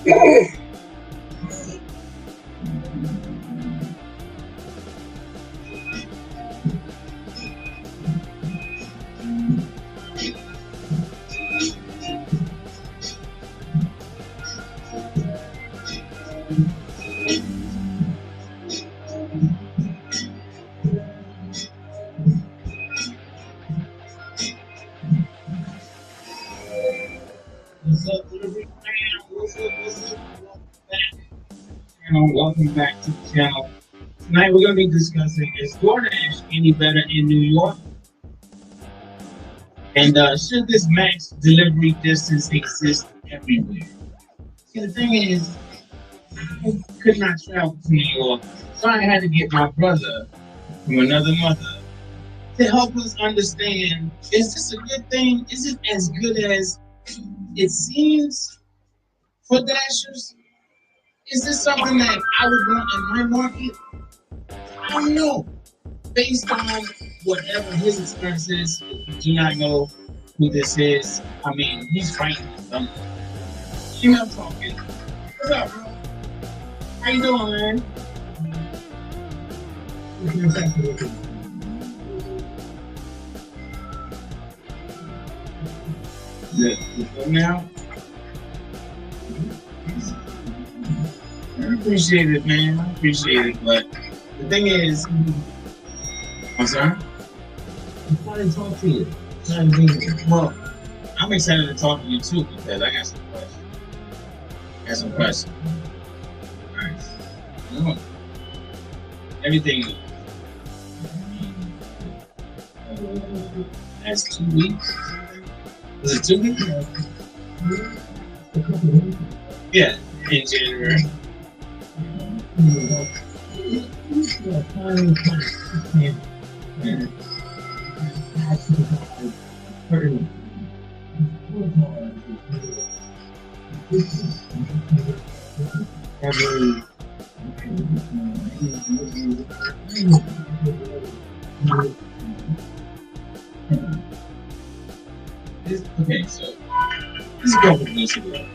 What's up, delivery man? What's up? Welcome back to the channel. Tonight we're going to be discussing, is DoorDash any better in New York? And should this max delivery distance exist everywhere? See, the thing is, I could not travel to New York, so I had to get my brother from another mother to help us understand, is this a good thing? Is it as good as it seems for Dashers? Is this something that I would want in my market? I don't know. Based on whatever his experience is, if you do not know who this is, I mean, he's fighting something. You know what I'm talking. What's up, bro? How you doing, man? Good now? I appreciate it, man. I appreciate it, but the thing is, I'm sorry? I'm trying to talk to you. Well, I'm excited to talk to you too because I got some questions. All right. Everything. That's 2 weeks. Was it 2 weeks? Yeah, in January. Okay, so this is a couple weeks ago.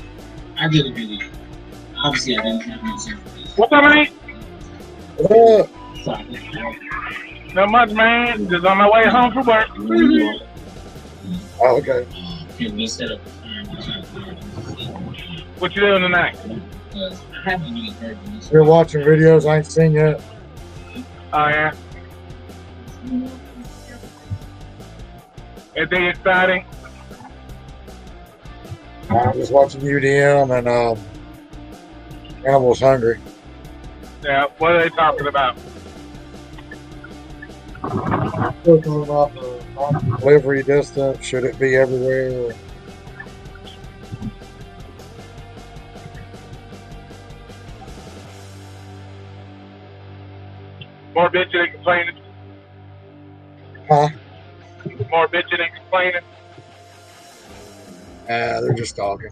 I did a video. Obviously, I didn't have much information. What's up, man? So Not much, man. Just on my way home from work. Oh, okay. Can we set up a time? What you doing tonight? Because I haven't really heard from this. You're watching videos I ain't seen yet. Oh, yeah. Anything exciting? I'm just watching UDM and Animals Hungry. Yeah, what are they talking about? Still talking about the delivery distance. Should it be everywhere? More bitching and complaining? Huh? More bitching and complaining? They're just talking.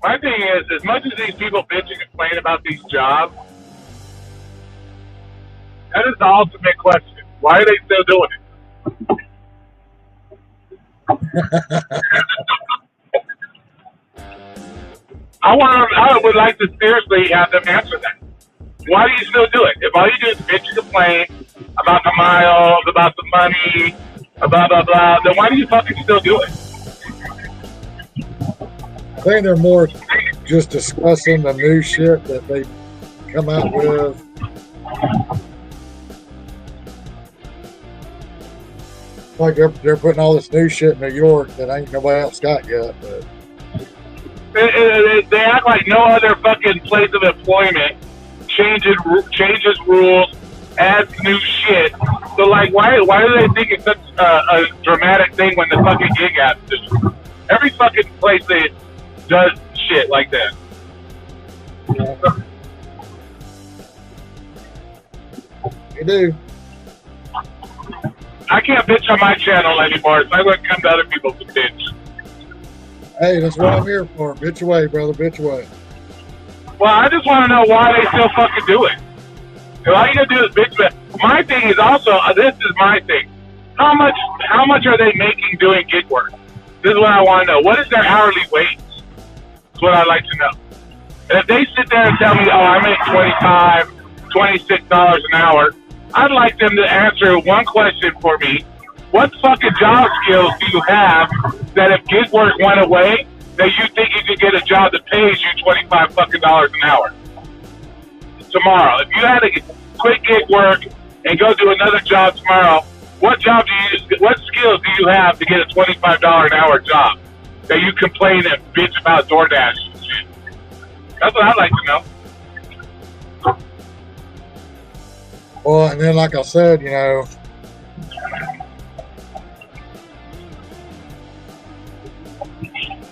My thing is, as much as these people bitch and complain about these jobs, that is the ultimate question. Why are they still doing it? I would like to seriously have them answer that. Why do you still do it? If all you do is bitch and complain about the miles, about the money, blah, blah, blah, then why do you fucking still do it? I think they're more just discussing the new shit that they come out with. Like they're putting all this new shit in New York that ain't nobody else got yet. But they act like no other fucking place of employment changes rules, adds new shit. So like, why do they think it's such a dramatic thing when the fucking gig adds to? Every fucking place that does shit like that. they do. I can't bitch on my channel anymore, so I wouldn't come to other people to bitch. Hey, that's what I'm here for. Bitch away, brother. Bitch away. Well, I just want to know why they still fucking do it. So all you gotta do is bitch. But my thing is also, this is my thing. How much are they making doing gig work? This is what I want to know. What is their hourly wage? That's what I'd like to know. And if they sit there and tell me, oh, I make $25, $26 an hour, I'd like them to answer one question for me. What fucking job skills do you have that if gig work went away, that you think you could get a job that pays you $25 fucking dollars an hour tomorrow? If you had to quit gig work and go do another job tomorrow, what skills do you have to get a $25 an hour job that you complain and bitch about DoorDash and shit? That's what I'd like to know. Well, and then like I said, you know,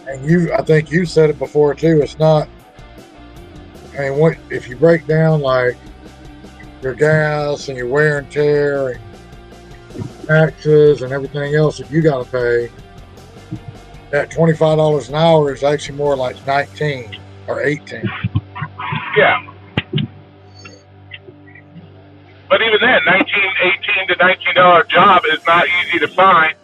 and I think you said it before too. It's not. I mean, what if you break down like your gas and your wear and tear and taxes and everything else that you got to pay? That $25 an hour is actually more like 19 or 18. Yeah. But even then, $18 to $19 job is not easy to find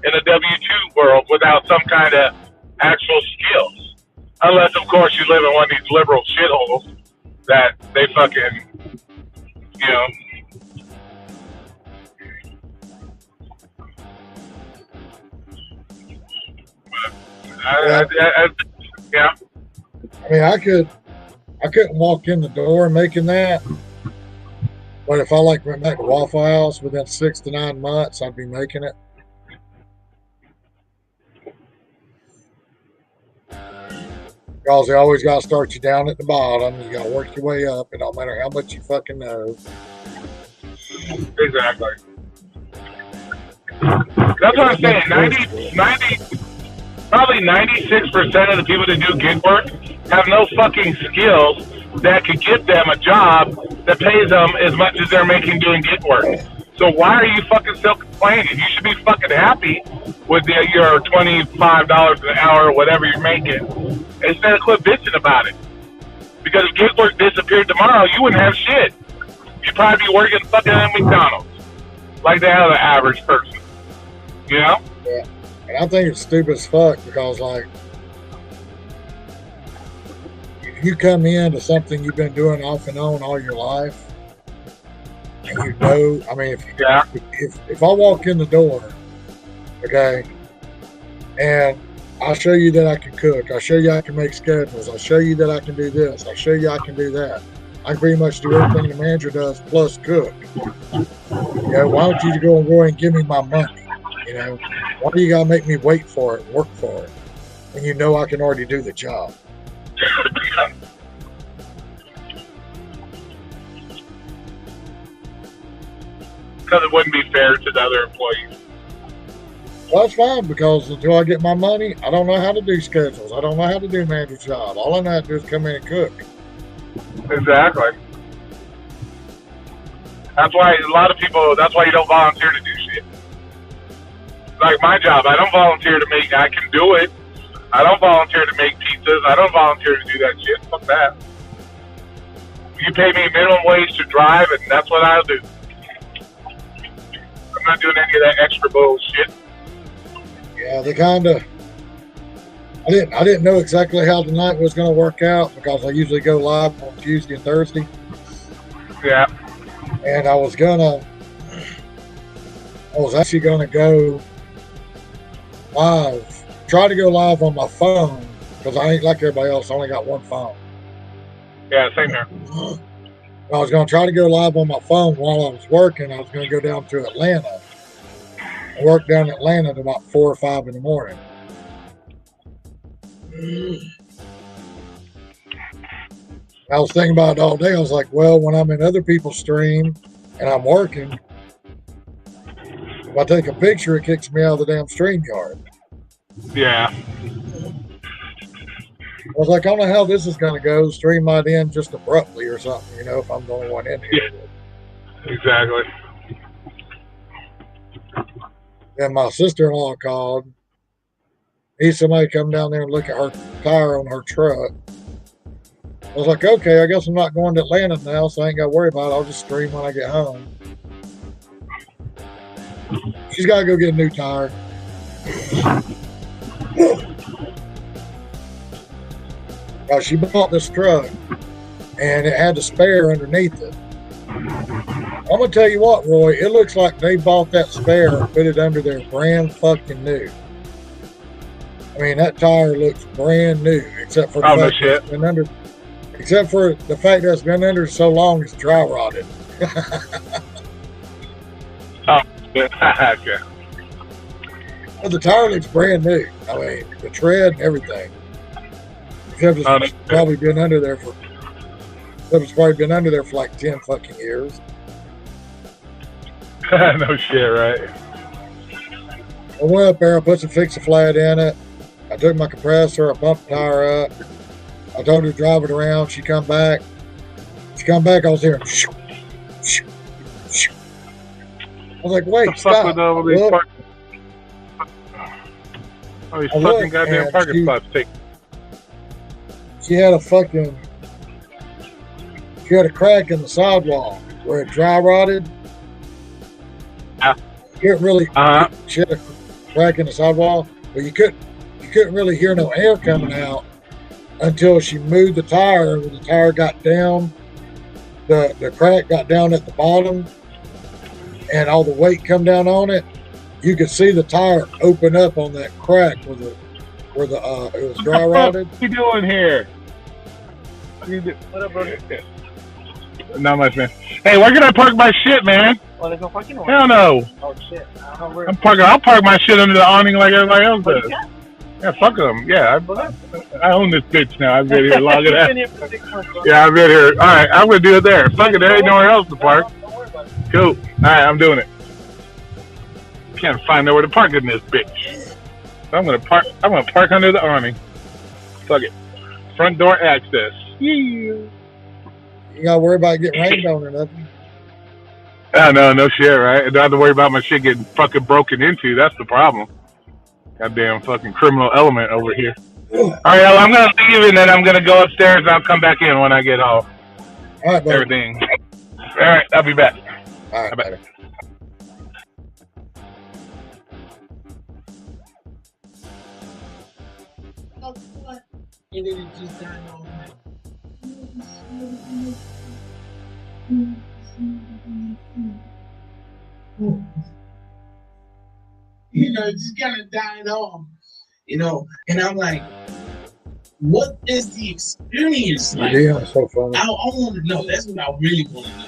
in a W-2 world without some kind of actual skills. Unless, of course, you live in one of these liberal shitholes that they fucking, you know. Yeah. I mean, I couldn't walk in the door making that. But if I like went back to Waffle House within 6 to 9 months, I'd be making it. Because they always got to start you down at the bottom. You got to work your way up. It don't matter how much you fucking know. Exactly. That's what I'm saying. 90, probably 96% of the people that do gig work have no fucking skills that could get them a job that pays them as much as they're making doing gig work. So why are you fucking still complaining? You should be fucking happy with your $25 an hour or whatever you're making instead of quit bitching about it. Because if gig work disappeared tomorrow, you wouldn't have shit. You'd probably be working fucking at McDonald's like the other average person. You know? Yeah. And I think it's stupid as fuck because, like, if you come into something you've been doing off and on all your life, and you know, I mean, if I walk in the door, okay, and I'll show you that I can cook, I'll show you I can make schedules, I'll show you that I can do this, I'll show you I can do that. I can pretty much do everything the manager does plus cook. You know, why don't you go and give me my money? You know, why do you gotta make me wait for it, work for it, when you know I can already do the job? Because it wouldn't be fair to the other employees. Well, that's fine because until I get my money, I don't know how to do schedules. I don't know how to do manager's job. All I know how to do is come in and cook. Exactly. That's why a lot of people, that's why you don't volunteer to do shit. Like my job, I don't volunteer to make, I can do it. I don't volunteer to make pizzas. I don't volunteer to do that shit. Fuck that. You pay me minimum wage to drive, and that's what I'll do. I'm not doing any of that extra bullshit. Yeah, they kind of. I didn't know exactly how the night was going to work out because I usually go live on Tuesday and Thursday. Yeah. And I was actually gonna go live. Try to go live on my phone because I ain't like everybody else. I only got one phone. Yeah, same here. I was going to try to go live on my phone while I was working. I was going to go down to Atlanta. I worked down in Atlanta at about 4 or 5 in the morning. I was thinking about it all day. I was like, well, when I'm in other people's stream and I'm working, if I take a picture, it kicks me out of the damn StreamYard. Yeah. I was like, I don't know how this is going to go. Stream might end just abruptly or something, you know, if I'm the only one in here. Yeah. Exactly. Then my sister-in-law called, Need somebody to come down there and look at her tire on her truck. I was like, okay, I guess I'm not going to Atlanta now, so I ain't got to worry about it. I'll just stream when I get home. She's got to go get a new tire. Now, she bought this truck, and it had the spare underneath it. I'm going to tell you what, Roy, it looks like they bought that spare and put it under there brand fucking new. I mean, that tire looks brand new, except for the fact that it's been under, except for the fact that it's been under so long, it's dry rotted. Oh, okay. But the tire looks brand new. I mean, the tread and everything. Except it's probably been under there for. It's probably been under there for like 10 fucking years. No shit, right? I went up there, I put some Fix-A-Flat in it. I took my compressor, I pumped the tire up. I told her to drive it around. She come back. I was hearing. I was like, wait, stop. All these fucking goddamn parking spots take. She had a crack in the sidewall where it dry rotted. She had a crack in the sidewall, but you couldn't really hear no air coming out until she moved the tire. When the tire got down, the crack got down at the bottom, and all the weight come down on it. You could see the tire open up on that crack where it was dry rotted. What are you doing here? What up, brother? Not much, man. Hey, where can I park my shit, man? Oh, there's no parking lot. Hell no. Oh shit. I don't know where. I'll park my shit under the awning like everybody else does. Yeah, fuck them. Yeah, I own this bitch now. I've been here long enough. Yeah, I've been here. All right, I'm gonna do it there. Fuck it, there ain't nowhere else to park. Cool. All right, I'm doing it. Can't find nowhere to park in this bitch. So I'm gonna park under the awning. Fuck it. Front door access. Yeah. You gotta worry about getting rained on or nothing. No shit, right? I don't have to worry about my shit getting fucking broken into. That's the problem. Goddamn fucking criminal element over here. All right, I'm gonna leave and then I'm gonna go upstairs and I'll come back in when I get all right, everything. All right, I'll be back. All right, bye. And then it just died all night. You know, it just kind of died off. You know, and I'm like, what is the experience like? Yeah, so funny. I want to know. That's what I really want to know.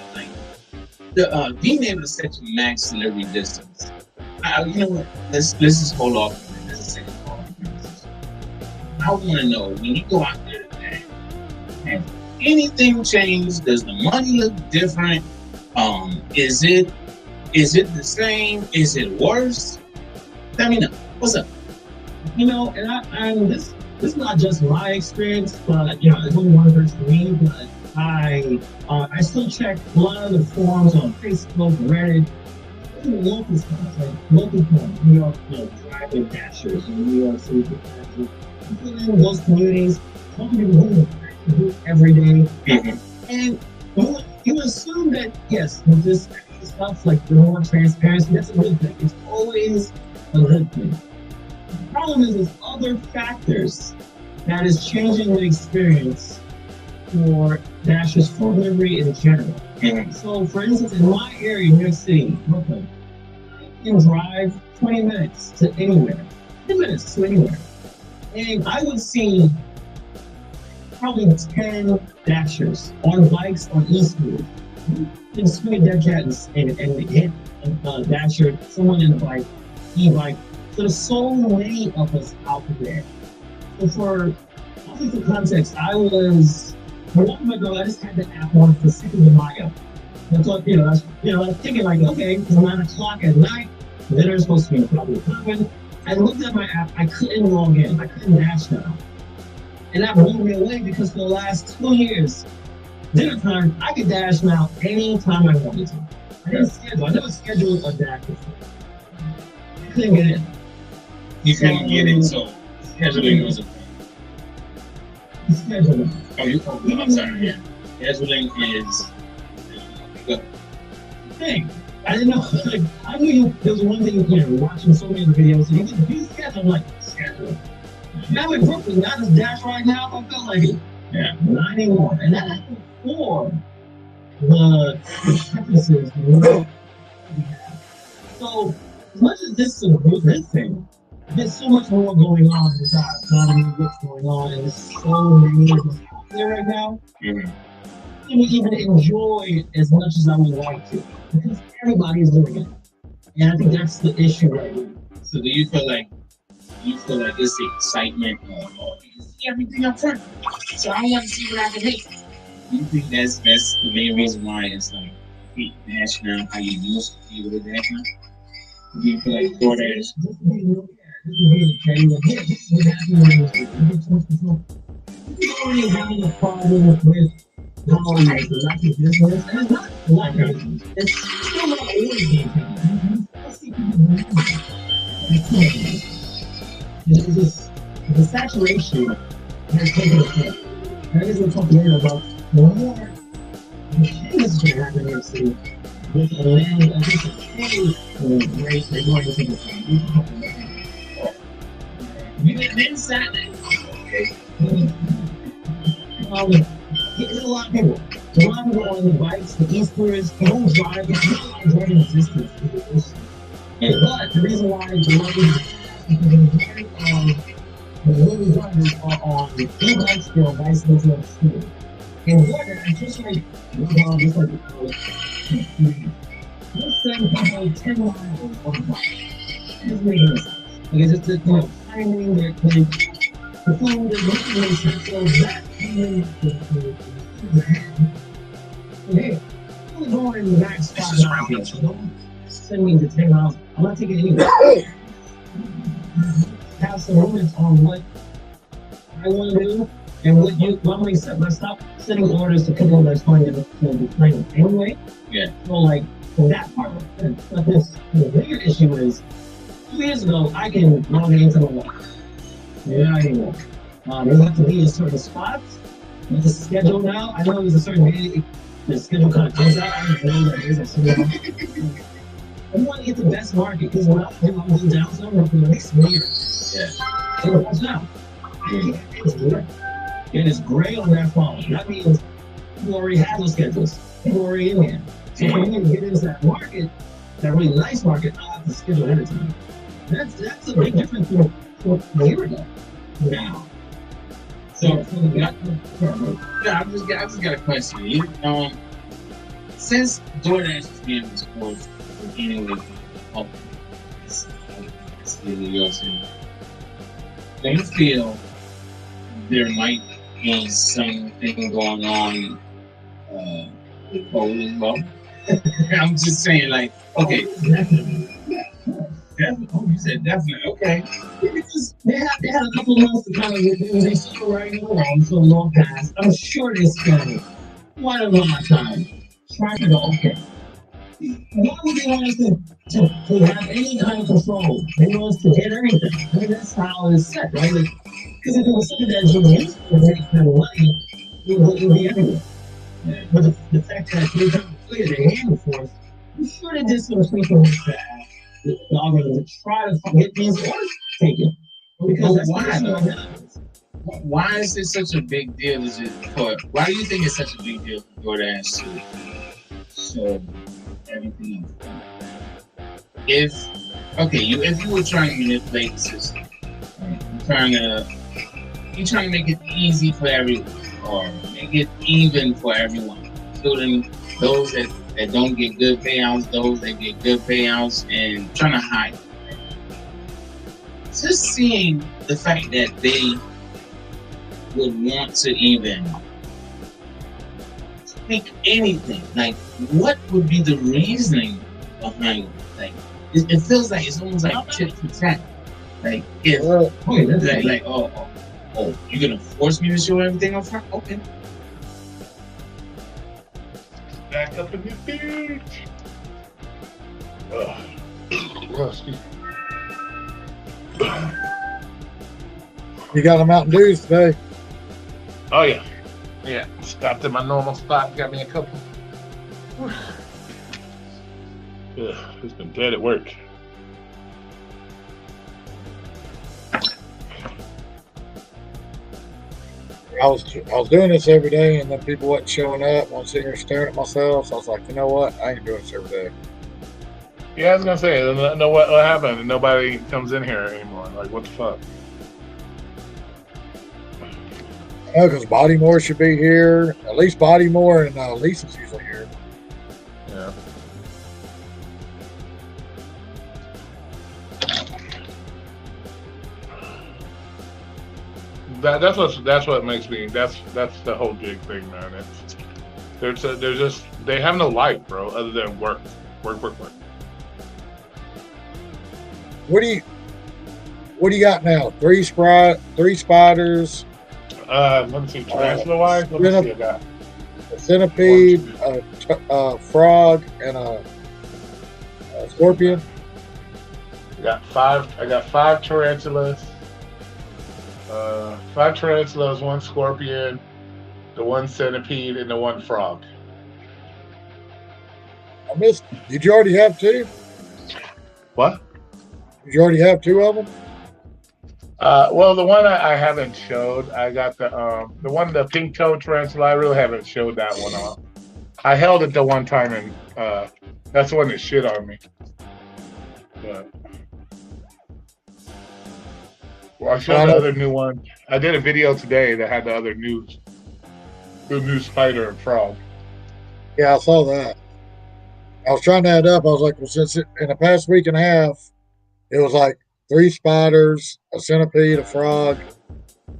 Like, being able to set your max delivery distance. You know what? Let's just hold off. I want to know, when you go out there today, has anything changed? Does the money look different? Is it the same? Is it worse? Let me know. What's up? You know, and this is not just my experience, but you know, it's only one version for me. But I still check a lot of the forums on Facebook, Reddit, even local stuff, like local forums, New York, driving dashers, New York City dashers. In those communities, talking to people who every day, and you assume that yes, with this stuff like the more transparency, that's a good thing. It's always a good thing. The problem is there's other factors that is changing the experience for dashers for delivery in general. So, for instance, in my area, New York City, Brooklyn, I can drive 20 minutes to anywhere, 10 minutes to anywhere. And I would see probably 10 dashers on bikes on Eastwood. And swing a dead cat and hit a dasher, someone in a bike, e-bike. So there's so many of us out there. So for context, I was a long ago. I just had the app on for 2nd of Mayo. And so I was thinking like, okay, it's 9 o'clock at night. Dinner's supposed to be probably 11. I looked at my app, I couldn't log in, I couldn't dash now. And that blew me away because for the last 2 years, dinner time, I could dash now anytime I wanted to. I never scheduled a dash before. I couldn't get in. You couldn't get in, so Scheduling was a Scheduling. I'm sorry. Yeah. Scheduling is the Thing. I didn't know. Like, I knew you. There was one thing you know, watching so many of the videos. And you schedule. I'm like schedule. Now in Brooklyn, not as dash right now. I felt like it. Yeah. Not anymore. And that's before the preferences. So as much as this is a good thing, there's so much more going on in the economy, what's going on, and there's so many of us out there right now. Mm-hmm. I can't even enjoy it as much as I would like to because everybody is doing it, and I think that's the issue right now. So do you feel like it's the excitement of you see everything up front? So I want to see what I can make. Do you think that's the main reason why it's like Dash now how you used to be with Dash now? Do you feel like DoorDash? People already having a problem with like the lack of business, and it's not like it's still not always being taken. I see people doing that. It's just the saturation has taken effect. And I guess we'll talk later about more changes that happen in the city with a land of just a full race. They're going to take a You didn't inside that. Okay. There's a lot of people. A lot of people on the bikes, the Easters, the whole drive, it's not like driving distance. But the reason why the women drivers are on e-bikes, they're on bicycles, they're on scooters. And DoorDash, just like let's say people 10 miles on a bike. It's making sense. Like it's just the timing, the food is making sense. So that even hey, I'm going in the max 5 miles. Don't send me to 10 miles. I'm not taking it anywhere. Have some limits on what I want to do and what I'm going to set. Let's stop sending orders to people that's going to the plane anyway. Yeah. So like for that part, but this the bigger issue is 2 years ago I can log into the wall. Yeah, anymore. You have to be in certain spots. With the schedule now, I know there's a certain day the schedule kind of comes out. I don't know that is. I want to get the best market because when I'm going downtown for the next year. Yeah. So watch now. It's gray. It is gray on that phone. That means you already have those schedules. You're already in there. So for me to get into that market, that really nice market, I have to schedule ahead of time. That's a big difference from a year ago. Now. So I just got a question. Since DoorDash is being exposed to beginning with do you feel there might be something going on with Cole as well? I'm just saying, like, okay. Definitely. Oh, you said definitely. Okay. They had a couple months to kind of they still riding along so long past. I'm sure they spent quite a lot of time trying to go, okay. Why would they want us to have any kind of control? They want us to hit everything. I mean, that's how it's set, right? Like, because if it was something that was used for any kind of money, it would be everywhere. Yeah. But the fact that they don't clear their hand for us, I'm sure they did some tweaking with that. The algorithm to try to get these orders taken. Because that's why is it such a big deal? Why do you think it's such a big deal for DoorDash to show everything else? If you were trying to manipulate the system, you're trying to make it easy for everyone, or make it even for everyone, including those that don't get good payouts, those that get good payouts, and trying to hide. Just seeing the fact that they would want to even pick anything, like what would be the reasoning behind it? Like it feels like it's almost like tit for tat. Like if you're gonna force me to show everything up front? Okay. Back up in this bitch. Rusty. You got the Mountain Dews today? Oh yeah, yeah. Stopped at my normal spot. Got me a couple. Ugh, it's been dead at work. I was doing this every day, and then people wasn't showing up. I was sitting here staring at myself. So I was like, you know what? I ain't doing this every day. Yeah, I was gonna say, no, what happened? Nobody comes in here anymore. Like, what the fuck? No, because Bodymore should be here. At least Bodymore and Lisa's usually here. Yeah. That's what makes me. That's the whole gig thing, man. It's they're just they have no life, bro, other than work. What do you got now? Three spiders. Let me see. Tarantula wise, let me see. I got a centipede, a frog, and a scorpion. I got five tarantulas. 5 tarantulas, 1 scorpion, the 1 centipede, and the 1 frog. I missed. Did you already have 2? What? Did you already have 2 of them? Well, the one I haven't showed, I got the one, the pink toe tarantula. I really haven't showed that one off. I held it the one time, and that's the one that shit on me. But well, I showed the other new one. I did a video today that had the new spider and frog. Yeah, I saw that. I was trying to add up. I was like, well, since in the past week and a half, it was like 3 spiders, a centipede, a frog,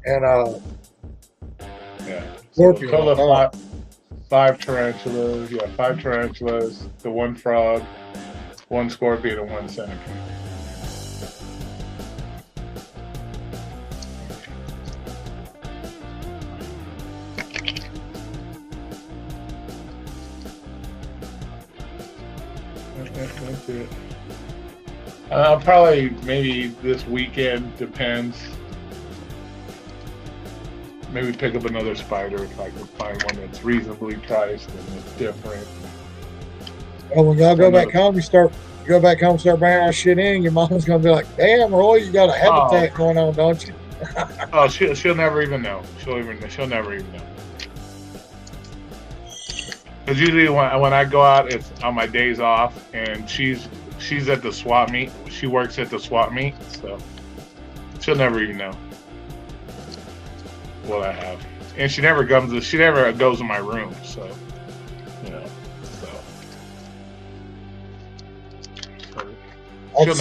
and a scorpion. So total of 5 tarantulas. Yeah, 5 tarantulas, the 1 frog, 1 scorpion, and 1 centipede. That's it. I'll probably maybe this weekend, depends. Maybe pick up another spider if I can find one that's reasonably priced and it's different. Well, when y'all go back home, start bringing our shit in. Your mom's gonna be like, "Damn, Roy, you got a habitat going on, don't you?" Oh, she'll never even know. She'll never even know. Because usually when I go out, it's on my days off, and she's at the swap meet. She works at the swap meet, so she'll never even know what I have. And she never goes in my room, so you know. I'll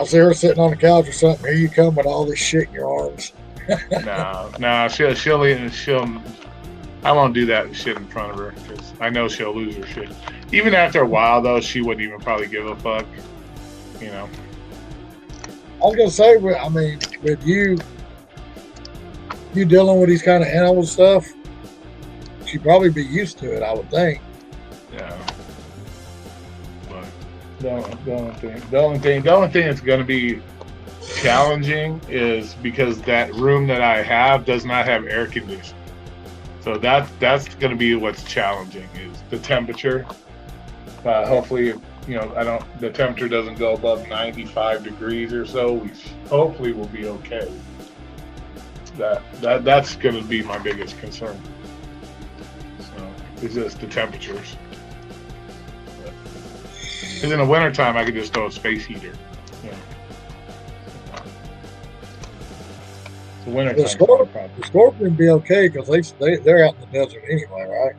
see her sitting on the couch or something. Here you come with all this shit in your arms. No, she'll. I won't do that shit in front of her because I know she'll lose her shit. Even after a while, though, she wouldn't even probably give a fuck. You know. I was gonna say, I mean, with you dealing with these kind of animal stuff, she'd probably be used to it. I would think. Yeah. But the only thing that's gonna be challenging is because that room that I have does not have air conditioning. So that's going to be what's challenging is the temperature. Hopefully, the temperature doesn't go above 95 degrees or so. We hopefully will be okay. That's going to be my biggest concern. So it's just the temperatures. Because in the wintertime, I could just throw a space heater. The scorpion be okay because they're out in the desert anyway, right?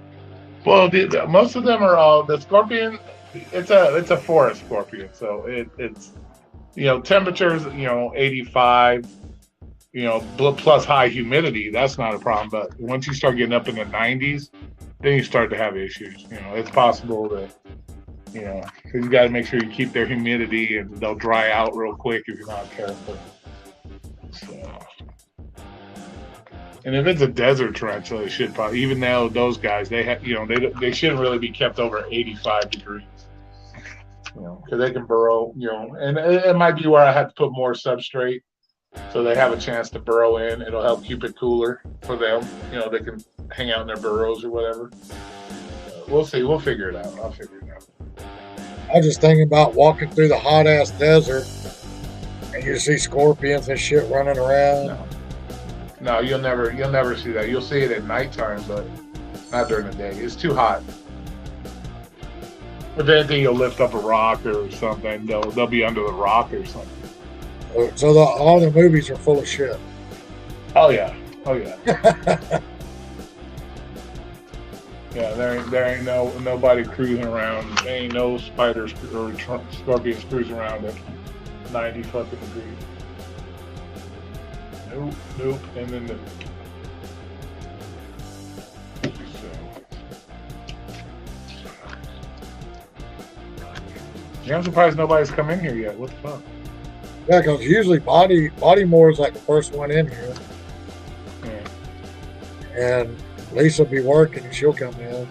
Well, most of them are all the scorpion. It's a forest scorpion, so it's temperatures 85, plus high humidity. That's not a problem. But once you start getting up in the 90s, then you start to have issues. It's possible that because you got to make sure you keep their humidity, and they'll dry out real quick if you're not careful. So. And if it's a desert tarantula, it should probably, even though those guys, they have, they shouldn't really be kept over 85 degrees, because they can burrow, and it might be where I have to put more substrate so they have a chance to burrow in. It'll help keep it cooler for them. You know, they can hang out in their burrows or whatever. We'll see. We'll figure it out. I'll figure it out. I was just thinking about walking through the hot ass desert, and you see scorpions and shit running around. No, you'll never see that. You'll see it at nighttime, but not during the day. It's too hot. If anything, you'll lift up a rock or something. They'll be under the rock or something. So all the movies are full of shit. Oh yeah. Yeah, there ain't nobody cruising around. There ain't no spiders or scorpions cruising around at 90 fucking degrees. Nope. And then yeah, I'm surprised nobody's come in here yet. What the fuck? Yeah, because usually Bodymore is like the first one in here. Yeah. And Lisa will be working and she'll come in.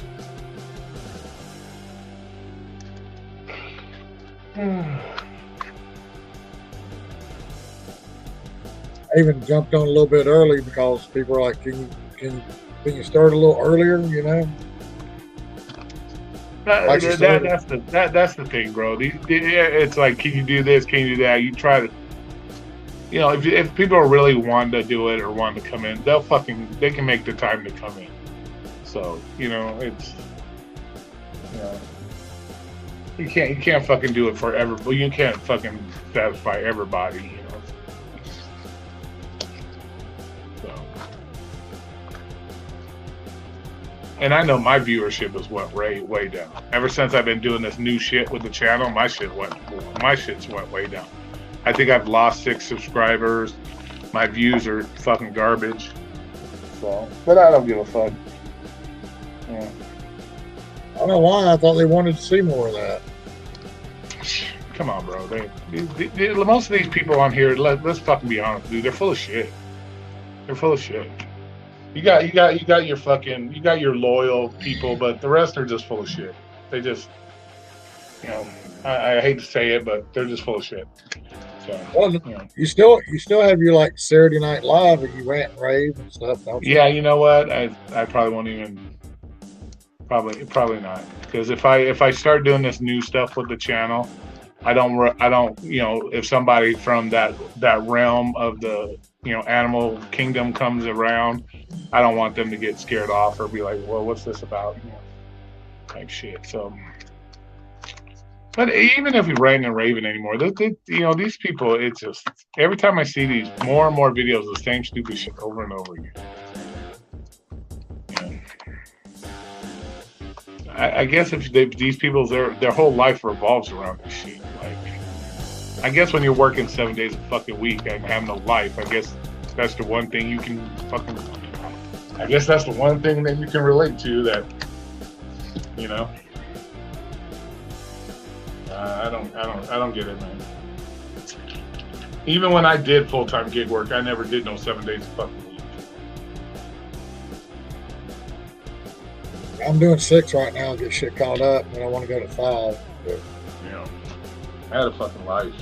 I even jumped on a little bit early because people are like, can you start a little earlier, you know? That's the thing, bro. It's like, can you do this? Can you do that? You try to, you know, if people are really wanting to do it or wanting to come in, they can make the time to come in. So, you know, it's, you know, you can't fucking do it for everybody. You can't fucking satisfy everybody, you know. So, and I know my viewership has went way down. Ever since I've been doing this new shit with the channel, my shit's went way down. I think I've lost 6 subscribers. My views are fucking garbage. So, but I don't give a fuck. Yeah. I don't know why. I thought they wanted to see more of that. Come on, bro. Most of these people on here, let's fucking be honest, dude. They're full of shit. They're full of shit. You got your loyal people, but the rest are just full of shit. They just, you know, I hate to say it, but they're just full of shit. So, well, you know. you still have your like Saturday Night Live and you rant and rave and stuff, don't you? Yeah, you know what? I probably won't even. Probably not, because if I start doing this new stuff with the channel, I don't, you know, if somebody from that realm of the, you know, animal kingdom comes around, I don't want them to get scared off or be like, well, what's this about, you know, type shit. So, but even if we ranting and raving anymore, you know, these people, it's just every time I see these more and more videos of the same stupid shit over and over again. Yeah. I guess if these people, their whole life revolves around this shit. Like, I guess when you're working 7 days a fucking week and have no life, I guess that's the one thing you can fucking. I guess that's the one thing that you can relate to. That, you know. I don't get it, man. Even when I did full-time gig work, I never did no 7 days a fucking week. I'm doing 6 right now, get shit caught up, and I want to go to 5. But, you know, I had a fucking life.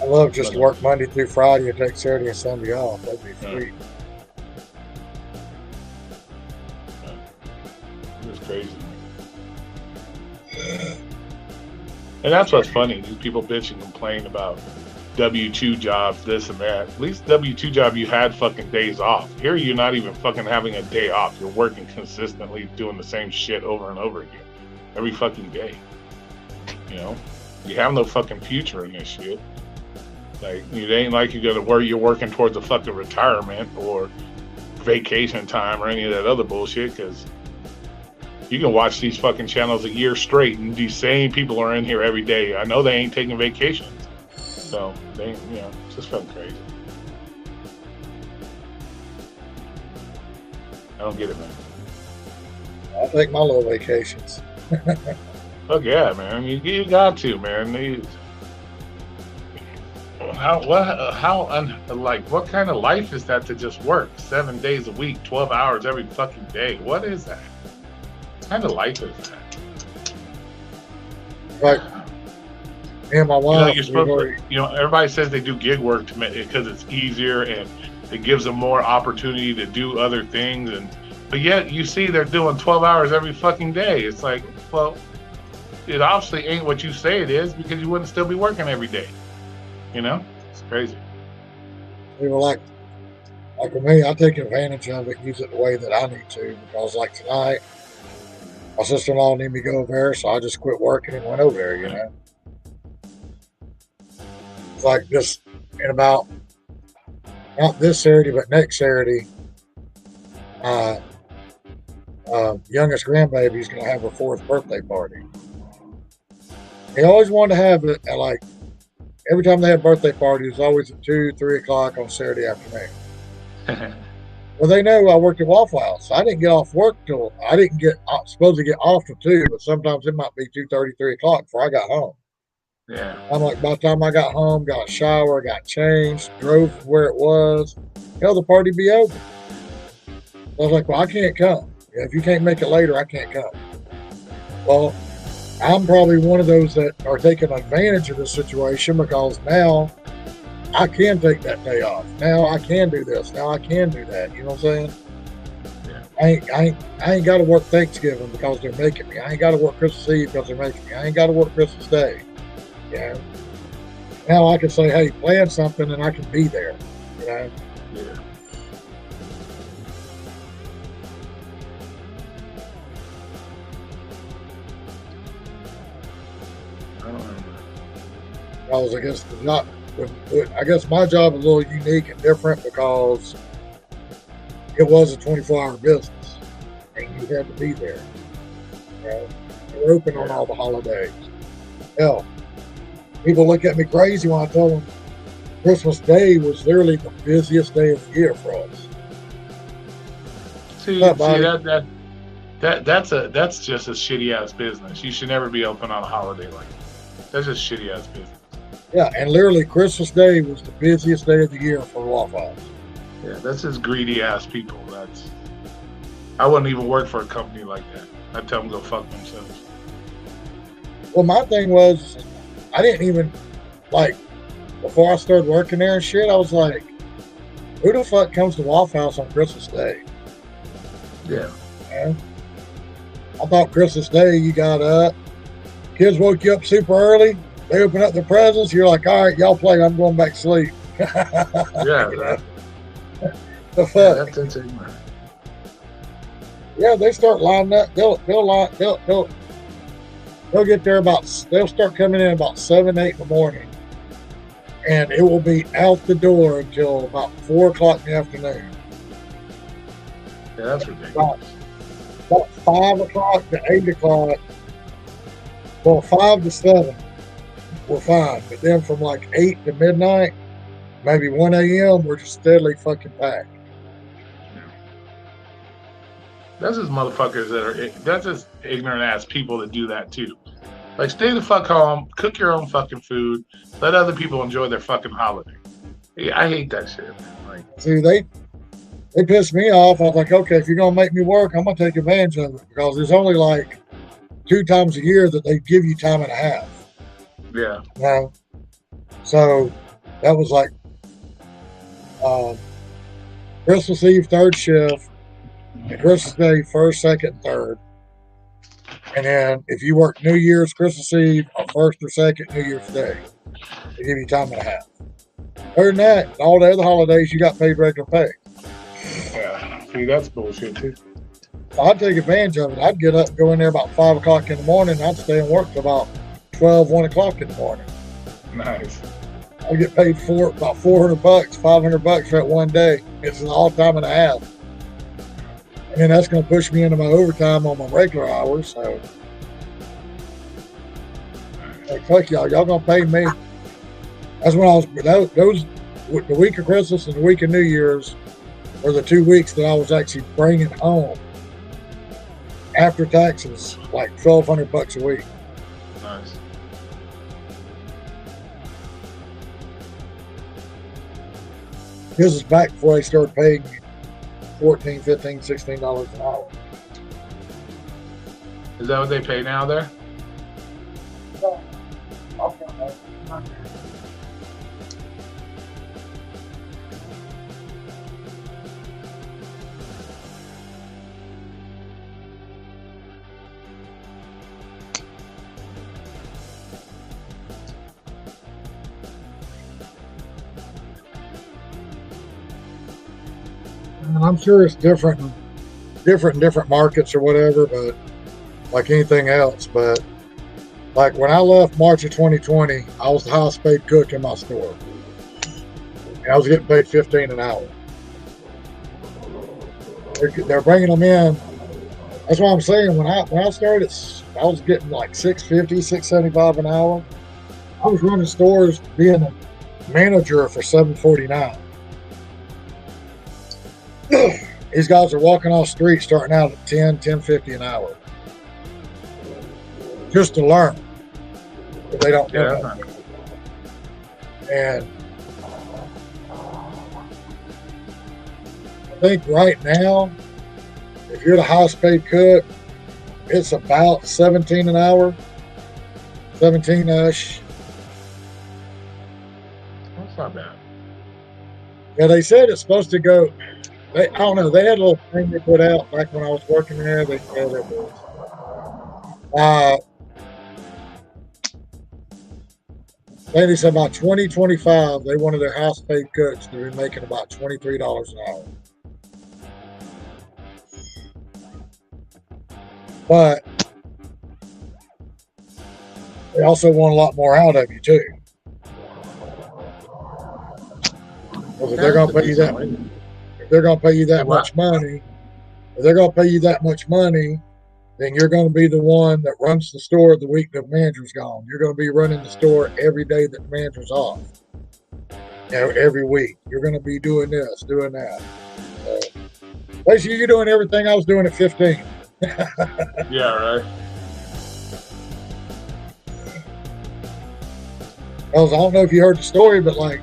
I love just to work Monday through Friday and take Saturday and Sunday off. That'd be sweet. It was crazy. And that's what's funny. These people bitch and complain about W-2 jobs, this and that. At least W-2 job, you had fucking days off. Here, you're not even fucking having a day off. You're working consistently, doing the same shit over and over again, every fucking day. You know, you have no fucking future in this shit. Like, it ain't like you're working towards a fucking retirement or vacation time or any of that other bullshit. Because you can watch these fucking channels a year straight, and these same people are in here every day. I know they ain't taking vacations. So, they, you know, it's just fucking crazy. I don't get it, man. I'll take my little vacations. Fuck yeah, man. You got to, man. What kind of life is that to just work 7 days a week, 12 hours every fucking day? What is that? What kind of life is that? Like, Me and my You know, wife, you're we've supposed already, to, you know, everybody says they do gig work to because it's easier and it gives them more opportunity to do other things. But yet you see they're doing 12 hours every fucking day. It's like, well, it obviously ain't what you say it is because you wouldn't still be working every day. You know, it's crazy. we were like for me, I take advantage of it, use it the way that I need to, because like tonight, my sister-in-law needed me to go over there, so I just quit working and went over there, you know. It's like just in about, not this Saturday, but next Saturday, my youngest grandbaby's going to have her 4th birthday party. They always wanted to have it at like, every time they had birthday parties, it was always at 2, 3 o'clock on Saturday afternoon. Well, they know I worked at Waffle House. I didn't get off work till, I didn't get, supposed to get off till 2, but sometimes it might be 2:30, 3 o'clock before I got home. Yeah. I'm like, by the time I got home, got a shower, got changed, drove to where it was, hell, the party be over. I was like, well, I can't come. If you can't make it later, I can't come. Well, I'm probably one of those that are taking advantage of this situation because now I can take that day off. Now I can do this. Now I can do that. You know what I'm saying? Yeah. I ain't got to work Thanksgiving because they're making me. I ain't got to work Christmas Eve because they're making me. I ain't got to work Christmas Day. You know? Now I can say, hey, plan something and I can be there. You know? Yeah. I don't know. Because I guess my job is a little unique and different because it was a 24-hour business and you had to be there. You know? We're open on all the holidays. Hell, people look at me crazy when I tell them Christmas Day was literally the busiest day of the year for us. See, What's up, that's just a shitty ass business. You should never be open on a holiday like that. That's just shitty ass business. Yeah, and literally Christmas Day was the busiest day of the year for Waffle House. Yeah, that's just greedy ass people. I wouldn't even work for a company like that. I'd tell them to go fuck themselves. Well, my thing was, I didn't even, like, before I started working there and shit, I was like, who the fuck comes to Waffle House on Christmas Day? Yeah. You know? I thought Christmas Day, you got up, kids woke you up super early, they open up their presents, you're like, all right, y'all play, I'm going back to sleep. Yeah, right. The fuck? Yeah, they start lining up. They'll get there they'll start coming in about 7, 8 in the morning, and it will be out the door until about 4 o'clock in the afternoon. Yeah, that's ridiculous. About 5 o'clock to 8 o'clock. Well, 5 to 7, we're fine. But then from like 8 to midnight, maybe 1 a.m., we're just steadily fucking packed. That's just motherfuckers that's just ignorant ass people that do that too. Like, stay the fuck home, cook your own fucking food, let other people enjoy their fucking holiday. Yeah, I hate that shit, man. Like, see, they pissed me off. I was like, okay, if you're gonna make me work, I'm gonna take advantage of it because there's only like 2 times a year that they give you time and a half. Yeah. You know? So that was like Christmas Eve 3rd shift, and Christmas Day 1st, 2nd, 3rd. And then if you work New Year's, Christmas Eve, or 1st or 2nd New Year's Day, they give you time and a half. Other than that, all the other holidays, you got paid regular pay. Yeah. See, that's bullshit too. So I'd take advantage of it. I'd get up, go in there about 5 o'clock in the morning, and I'd stay and work till about 12, 1 o'clock in the morning. Nice. I get paid about $400, $500 for that one day. It's an all time and a half. And then that's going to push me into my overtime on my regular hours. So, like, fuck y'all. Y'all going to pay me. That's when I was, the week of Christmas and the week of New Year's were the 2 weeks that I was actually bringing home after taxes, like $1,200 a week. Nice. This is back before they started paying $14, $15, $16 an hour. Is that what they pay now there? No, I'll count that. And I'm sure it's different in different markets or whatever, but like anything else. But like when I left March of 2020, I was the highest paid cook in my store. And I was getting paid $15 an hour. They're bringing them in. That's what I'm saying. When I started, I was getting like $650, $675 an hour. I was running stores being a manager for $749. These guys are walking off the street starting out at $10.50 an hour. Just to learn. But they don't know that. And I think right now, if you're the highest paid cook, it's about $17 an hour. 17-ish. That's not bad. Yeah, they said it's supposed to go. I don't know. They had a little thing they put out back when I was working there. They said it was. They said by 2025, they wanted their highest paid cooks to be making about $23 an hour. But they also want a lot more out of you too. Because if they're going to pay you that, if they're going to pay you that much money, then you're going to be the one that runs the store the week the manager's gone. You're going to be running the store every day that the manager's off. You know, every week. You're going to be doing this, doing that. Basically, you're doing everything I was doing at 15. Yeah, right. Because I don't know if you heard the story, but like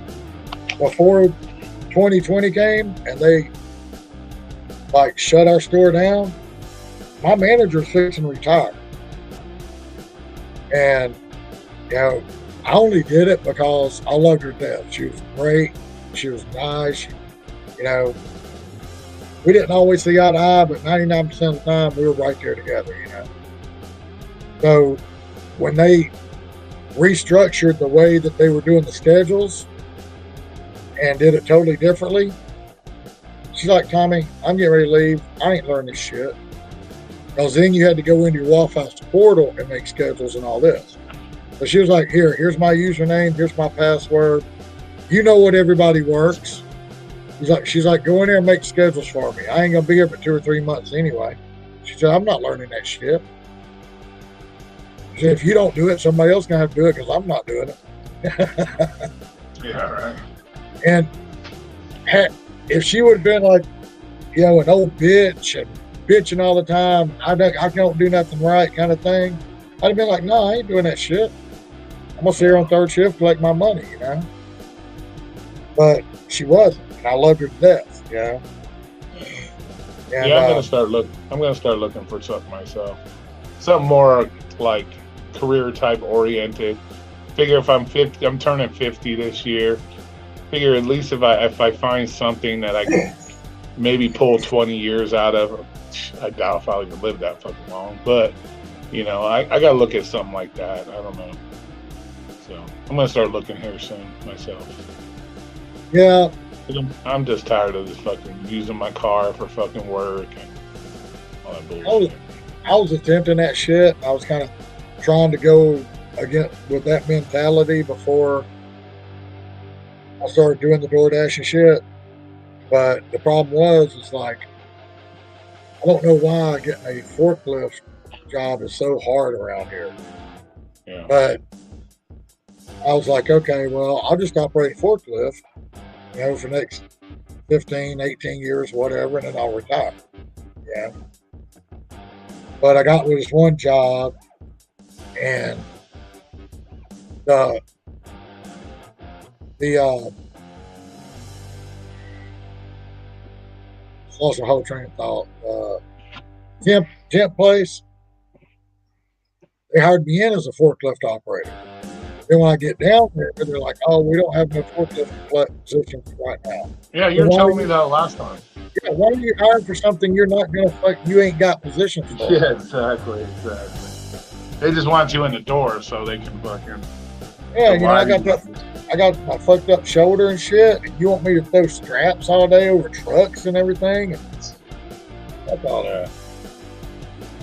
before 2020 came and they like shut our store down, my manager's fixing to retire. And, you know, I only did it because I loved her to death. She was great. She was nice. You know, we didn't always see eye to eye, but 99% of the time we were right there together, you know. So when they restructured the way that they were doing the schedules and did it totally differently, she's like, Tommy, I'm getting ready to leave. I ain't learning this shit. Because then you had to go into your Waffle House portal and make schedules and all this. So she was like, here's my username, here's my password. You know what everybody works. She's like, go in there and make schedules for me. I ain't gonna be here for 2 or 3 months anyway. She said, I'm not learning that shit. She said, if you don't do it, somebody else gonna have to do it because I'm not doing it. Yeah, right. And if she would have been like, you know, an old bitch and bitching all the time, I don't do nothing right kind of thing, I'd have been like, no, I ain't doing that shit. I'm gonna sit here on third shift, collect my money, you know. But she wasn't, and I loved her to death, you know. And, yeah, I'm gonna start looking for something myself, something more like career type oriented. Figure if I'm 50, I'm turning 50 this year. Figure at least if I find something that I can maybe pull 20 years out of. I doubt if I'll even live that fucking long, but you know, I gotta look at something like that. I don't know. So I'm gonna start looking here soon myself. Yeah. I'm just tired of this fucking using my car for fucking work and all that bullshit. I was attempting that shit. I was kind of trying to go again with that mentality before I started doing the DoorDash and shit. But the problem was, it's like, I don't know why getting a forklift job is so hard around here. Yeah. But I was like, okay, well, I'll just operate a forklift, you know, for the next 15, 18 years, whatever, and then I'll retire. Yeah. But I got with this one job, and the lost my whole train of thought. Temp place, they hired me in as a forklift operator. Then when I get down there, they're like, "Oh, we don't have no forklift positions right now." Yeah, you were telling me that last time. Yeah, why are you hiring for something you're not gonna you ain't got positions for? Yeah, exactly. They just want you in the door so they can fucking. Yeah, you know, I got I got my fucked up shoulder and shit, and you want me to throw straps all day over trucks and everything? And fuck all that.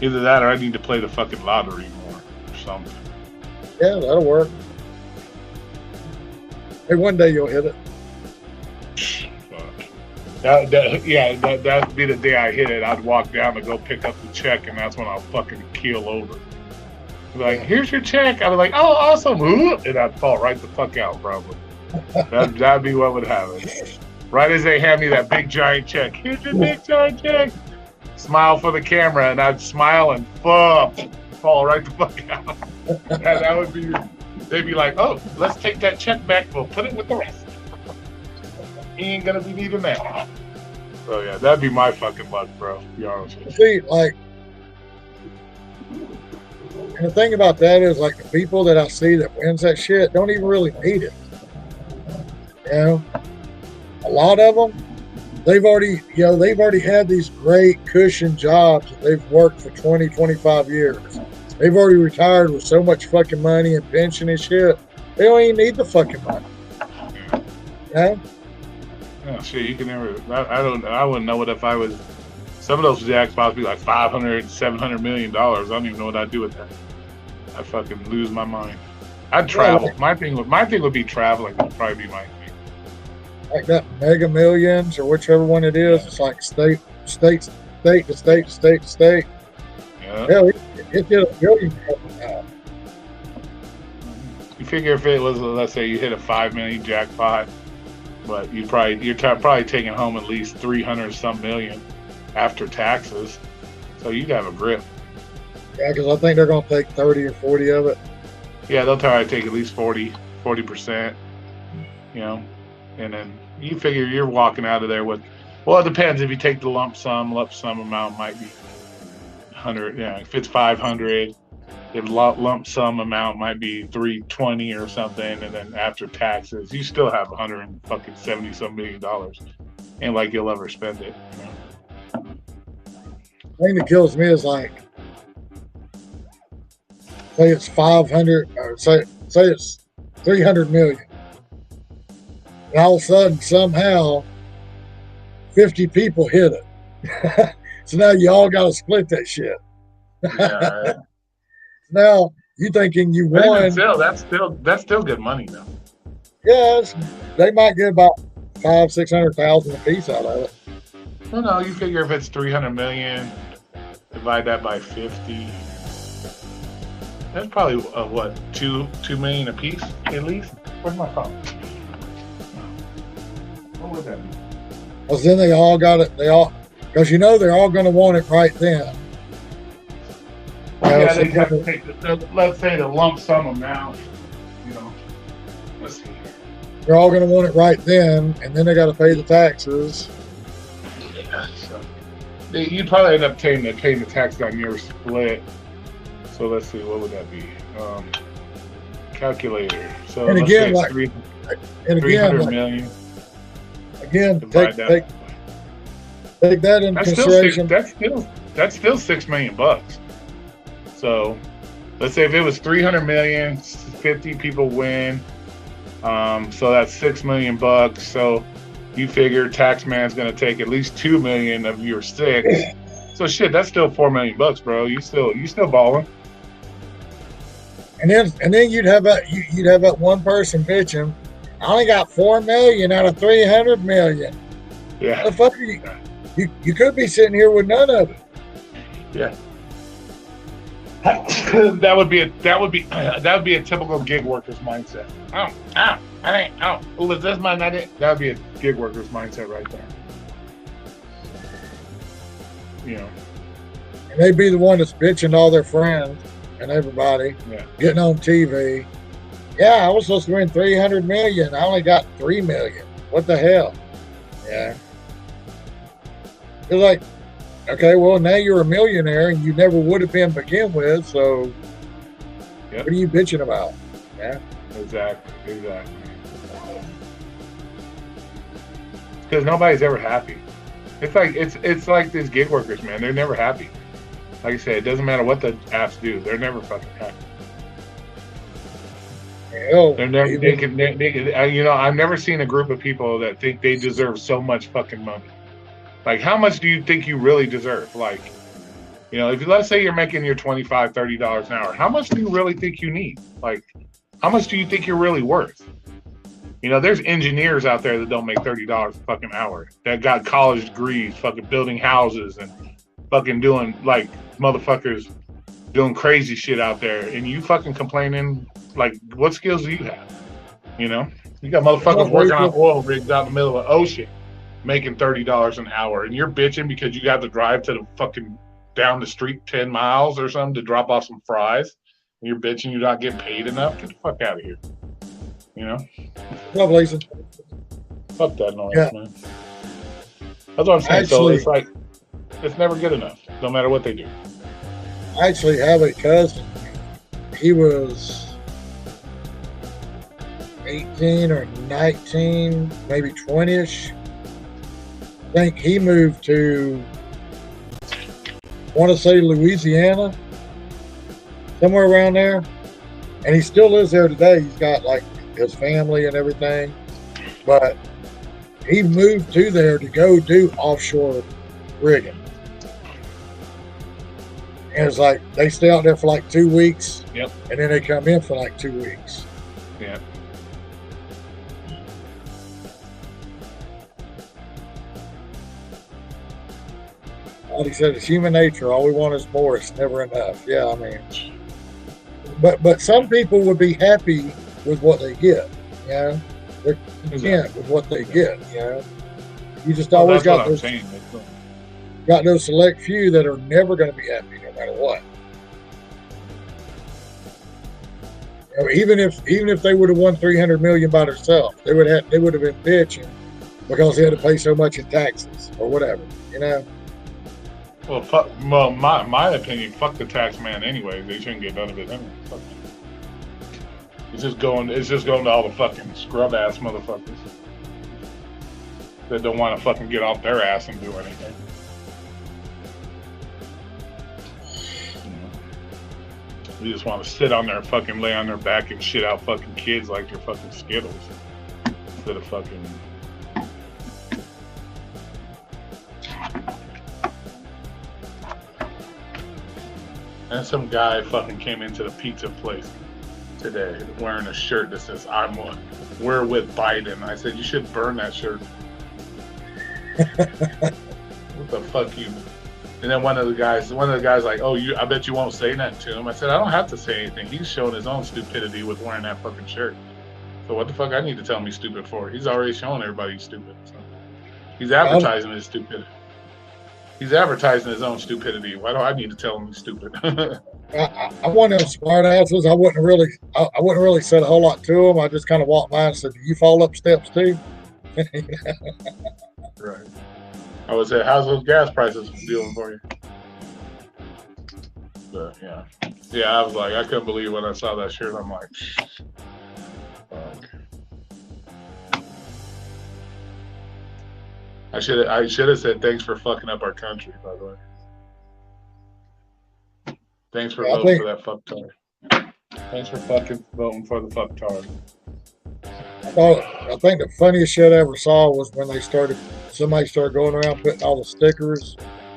Either that or I need to play the fucking lottery more or something. Yeah, that'll work. Hey, one day you'll hit it. That'd be the day I hit it. I'd walk down to go pick up the check, and that's when I'll fucking keel over. Like, here's your check. I'd be like, oh, awesome. And I'd fall right the fuck out, probably. That'd be what would happen. Right as they hand me that big giant check. Here's your big giant check. Smile for the camera, and I'd smile and fall right the fuck out. And that would be, they'd be like, oh, let's take that check back. We'll put it with the rest. He ain't gonna be needing that. So yeah, that'd be my fucking luck, bro. To be honest with you. See, like, and the thing about that is, like, the people that I see that wins that shit don't even really need it. You know, a lot of them, they've already had these great cushion jobs that they've worked for 20, 25 years. They've already retired with so much fucking money and pension and shit. They don't even need the fucking money. Yeah. Yeah, shit, you can never. I wouldn't know what if I was. Some of those jackpots be like $500, $700 million. I don't even know what I'd do with that. I'd fucking lose my mind. I'd travel. My thing would be traveling. Would probably be my thing. Like that Mega Millions or whichever one it is. It's like state to state to state to state to state. Yeah. Hell, it did $1 billion. You figure if it was, let's say you hit a $5 million jackpot, but you're probably taking home at least 300 some million after taxes, so you'd have a grip. Yeah, because I think they're going to take 30 or 40 of it. Yeah, they'll try to take at least 40%, you know, and then you figure you're walking out of there with, well, it depends. If you take the lump sum amount might be 100. Yeah, if it's 500, the lump sum amount might be 320 or something, and then after taxes, you still have $170 some million. Ain't like you'll ever spend it. You know? The thing that kills me is, like, say it's 500, or say it's 300 million. And all of a sudden, somehow, 50 people hit it. So now you all got to split that shit. Yeah. Now you thinking you But won? even still, that's still good money though. Yes, they might get about 500,000-600,000 a piece out of it. Well, no, you figure if it's 300 million, divide that by 50. That's probably what, $2 million a piece at least. Where's my phone? What would that be? Because then they all got it. They're all going to want it right then. Yeah, they have to take let's say the lump sum amount. You know, let's see here. They're all going to want it right then, and then they got to pay the taxes. Yeah, so you'd probably end up paying the tax on your split. So let's see, what would that be? Calculator. So And let's again, say like, 300 million. Again, Divide take that into consideration. That's still $6 million. So let's say if it was 300 million, 50 people win. So that's $6 million. So you figure Taxman's gonna take at least 2 million of your 6. So shit, that's still $4 million, bro. You still balling. And then you'd have that one person bitching, I only got 4 million out of 300 million. Yeah. Motherfucker, you could be sitting here with none of it. Yeah. that would be a typical gig worker's mindset. Was this mine? That would be a gig worker's mindset right there. You know. And they'd be the one that's bitching to all their friends and everybody, getting on TV. Yeah, I was supposed to win 300 million. I only got 3 million. What the hell? Yeah. It's like, okay, well, now you're a millionaire and you never would have been to begin with, so what are you bitching about? Yeah. Exactly. Because nobody's ever happy. It's like these gig workers, man. They're never happy. Like I said, it doesn't matter what the apps do. They're never fucking happy. Yeah. Hell, They're never, even, they can, you know, I've never seen a group of people that think they deserve so much fucking money. Like, how much do you think you really deserve? Like, you know, if you, let's say you're making your $25, $30 an hour, how much do you really think you need? Like, how much do you think you're really worth? You know, there's engineers out there that don't make $30 a fucking hour that got college degrees, fucking building houses and fucking doing like motherfuckers doing crazy shit out there, and you fucking complaining. Like, what skills do you have? You know, you got motherfuckers working on oil rigs out in the middle of the ocean making $30 an hour, and you're bitching because you got to drive to the fucking down the street 10 miles or something to drop off some fries, and you're bitching you're not getting paid enough. Get the fuck out of here. You know? Love Lisa. Fuck that noise, Yeah. man. That's what I'm saying. So Actually- it's like, it's never good enough, no matter what they do. I actually have a cousin. He was 18 or 19, maybe 20-ish. I think he moved to, I want to say Louisiana, somewhere around there. And he still lives there today. He's got like his family and everything. But he moved to there to go do offshore rigging. And it's like they stay out there for like 2 weeks. Yep. And then they come in for like 2 weeks. Yeah. Like he said, it's human nature. All we want is more. It's never enough. Yeah, I mean, but some people would be happy with what they get. You know, they're content with what they get. You know, you just always That's what got I'm those saying. got those select few that are never going to be happy no matter what. You know, even if they would have won $300 million by themselves, they would have been bitching because they had to pay so much in taxes or whatever. You know. Well, my opinion, fuck the tax man anyway. They shouldn't get none of it anyway. Fuck it. It's just going to all the fucking scrub ass motherfuckers that don't want to fucking get off their ass and do anything. You just want to sit on there, fucking lay on their back and shit out fucking kids like they're fucking Skittles instead of fucking. And some guy fucking came into the pizza place today wearing a shirt that says "We're with Biden." I said, you should burn that shirt. What the fuck you? And then one of the guys like, oh, I bet you won't say nothing to him. I said, I don't have to say anything. He's showing his own stupidity with wearing that fucking shirt. So what the fuck I need to tell him he's stupid for? He's already showing everybody he's stupid. So he's advertising his stupidity. He's advertising his own stupidity. Why do I need to tell him he's stupid? I want them smart asses. I wouldn't really said a whole lot to them. I just kind of walked by and said, "Do you fall up steps too?" Right. I would say, how's those gas prices doing for you? But yeah, I was like, I couldn't believe when I saw that shirt. I'm like, fuck. I should have said thanks for fucking up our country, by the way. Thanks for voting for that fucktard. Thanks for fucking voting for the fucktard. I think the funniest shit I ever saw was when somebody started going around putting all the stickers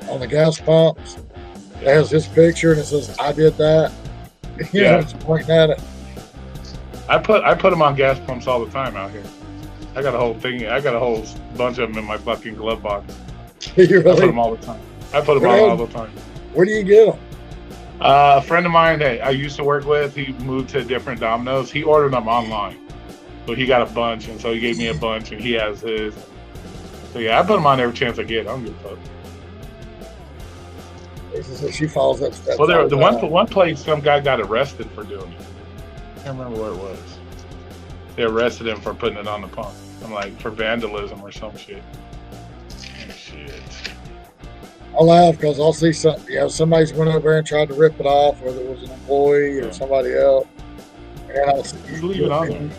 on the gas pumps. It has his picture and it says, "I did that." You know, it's pointing at it. I put them on gas pumps all the time out here. I got a whole thing. I got a whole bunch of them in my fucking glove box. You really? I put them all the time. I put them on all the time. Where do you get them? A friend of mine that I used to work with, he moved to different Domino's. He ordered them online. So he got a bunch, and so he gave me a bunch, and he has his. So yeah, I put them on every chance I get. I don't give a fuck. She follows up steps. Well, the one place some guy got arrested for doing it. I can't remember what it was. They arrested him for putting it on the pump. I'm like, for vandalism or some shit. Shit. I laugh because I'll see somebody's went over there and tried to rip it off, whether it was an employee or somebody else. And I'll see, Just leave it on there.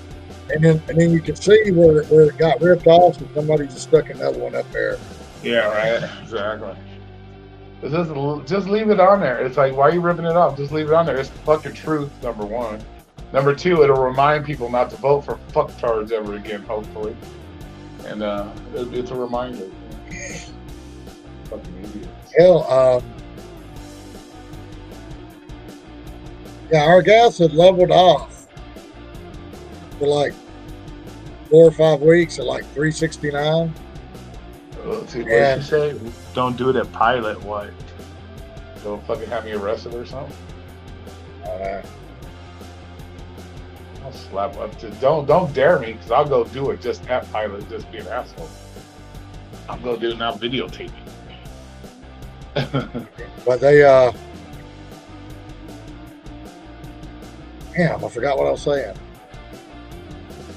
And then you can see where it got ripped off, and somebody just stuck another one up there. Yeah, right. Exactly. Just leave it on there. It's like, why are you ripping it off? Just leave it on there. It's the fucking truth, number one. Number two, it'll remind people not to vote for fucktards ever again, hopefully. And it's a reminder. Fucking idiots. Hell, yeah, our gas had leveled off for like 4 or 5 weeks at like $3.69. Let's see, what did you say? Don't do it at Pilot. What? Don't fucking have me arrested or something? I'll slap up to. Don't dare me, because I'll go do it just at Pilot, just be an asshole. I'll go do it now, videotaping. But they, damn, I forgot what I was saying.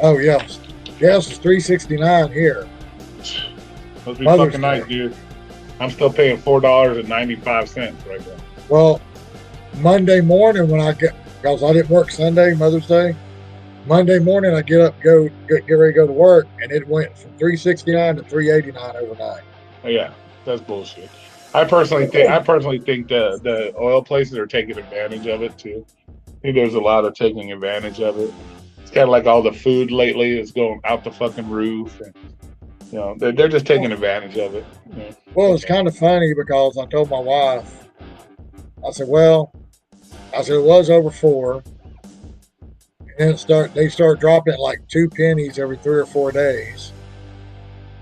Oh, yes. Gas is $3.69 here. Must be fucking nice, dude. I'm still paying $4.95 right now. Well, Monday morning when because I didn't work Sunday, Mother's Day. Monday morning I get up, get ready to go to work, and it went from $3.69 to $3.89 overnight. Oh, yeah, that's bullshit. I personally think the oil places are taking advantage of it too. I think there's a lot of taking advantage of it. It's kind of like all the food lately is going out the fucking roof, and you know they're just taking advantage of it. You know? Well, it's kind of funny because I told my wife, I said it was over 4, and then they start dropping like 2 pennies every 3 or 4 days.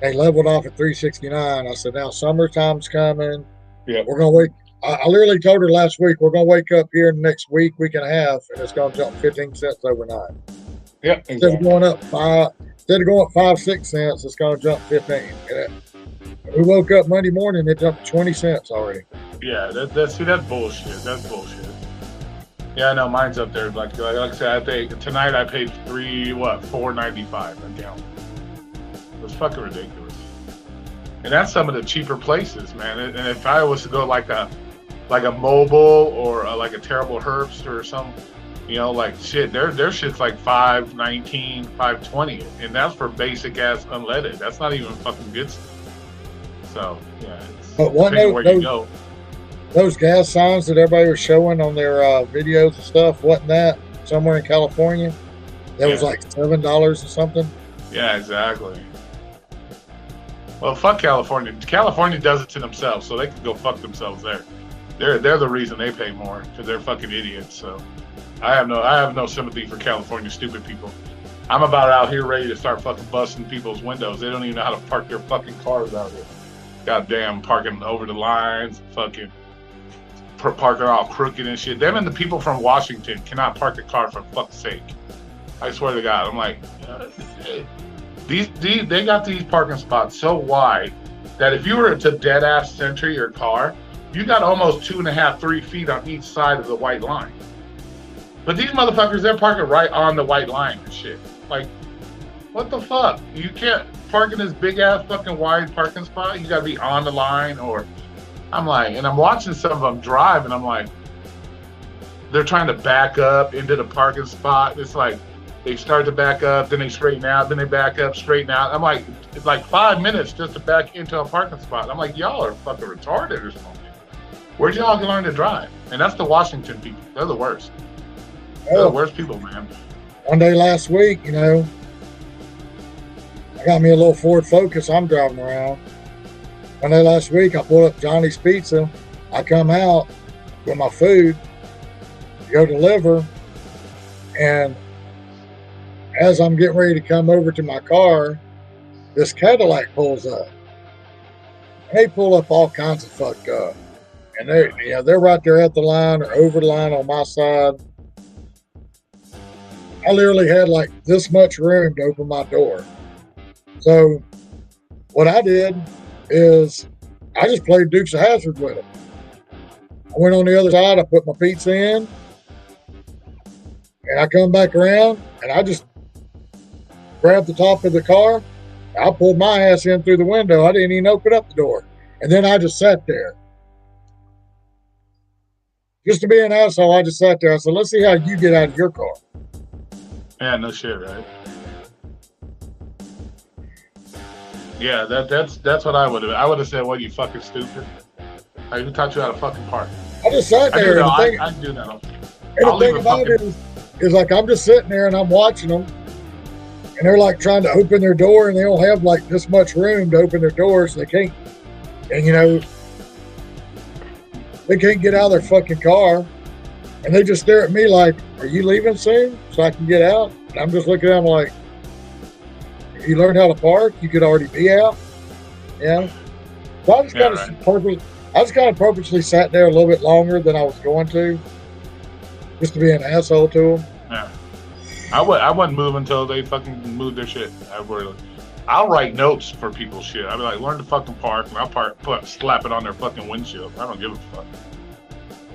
They leveled off at $3.69. I said, now summertime's coming. Yeah, we're gonna wake. I literally told her last week we're gonna wake up here in the next week and a half, and it's gonna jump 15 cents overnight. Yeah, exactly. Instead of going up 5, 6 cents, it's gonna jump 15. We woke up Monday morning, it jumped 20 cents already. Yeah, that's bullshit. That's bullshit. Yeah, I know mine's up there. Like I said, tonight I paid $4.95 a gallon. It's fucking ridiculous. And that's some of the cheaper places, man. And if I was to go like a Mobile or like a Terrible Herbst or some, you know, like shit, their shit's like $5.19, $5.20, and that's for basic ass unleaded. That's not even fucking good stuff. So yeah, but one of those gas signs that everybody was showing on their videos and stuff, wasn't that somewhere in California? That was like $7 or something. Yeah, exactly. Well, fuck California. California does it to themselves, so they can go fuck themselves there. They're the reason they pay more, because they're fucking idiots. So I have no sympathy for California stupid people. I'm about out here ready to start fucking busting people's windows. They don't even know how to park their fucking cars out here. Goddamn, parking over the lines, fucking parking all crooked and shit. Them and the people from Washington cannot park a car for fuck's sake. I swear to God, I'm like, they got these parking spots so wide that if you were to dead ass center your car, you got almost 2.5, 3 feet on each side of the white line. But these motherfuckers, they're parking right on the white line and shit. Like, what the fuck? You can't park in this big ass fucking wide parking spot. You gotta be on the line, or I'm like, and I'm watching some of them drive, and I'm like, they're trying to back up into the parking spot. It's like they start to back up, then they straighten out, then they back up, straighten out. I'm like, it's like 5 minutes just to back into a parking spot. I'm like, y'all are fucking retarded or something. Where'd y'all learn to drive? And that's the Washington people. They're the worst. They're the worst people, man. One day last week, you know, I got me a little Ford Focus I'm driving around. One day last week, I pulled up Johnny's Pizza. I come out with my food to go deliver, and as I'm getting ready to come over to my car, this Cadillac pulls up. And they pull up all kinds of fucked up. And they're right there at the line or over the line on my side. I literally had like this much room to open my door. So what I did is I just played Dukes of Hazzard with it. I went on the other side, I put my pizza in, and I come back around, and I just grabbed the top of the car. I pulled my ass in through the window. I didn't even open up the door. And then I just sat there. Just to be an asshole, I just sat there. I said, let's see how you get out of your car. Yeah, no shit, right? Yeah, that's what I would have. I would have said, "What, you fucking stupid? Who taught you how to fucking park?" I just sat there. I do that. And the thing about it is, it's like I'm just sitting there and I'm watching them, and they're like trying to open their door, and they don't have like this much room to open their doors. So they can't, and you know, they can't get out of their fucking car, and they just stare at me like, "Are you leaving soon so I can get out?" And I'm just looking at them like, "If you learned how to park, you could already be out." Yeah. So I just kind of purposely sat there a little bit longer than I was going to, just to be an asshole to them. Yeah. I wouldn't move until they fucking moved their shit. I'll write notes for people's shit. I'd be like, learn to fucking park, and I'll slap it on their fucking windshield. I don't give a fuck.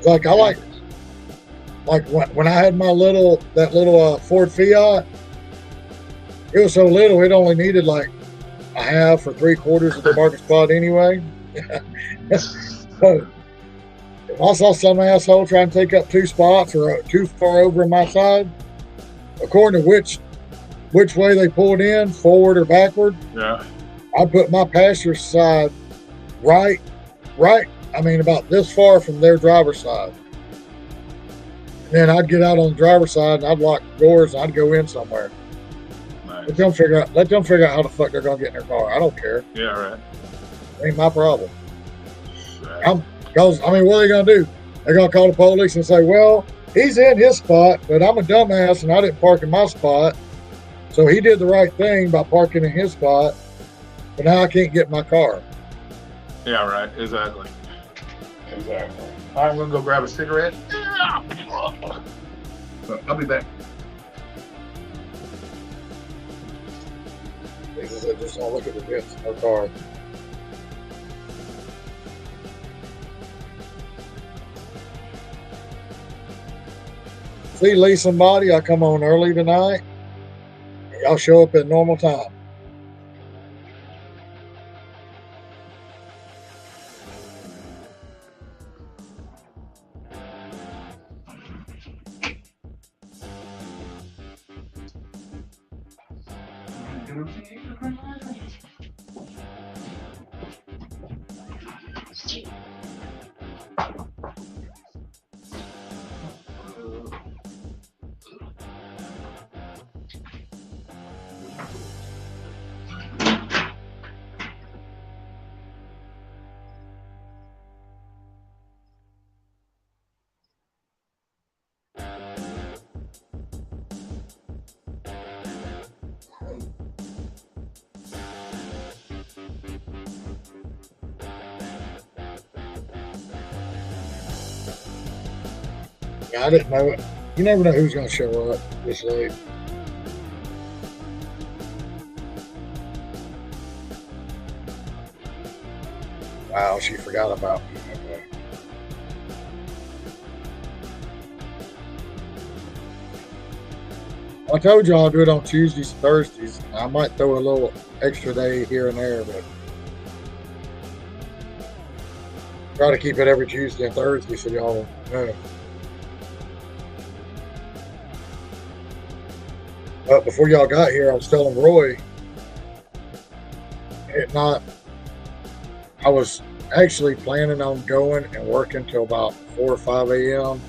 Like I like when I had my little Ford Fiat, it was so little it only needed like a half or 3/4 of the parking spot anyway. So if I saw some asshole trying to take up 2 spots or too far over on my side, according to which way they pulled in, forward or backward, Yeah. I put my passenger side right. I mean, about this far from their driver's side. And then I'd get out on the driver's side and I'd lock the doors and I'd go in somewhere. Nice. Let them figure out how the fuck they're gonna get in their car. I don't care. Yeah, right. It ain't my problem. Right. Because I mean, what are they gonna do? They're gonna call the police and say, "Well, he's in his spot, but I'm a dumbass and I didn't park in my spot. So he did the right thing by parking in his spot, but now I can't get in my car." Yeah, right. Exactly. I'm gonna go grab a cigarette. I'll be back. They just don't look at the bits in their car. See, Lee, somebody, I come on early tonight. Y'all show up at normal time. I didn't know it. You never know who's going to show up this late. Wow, she forgot about me. Okay. I told you I'll do it on Tuesdays and Thursdays. I might throw a little extra day here and there, but try to keep it every Tuesday and Thursday so y'all know. But before y'all got here, I was telling Roy, I was actually planning on going and working till about 4 or 5 a.m.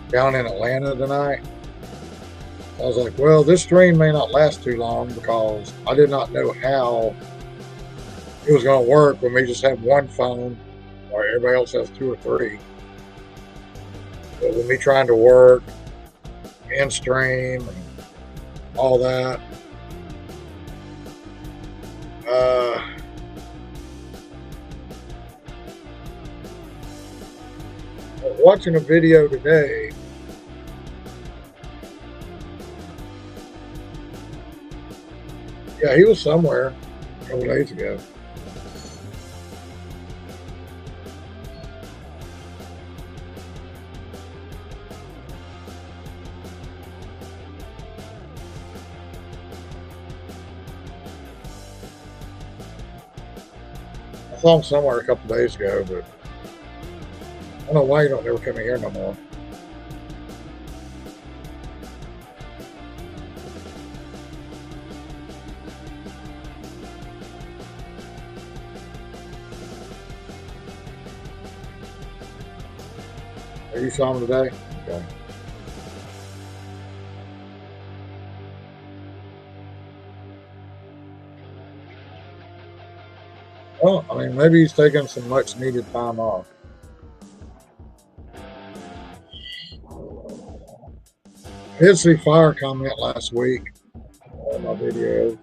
down in Atlanta tonight. I was like, well, this stream may not last too long because I did not know how it was going to work when we just have one phone while everybody else has 2 or 3. But with me trying to work and stream and all that. I was watching a video today. Yeah, he was somewhere a couple days ago. I saw him somewhere a couple days ago, but I don't know why you don't ever come in here no more. You saw him today? Okay. Well, I mean, maybe he's taking some much needed time off. I did see Fire comment last week on my videos.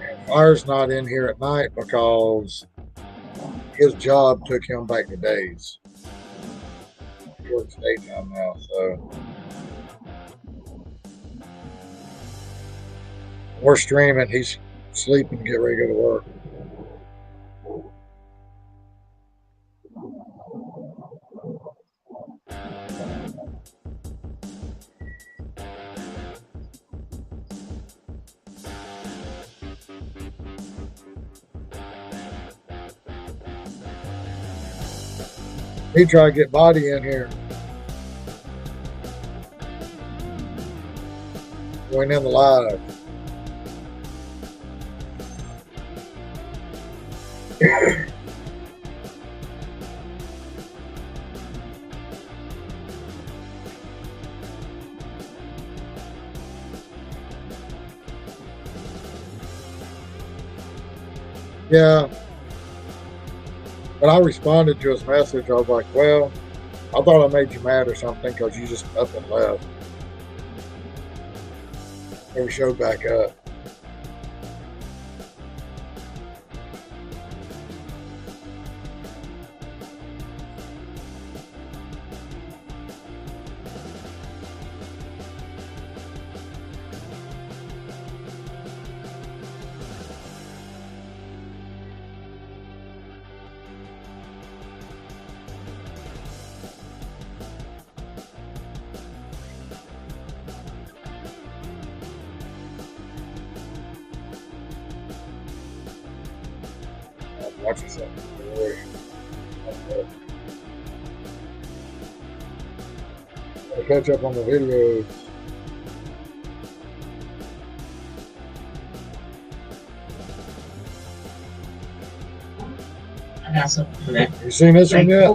And Fire's not in here at night because his job took him back to days. He works daytime now, so we're streaming. He's sleeping to get ready to go to work. He tried to get Body in here. Going in the live. Yeah. But I responded to his message. I was like, well, I thought I made you mad or something because you just up and left. Never showed back up. Watch yourself. Gotta catch up on the videos. I got something for that. You seen this one yet?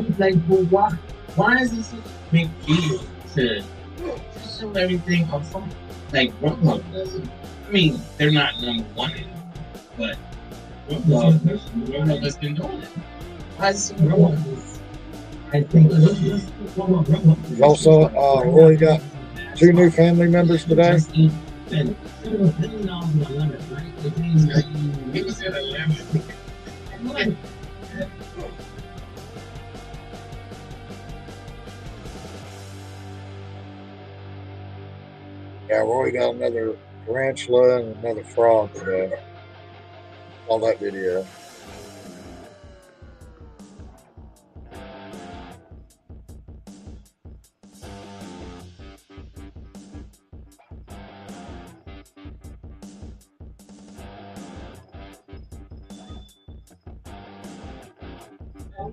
Why is this such a big deal to show everything up front? Like, Grubhub doesn't. I mean, they're not number one anymore, but Grubhub has been doing it. Why is it I think Also, Roy got 2 new family members today. Maybe said 11. Yeah, Roy got another tarantula and another frog today. All that video.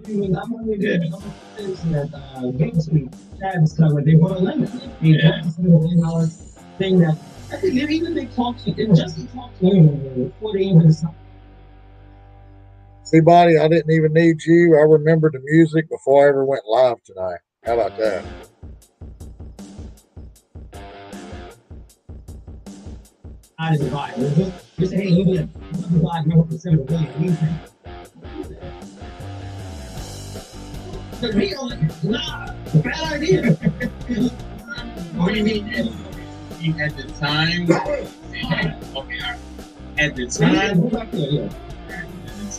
I'm only good. That basically Chad discovered they were a limit. They talked to some of the thing that I think even they talked to just talked to him before they even decided. See, Buddy, I didn't even need you. I remembered the music before I ever went live tonight. How about that? I didn't buy it. Just hey, you get 5% of the million. But me, nah, bad idea. What do you mean? At the time, okay, all right. At the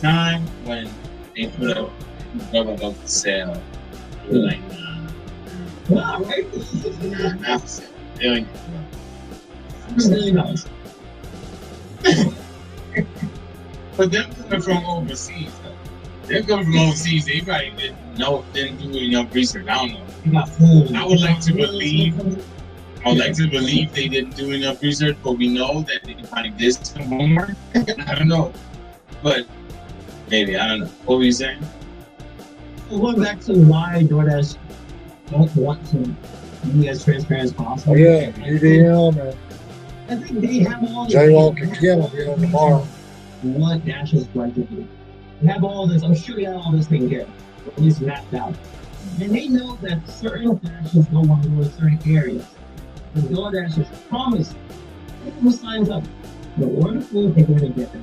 time when they put up Grubhub up for sale, we were like, nah, not for sale. $1 million. But them coming from overseas, though. Them coming from overseas, they probably didn't do enough research. I don't know. I would like to believe they didn't do enough research, but we know that they probably did some homework. I don't know. But maybe, I don't know. What were you saying? Going back to why DoorDash don't want to be as transparent as possible. Oh, yeah, UDM I think they have all the Jaywalk and Kim will be on tomorrow. What Dash is going to do. They have all this, I'm sure they have all this thing here. At least mapped out. And they know that certain Dashes go on to certain areas. The DoorDash has promised who signs up, the order food they're going to get it.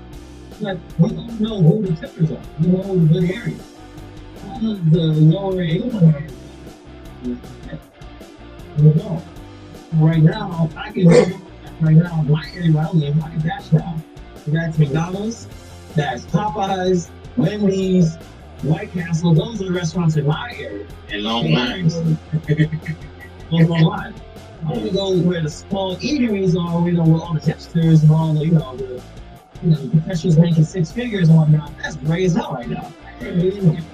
But we don't know who the tippers are. We know the good areas. All of the lower income areas. We don't. Right now, I can right now, my area where I live, I can dash now. That's McDonald's, that's Popeyes, Wendy's, White Castle. Those are the restaurants in my area. And long lines. Those long lines. I want to go where the small eateries are, where all the hipsters and all the, the professionals making six figures and whatnot. That's great as hell right now. I can't get in here.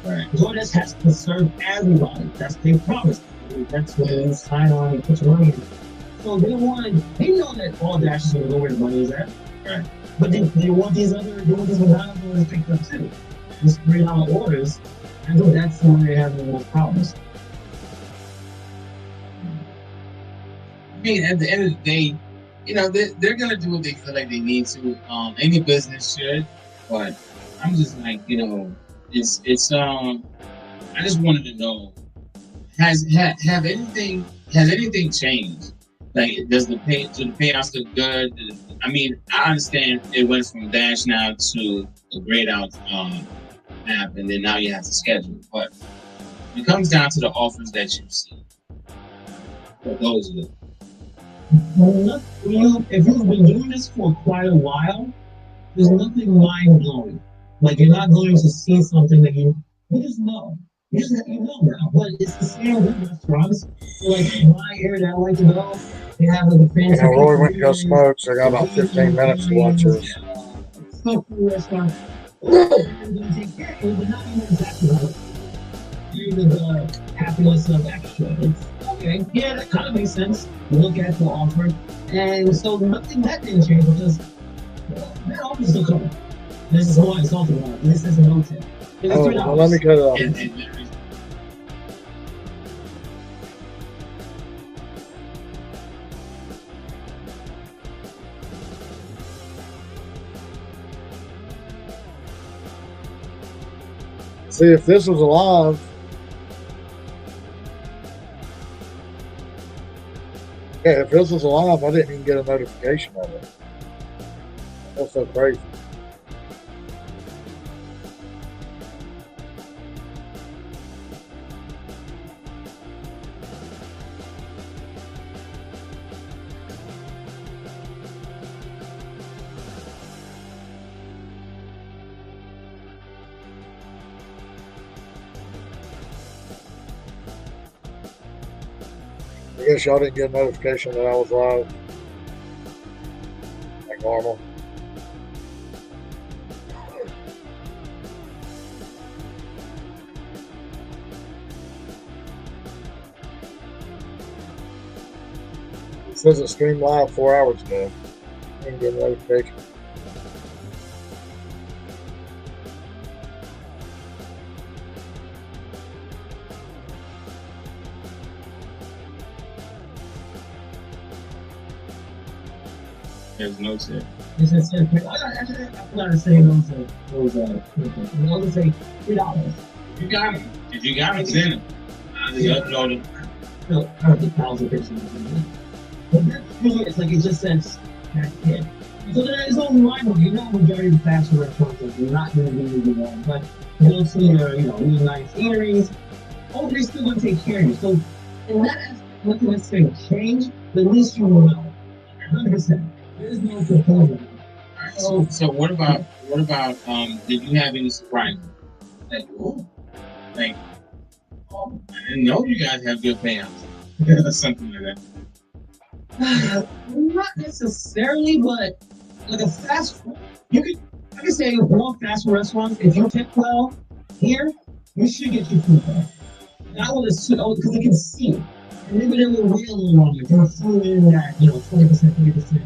Right. DoorDash has to serve everybody. That's what they promised. That's what you sign on and put your money in. So they know that all Dash is going to go where the money is at. Right. But they want these McDonald's orders picked up too. These $3 orders. I think that's where they're having the most problems. I mean, at the end of the day, they're gonna do what they feel like they need to. Any business should, but I'm just like, it's I just wanted to know, has anything changed? Like, do the payouts look good? I mean, I understand it went from Dash now to the grade out app, and then now you have to schedule. But it comes down to the offers that you see. What those are. If you've been doing this for quite a while, there's nothing mind-blowing. Like, you're not going to see something that you just know. You know now. But it's the same with restaurants. So, like, my area that I like to go, they have like a fancy. Roy went to go smoke, so I got about 15 minutes to watch this. Stuff food restaurant. They're going to take care of you, but not even exactly like it. Due to the happiness of extra. It's okay. Yeah, that kind of makes sense. Look at the offer. And so nothing that didn't change because that offer is still coming. This is why it's also wrong. This is no tip. Well, let me cut it off. See, if this was alive, if this was alive, I didn't even get a notification of it. That's so crazy. I guess y'all didn't get a notification that I was live. Like normal. It says it streamed live 4 hours ago. I didn't get a notification. There's no tip. I forgot to say those. I'm going to say $3. You got it. If you got it, send it. I just upload it. No, I don't think 1,000 pictures. But that's really, it's like it just says that's it. So there is no rival. Majority of the fast food restaurants are not going to be really one. But you'll see your, really nice eateries. Oh, they're still going to take care of you. So in that aspect, nothing necessarily change, but at least you will know. 100%. There's no proposal. Alright, so what about did you have any surprises? Like, I didn't know you guys have good payouts. Something like that. Not necessarily, but like a fast food, I could say more fast food restaurants, if you tip well here, you should get your food back. I would assume, because they can see it. And maybe they will wait a little longer. They'll throw in that, 20%, 30%.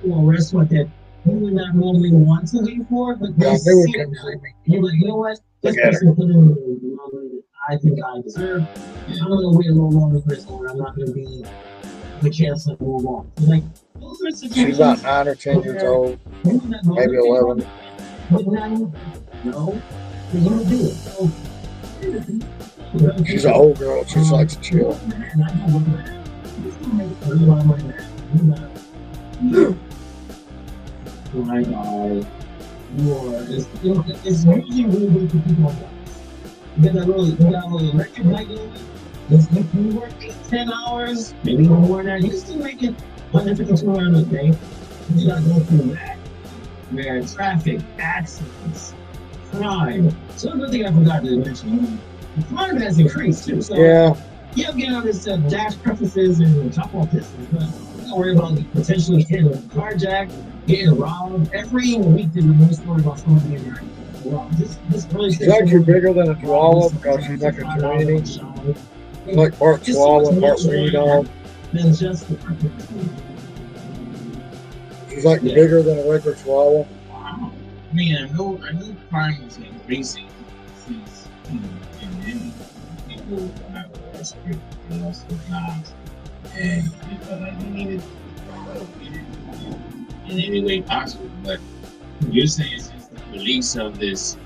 A restaurant that you would not normally want to wait for, but they see it now. And you're like, you know what? This person put in the money that I think I deserve. I'm going to wait a little longer for this one. I'm not going to be the chance to move on. So like, those are situations. She's about 9 or 10 years old, maybe 11. But now, no, you're going to do it. So, she's an old girl. She just likes to chill. And I know what that is. It's going to make a lot of money now. My God. it's usually really good for people like us. You got a little electric light in it. You work 8, 10 hours, maybe even more than that. You can still make it 150, 200 a day. You gotta go through that. Man, traffic, accidents, crime. So another thing I forgot to mention, crime has increased too. So Yeah, yeah, I'm getting all this dash preferences and top off distance, but I'm not worried about potentially getting carjacked, getting robbed. Every week there's a new story about someone getting robbed. This really she's actually bigger than a Chihuahua because she's like a Chihuahua. She's like part It's so much Chihuahua, more part Sweeney dog. than just the She's like Yeah. bigger than a regular Chihuahua. Wow. I mean, I know crime is increasing since the pandemic. People have desperate, they lost their jobs, and they felt like they needed in any way possible. But you're saying since the release of this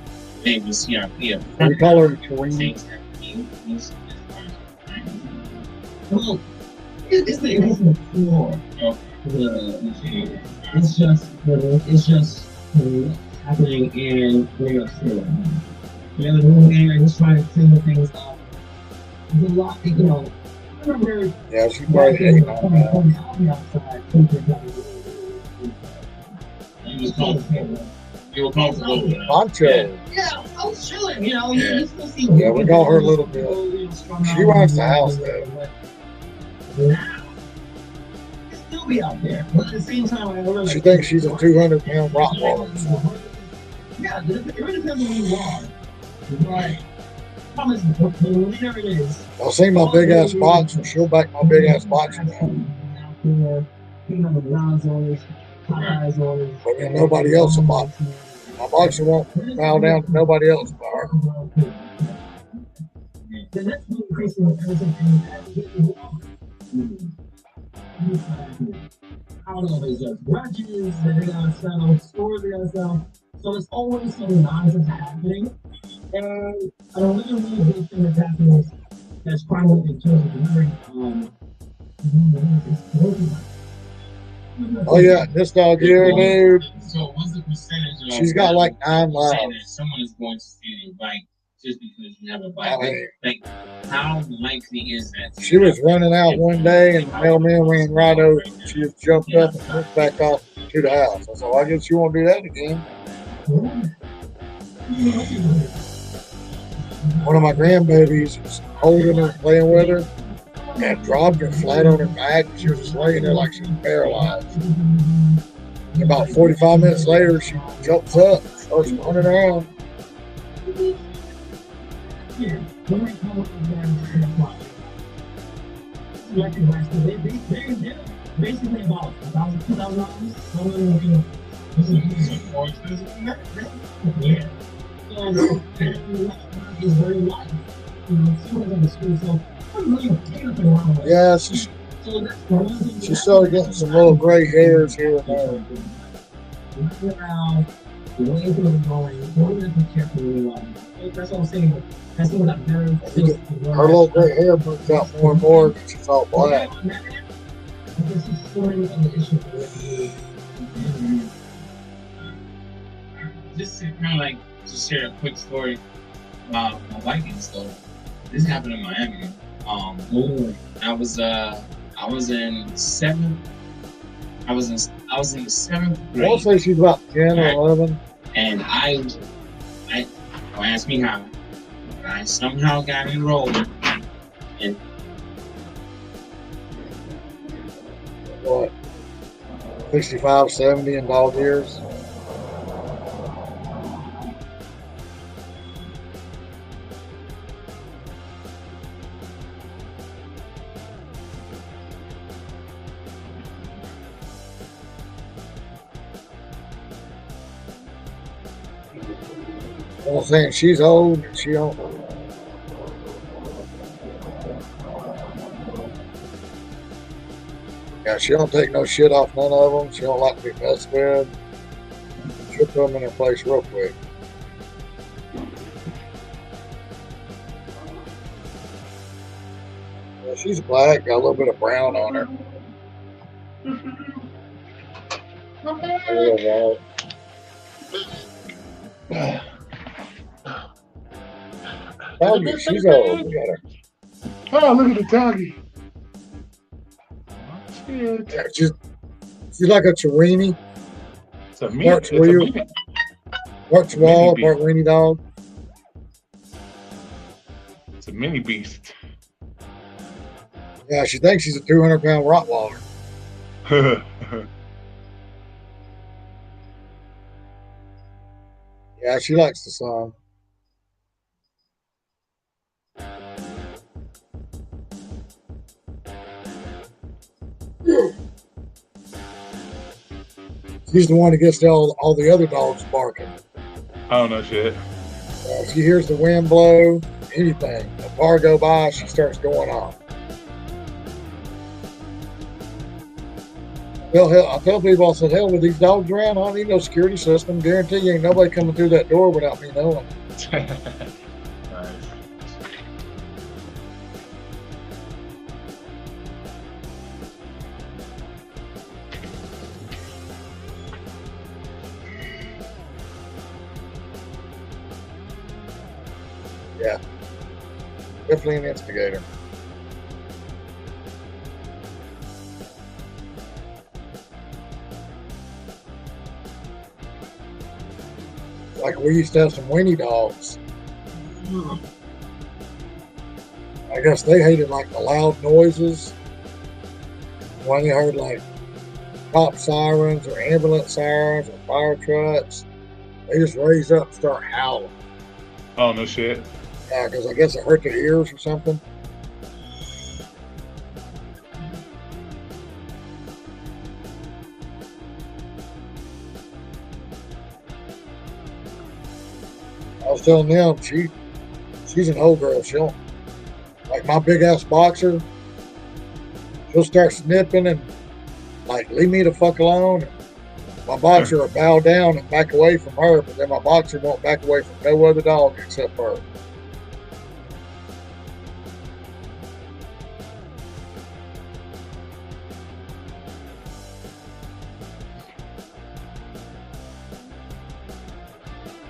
thing with CRP, We call her Chihuahua. things have increased as far as crime. well, it's the floor. Okay. It's just happening in New York City. You have a new mayor who's trying to clean things up. There's a lot, I remember Yeah, she's probably hating on that. coming outside. You were comfortable with that. Poncho. Yeah, I was chilling, Yeah. You still see Yeah, we got her a little bit. strung She out runs the and house, everything, but now, they still be out there. But at the same time, I realize She thinks she's a 200-pound Rottweiler. Yeah, it really depends on who you are. But promise, the leader it is. I seen my big ass boxer. She'll back my big ass boxer down. But then nobody else will box. My boxer won't bow down to nobody else but her. The next one increasing everything. I don't know, there's just grudges that they gotta settle, scores they gotta settle. So there's always some nonsense happening. And another really big thing that's happening is that's crime in terms of memory. Oh yeah, this dog here, dude. So what's the percentage of She's got like 9 saying lives. that someone is going to steal your bike just because you have a I bike? mean, Like, how likely is that? she was running out one day and the mailman ran right over her. She just jumped up and went back off to the house. I said, well, I guess you won't do that again. One of my grandbabies was holding her, playing with her, and dropped her flat on her back. She was just laying there like she was paralyzed. And about 45 minutes later, she jumps up, starts running around. Basically about $2,000. Yeah. And is very light. Someone's in the school, so I'm really panicking around. Yeah, So that's one thing. she started getting some little gray hairs here and there. Looking around, the way things are going, we're going to be careful when we run. That's what I'm saying. That's what I'm better. Her little gray hair moves out more and more because she's all black. This is so many other issues with Just to kind of like just share a quick story about my biking stuff. This happened in Miami. I was in seventh. I was in the seventh I grade. want to say she's about 10 or 11. And don't ask me how. I somehow got enrolled in What? 65, 70 in dog years. I'm saying she's old and she don't. Yeah, she don't take no shit off none of them. She don't like to be messed with. She'll put them in her place real quick. Yeah, she's black, got a little bit of brown on her. A little white. Doggy, she's old. We got her. Oh, look at the doggy. Shit. Yeah, she's like a Chiweenie. It's a mini. Mark It's a Wheel. mini. Mark Chihuahua, Mini Mark Weenie dog. It's a mini beast. Yeah, she thinks she's a 200-pound Rottweiler. Yeah, she likes the song. She's the one that gets all the other dogs barking. Oh no shit. If she hears the wind blow, anything, a car go by, she starts going off. I tell people, I said, hell, with these dogs around, I don't need no security system. Guarantee you ain't nobody coming through that door without me knowing. Nice. Yeah. Definitely an instigator. Like we used to have some weenie dogs. I guess they hated like the loud noises. When they heard like cop sirens or ambulance sirens or fire trucks, they just raise up and start howling. Oh no shit. Yeah, because I guess it hurt their ears or something. I was telling them she's an old girl. She'll, like my big ass boxer, she'll start snipping and like leave me the fuck alone. My boxer will bow down and back away from her, but then my boxer won't back away from no other dog except her.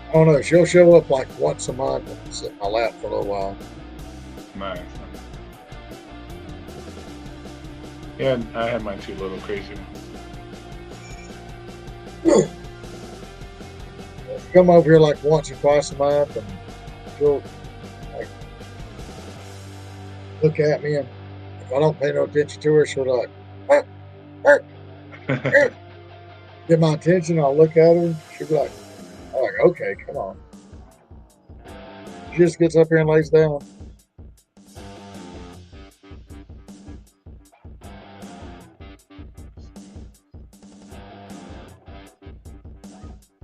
I don't know. She'll show up like once a month and sit in my lap for a little while. Nice. Yeah, I had mine too, little crazy. She'll come over here like once or twice a month and she'll like look at me, and if I don't pay no attention to her, she'll like get my attention. I'll look at her. She'll be like, I'm like, okay, come on. She just gets up here and lays down.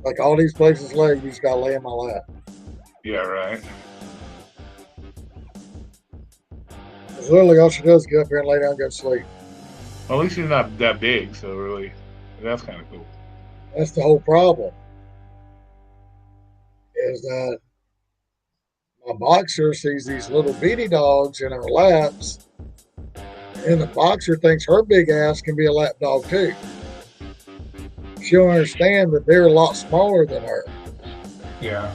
Like all these places lay, you just gotta lay in my lap. Yeah, right. Because literally all she does is get up here and lay down and go to sleep. Well, at least she's not that big, so really, that's kind of cool. That's the whole problem. Is that my boxer sees these little bitty dogs in her laps, and the boxer thinks her big ass can be a lap dog too. She don't understand that they're a lot smaller than her. Yeah.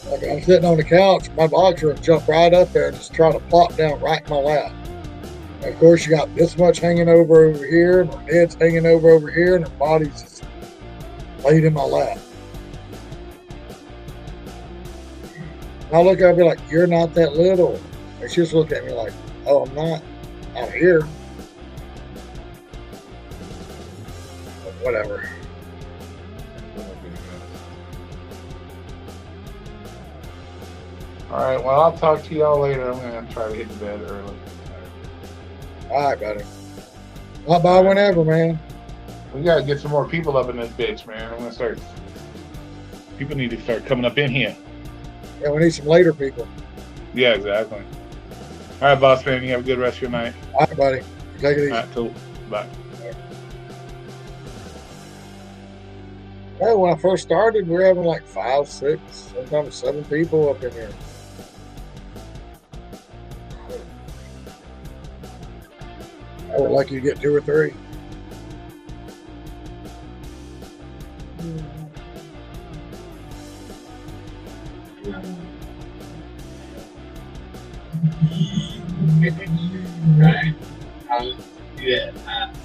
Like I'm sitting on the couch, my boxer will jump right up there and just try to plop down right in my lap. And of course, you got this much hanging over here, and her head's hanging over here, and her body's just laid in my lap. I look at her and be like, you're not that little. And she just look at me like, oh, I'm not. I'm here. But whatever. All right, well, I'll talk to y'all later. I'm going to try to hit the bed early. All right, buddy. Not by whenever, man. We got to get some more people up in this bitch, man. I'm going to start. People need to start coming up in here. Yeah, we need some later people. Yeah, exactly. All right, boss man. You have a good rest of your night. All right, buddy. Take it easy. All right, cool. Bye. Hey, when I first started, we were having like 5, 6, sometimes 7 people up in here. I would like you to get 2 or 3. Right. Yeah.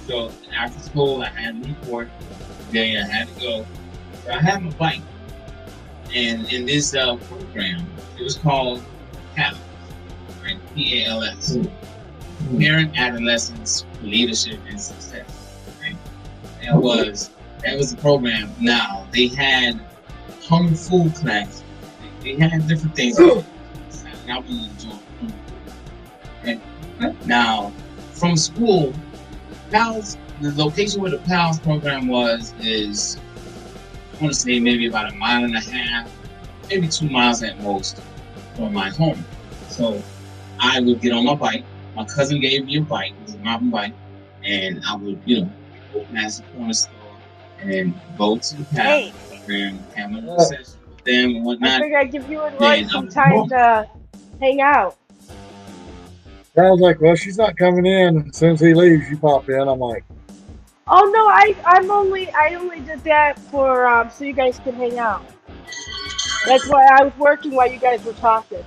So after school, I had to report. Then I had to go. So I had my bike, and in this program, it was called PALS, right? PALS. Parent Adolescents Leadership and Success. Right? That was the program. Now they had kung fu class. They had different things. I really enjoyed kung fu. And now from school, PALS, the location where the PALS program is I want to say maybe about 1.5 miles, maybe 2 miles at most from my home. So I would get on my bike. My cousin gave me a bike, it was a mountain bike, and I would, go past the corner store and then go to the PALS program, have my little session with them and I whatnot. figured I'd give you and Roy some time to hang out. I was like, well, she's not coming in. And as soon as he leaves, you pop in. I'm like, Oh no, I only did that for so you guys could hang out. That's why I was working while you guys were talking.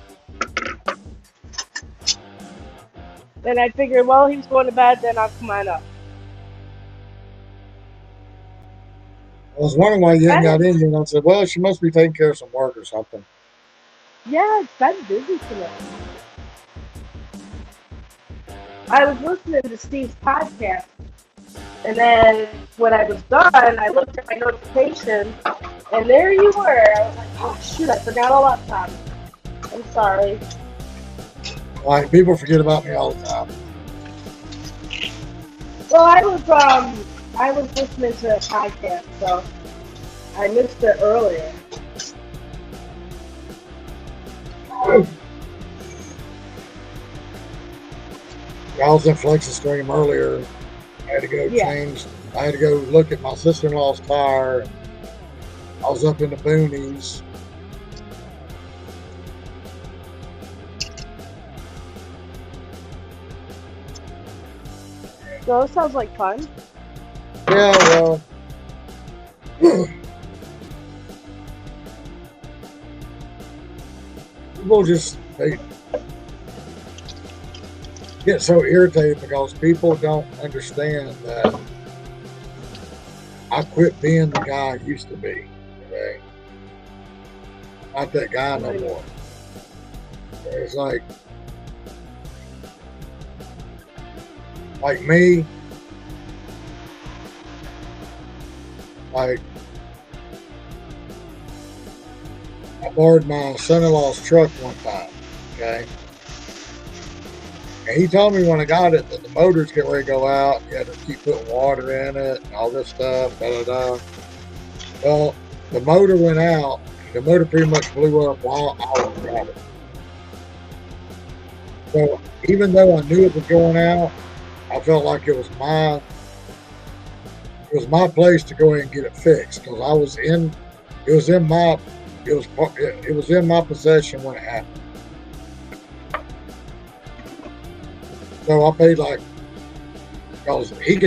Then I figured, well, he was going to bed, then I'll come on up. I was wondering why you hadn't got in here. And I said, well, she must be taking care of some work or something. Yeah, it's been busy tonight. I was listening to Steve's podcast, and then when I was done, I looked at my notifications, and there you were. I was like, oh shoot, I forgot all about Tommy. I'm sorry. Like, people forget about me all the time. Well, I was listening to a podcast, so I missed it earlier. I was in Flex's stream earlier. I had to go I had to go look at my sister-in-law's car. I was up in the boonies. So it sounds like fun. Yeah, well. People just, they get so irritated because people don't understand that I quit being the guy I used to be. Okay? Not that guy no more. It's like me, like I borrowed my son-in-law's truck one time, okay? And he told me when I got it that the motor's getting ready to go out, you had to keep putting water in it and all this stuff, da-da-da. Well, the motor went out, the motor pretty much blew up while I was driving. So even though I knew it was going out, I felt like it was my place to go ahead and get it fixed because it was in my possession when it happened. So I paid because he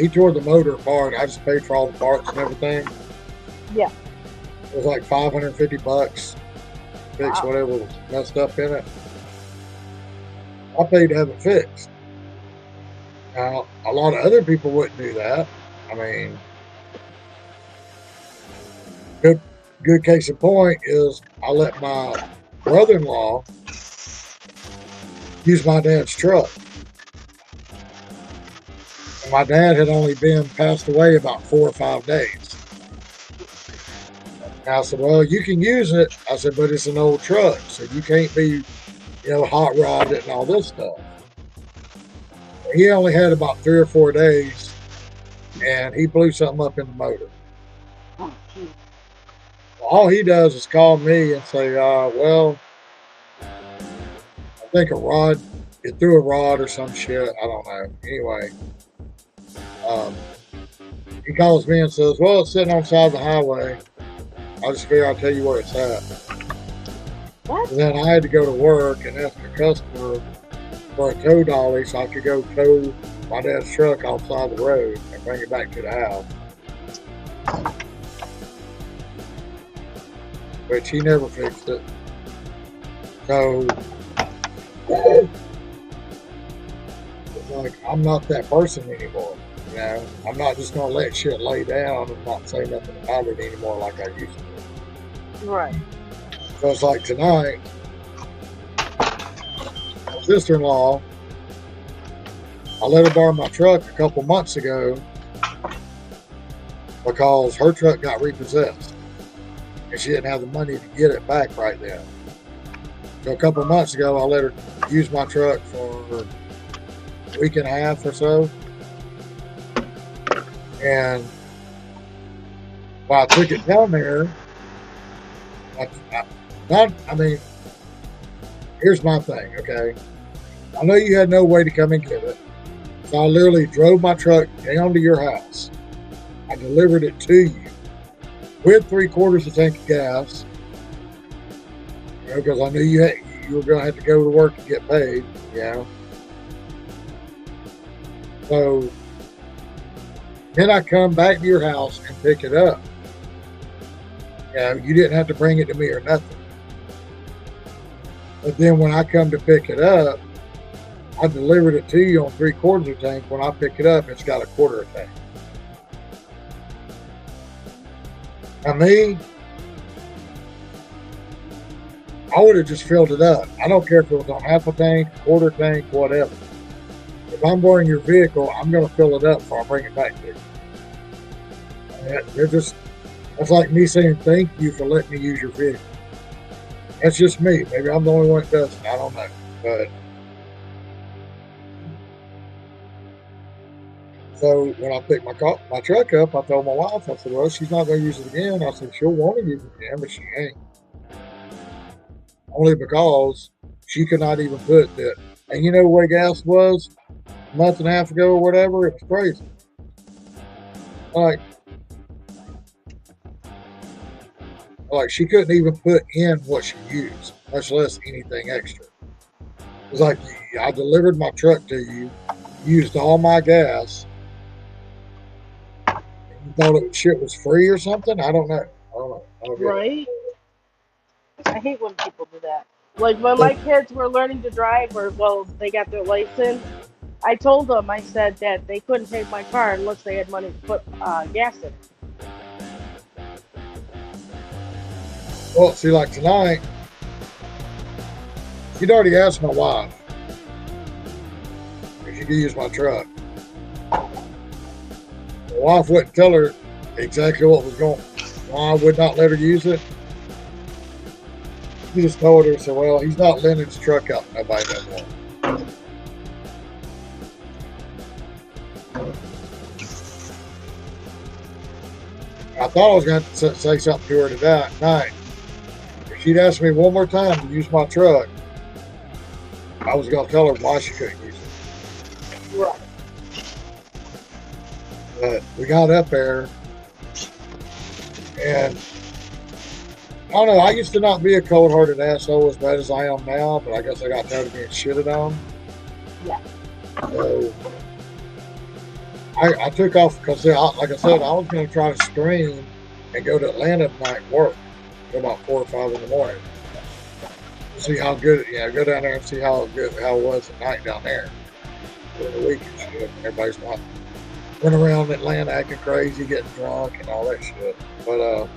tore the motor apart. I just paid for all the parts and everything. Yeah. It was like $550 fix whatever was messed up in it. I paid to have it fixed. Now, a lot of other people wouldn't do that. I mean, good case in point is I let my brother-in-law use my dad's truck. And my dad had only been passed away about 4 or 5 days. And I said, well, you can use it. I said, but it's an old truck, so you can't be, hot rod it and all this stuff. He only had about 3 or 4 days, and he blew something up in the motor. All he does is call me and say, well, I think it threw a rod or some shit. I don't know. Anyway, he calls me and says, well, it's sitting on the side of the highway. I just figure I'll tell you where it's at. What? And then I had to go to work and ask the customer for a tow dolly so I could go tow my dad's truck off the side of the road and bring it back to the house. Which he never fixed it. So, it's like, I'm not that person anymore. You know, I'm not just going to let shit lay down and not say nothing about it anymore like I used to. Right. So it's like tonight, my sister-in-law, I let her borrow my truck a couple months ago because her truck got repossessed and she didn't have the money to get it back right then. So a couple months ago, I let her use my truck for a week and a half or so. And while I took it down there, I mean, here's my thing, okay? I know you had no way to come and get it. So I literally drove my truck down to your house. I delivered it to you with 3/4 a tank of gas, you know, because I knew you were going to have to go to work and get paid, you know. So then I come back to your house and pick it up. You know, you didn't have to bring it to me or nothing. But then when I come to pick it up, I delivered it to you on 3/4 a tank. When I pick it up, it's got a 1/4 a tank. Now me, I would have just filled it up. I don't care if it was on half a tank, 1/4 tank, whatever. If I'm borrowing your vehicle, I'm going to fill it up before I bring it back to you. That's like me saying thank you for letting me use your vehicle. That's just me. Maybe I'm the only one that does it. I don't know. But so when I picked my truck up, I told my wife, I said, well, she's not going to use it again. I said, she'll want to use it again, but she ain't. Only because she could not even put that. And you know where gas was a month and a half ago or whatever? It was crazy. Like she couldn't even put in what she used, much less anything extra. It was like, I delivered my truck to you, used all my gas, and you thought shit was free or something? I don't know. I don't get it. Right? I hate when people do that. Like when my kids were learning to drive, they got their license, I told them, I said that they couldn't take my car unless they had money to put gas in it. Well, see, like tonight, she'd already asked my wife if she could use my truck. My wife wouldn't tell her exactly what was going on. Why I would not let her use it. He just told her, said, well, he's not lending his truck out to nobody no more. I thought I was going to say something to her that night. If she'd asked me one more time to use my truck, I was going to tell her why she couldn't use it. Right. But we got up there, and I don't know, I used to not be a cold-hearted asshole as bad as I am now, but I guess I got tired of being shitted on. Yeah. So I took off because, like I said, I was going to try to stream and go to Atlanta tonight and work till about 4 or 5 in the morning. See how good, go down there and see how it was at night down there during the week and shit. Everybody's not running around Atlanta acting crazy, getting drunk and all that shit. But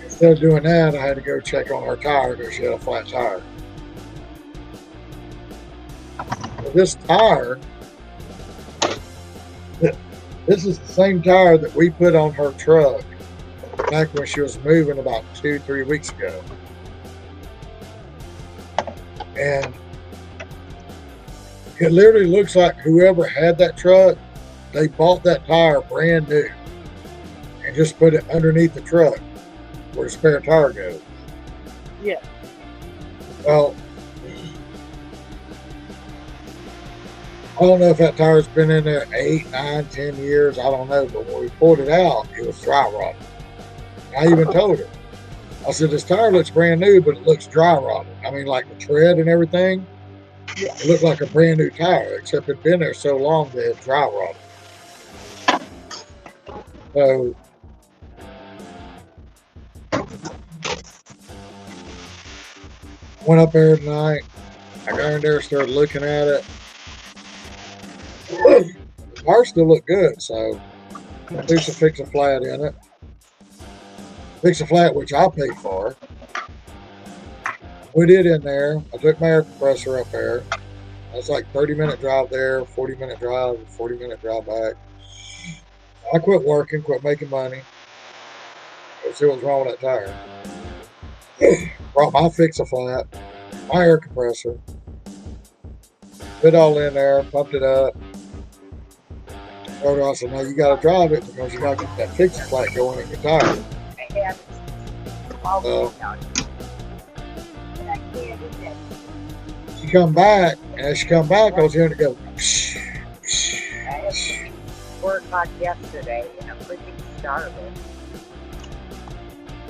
instead of doing that, I had to go check on her tire because she had a flat tire. This tire, this is the same tire that we put on her truck back when she was moving about 2-3 weeks ago. And it literally looks like whoever had that truck, they bought that tire brand new and just put it underneath the truck where the spare tire goes. Yeah. Well, I don't know if that tire's been in there 8, 9, 10 years. I don't know. But when we pulled it out, it was dry rotted. I even told her. I said, this tire looks brand new, but it looks dry rotted. I mean, like the tread and everything. Yeah. It looked like a brand new tire, except it'd been there so long that it dry rotted. So Went up there tonight. I got in there, started looking at it. The car still looked good, so I do some fix a flat in it. Fix a flat, which I paid for. We did in there. I took my air compressor up there. That's like 30-minute drive there, 40-minute drive, 40-minute drive back. I quit working, quit making money. Let's see what's wrong with that tire. Brought my fix a flat, my air compressor, put it all in there, pumped it up. Told her, I said, now you got to drive it because you got to get that fix a flat going in your tire. She come back, and as she come back, I was hearing it go. Work on yesterday, and I'm freaking starving.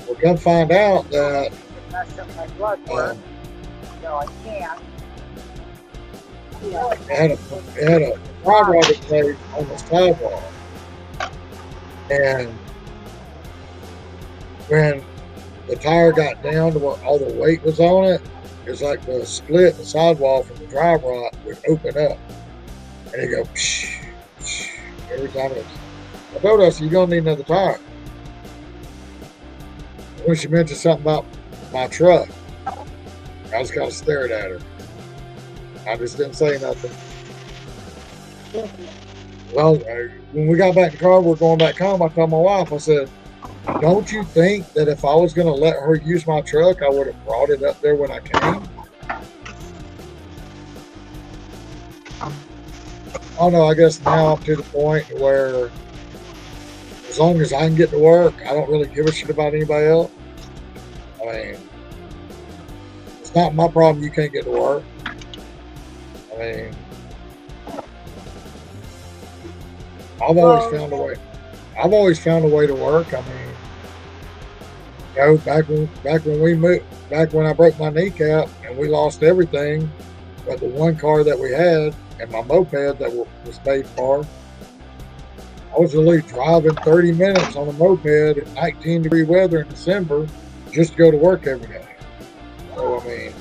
Well, come find out that Mess up my blood work, so I can't. it had a rod rubber plate on the sidewall. And when the tire got down to where all the weight was on it, it's like the split in the sidewall from the drive rod would open up. And it go psh, psh, every time it. I told her, I said, you're going to need another tire. When she mentioned something about my truck, I just kind of stared at her. I just didn't say nothing. Well, when we got back in the car, we're going back home. I told my wife, I said, don't you think that if I was going to let her use my truck, I would have brought it up there when I came? Oh no, I guess now I'm to the point where as long as I can get to work, I don't really give a shit about anybody else. I mean, it's not my problem you can't get to work. I mean, I've always found a way. I've always found a way to work. I mean, you know, back when we moved, back when I broke my kneecap and we lost everything, but the one car that we had and my moped that was paid for, I was really driving 30 minutes on a moped in 19-degree weather in December just to go to work every day. So I mean,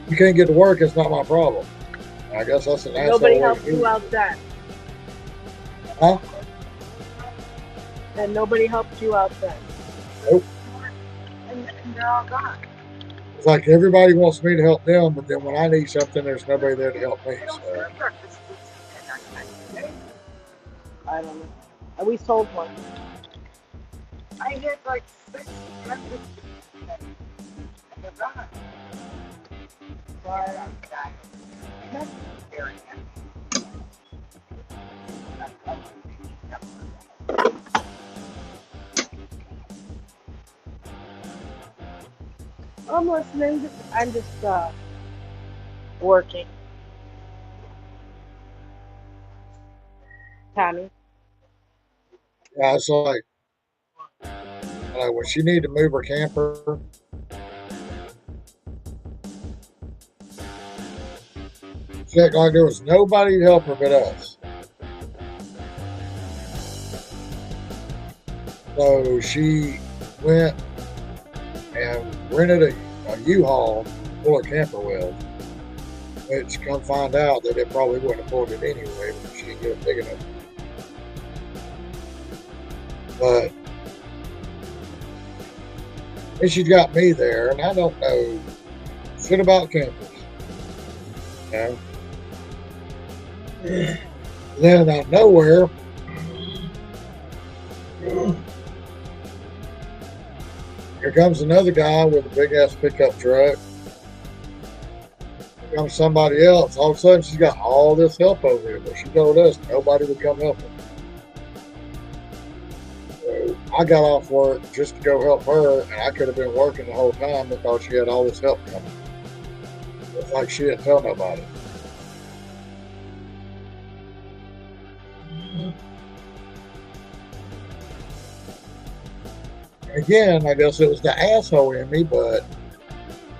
you can't get to work, it's not my problem. I guess that's an asshole. Nobody helped you out then. Huh? And nobody helped you out then. Nope. And they're all gone. It's like everybody wants me to help them, but then when I need something, there's nobody there to help me. So. I don't know. We sold one. I had like 6 breakfasts. And they're gone. Sorry, I'm dying. That's very happy. I'm listening. I'm just working. Tommy. Yeah, it's like when she needed to move her camper, she acted like there was nobody to help her but us. So she went and rented a U-Haul full of camper wheels, which come find out that it probably wouldn't have pulled it anyway because she didn't get it big enough. But and she's got me there, and I don't know shit about campers. You know? Then out of nowhere, here comes another guy with a big ass pickup truck. Here comes somebody else. All of a sudden, she's got all this help over here, but she told us nobody would come help her. So I got off work just to go help her, and I could have been working the whole time because she had all this help coming. It's like she didn't tell nobody. Again, I guess it was the asshole in me, but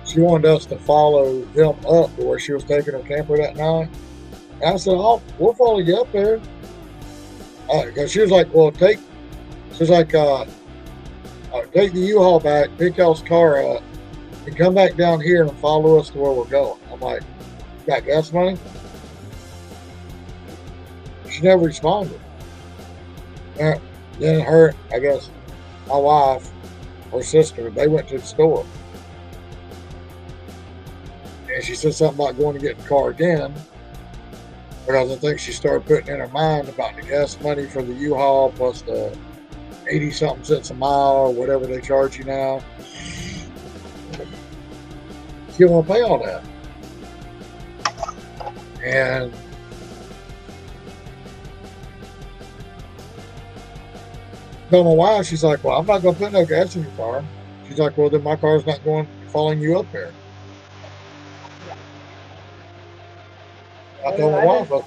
she wanted us to follow them up to where she was taking her camper that night. And I said, "Oh, we'll follow you up there." Because she was like, "Well, take the U-Haul back, pick y'all's car up, and come back down here and follow us to where we're going. I'm like, you got gas money? She never responded. Then her, I guess, my wife, her sister, they went to the store. And she said something about going to get in the car again. Because I think she started putting in her mind about the gas money for the U-Haul plus the 80-something cents a mile or whatever they charge you now. She don't want to pay all that. And told my wife, she's like, well, I'm not going to put no gas in your car. She's like, well, then my car's not going following you up there. I told my wife, I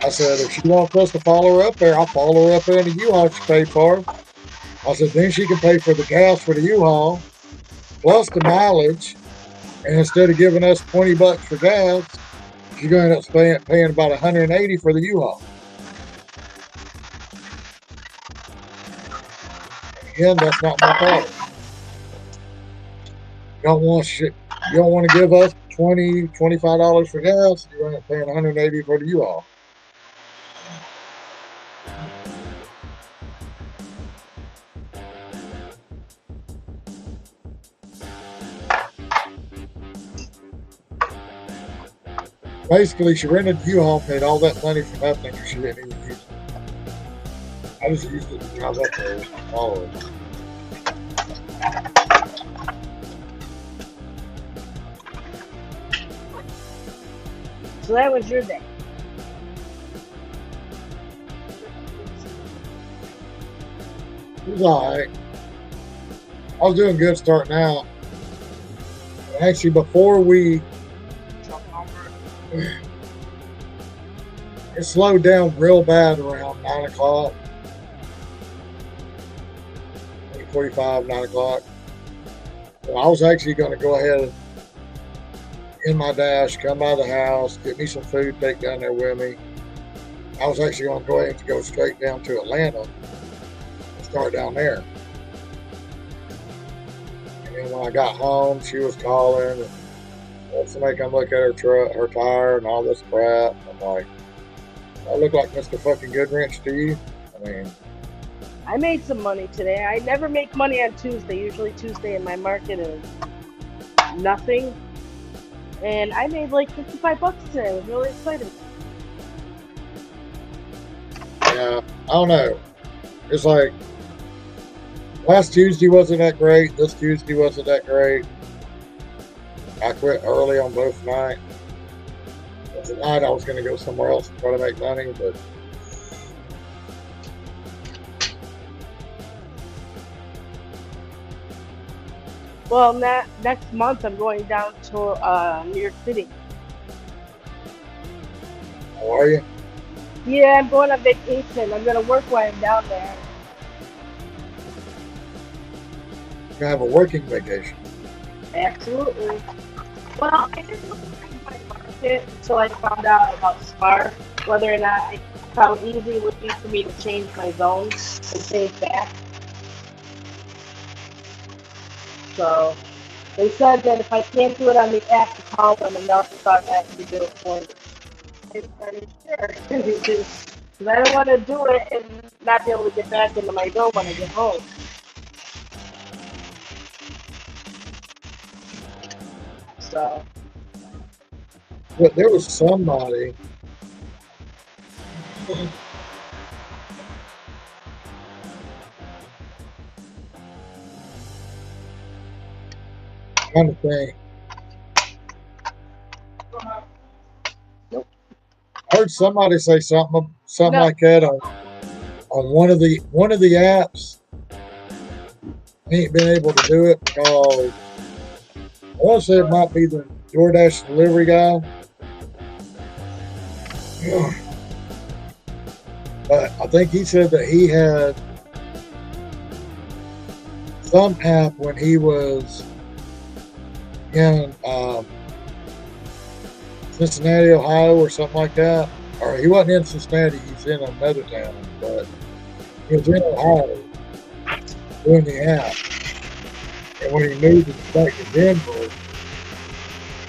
said, if she wants us to follow her up there, I'll follow her up there in the U-Haul she paid for. I said, then she can pay for the gas for the U-Haul, plus the mileage. And instead of giving us $20 for gas, she's going to end up paying about $180 for the U-Haul. Again, that's not my problem. You don't want to give us $20, $25 for gas, you're going to pay $180 for the U-Haul. Basically, she rented the U-Haul, paid all that money for nothing, and she didn't even use it. I just used it to drive up there and follow it. So that was your day. It was alright. I was doing good starting out. Actually, before we it slowed down real bad around 9 o'clock. 8:45, 9 o'clock. So I was actually going to go ahead in my dash, come by the house, get me some food, take down there with me. I was actually going to go ahead and go straight down to Atlanta and start down there. And then when I got home, she was calling and somebody come look at her truck, her tire, and all this crap. I'm like, I look like Mr. fucking Goodwrench to you? I mean, I made some money today. I never make money on Tuesday. Usually Tuesday in my market is nothing. And I made like $55 today. I was really excited. Yeah, I don't know. It's like, last Tuesday wasn't that great. This Tuesday wasn't that great. I quit early on both nights. Tonight I was going to go somewhere else and try to make money, but well, next month I'm going down to New York City. how are you? Yeah, I'm going on vacation. I'm going to work while I'm down there. You're going to have a working vacation. Absolutely. Well, I didn't look at my market until I found out about Spark, whether or not how easy it would be for me to change my zones and change back. So they said that if I can't do it on the app, to call them and they'll just automatically do it for me. I said, sure, because I don't want to do it and not be able to get back into my zone when I get home. So. But there was somebody. Trying to think. I heard somebody say something No. like that on one of the apps. Ain't been able to do it because I want to say it might be the DoorDash delivery guy. But I think he said that he had some app when he was in Cincinnati, Ohio, or something like that. Or he wasn't in Cincinnati, he's in another town, but he was in Ohio. doing the app. And when he moved back to Denver,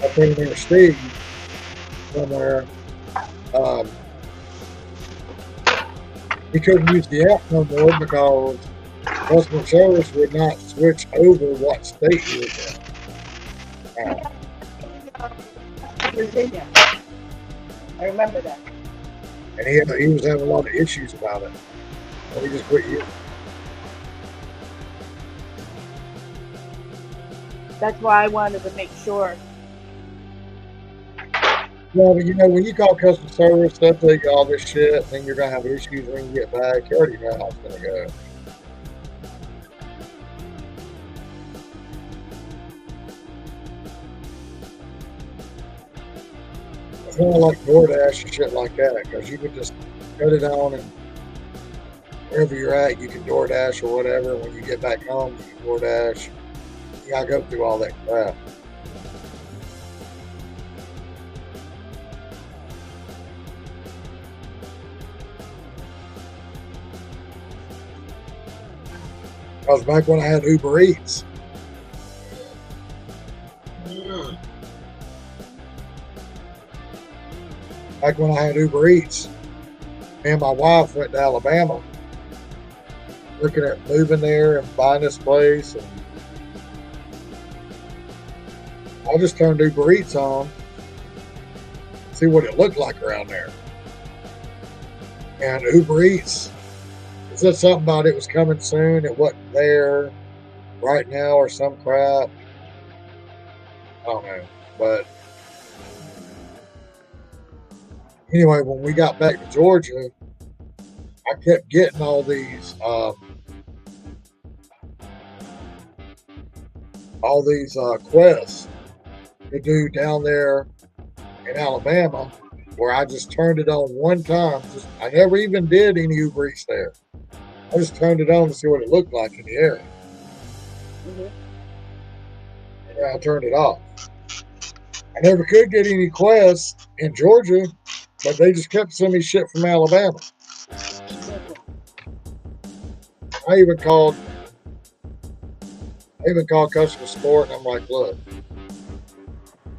I think near Steve somewhere, he couldn't use the app no more because customer service would not switch over what state he was in. Virginia. I remember that. And he was having a lot of issues about it. So he just quit using it. That's why I wanted to make sure. Well, you know, when you call customer service, they'll tell you all this shit, and then you're going to have issues when you get back. You already know how it's going to go. It's kind of like DoorDash and shit like that, because you can just cut it on and wherever you're at, you can DoorDash or whatever. When you get back home, you can DoorDash. You got to go through all that crap. Because back when I had Uber Eats, me and my wife went to Alabama, looking at moving there and buying this place. And I just turned Uber Eats on, see what it looked like around there. And Uber Eats, it said something about it was coming soon. It wasn't there right now or some crap. I don't know. But anyway, when we got back to Georgia, I kept getting all these quests to do down there in Alabama, where I just turned it on one time. I never even did any Uber Eats there. I just turned it on to see what it looked like in the area. Mm-hmm. And I turned it off. I never could get any quests in Georgia, but they just kept sending me shit from Alabama. I even called customer support, and I'm like, look,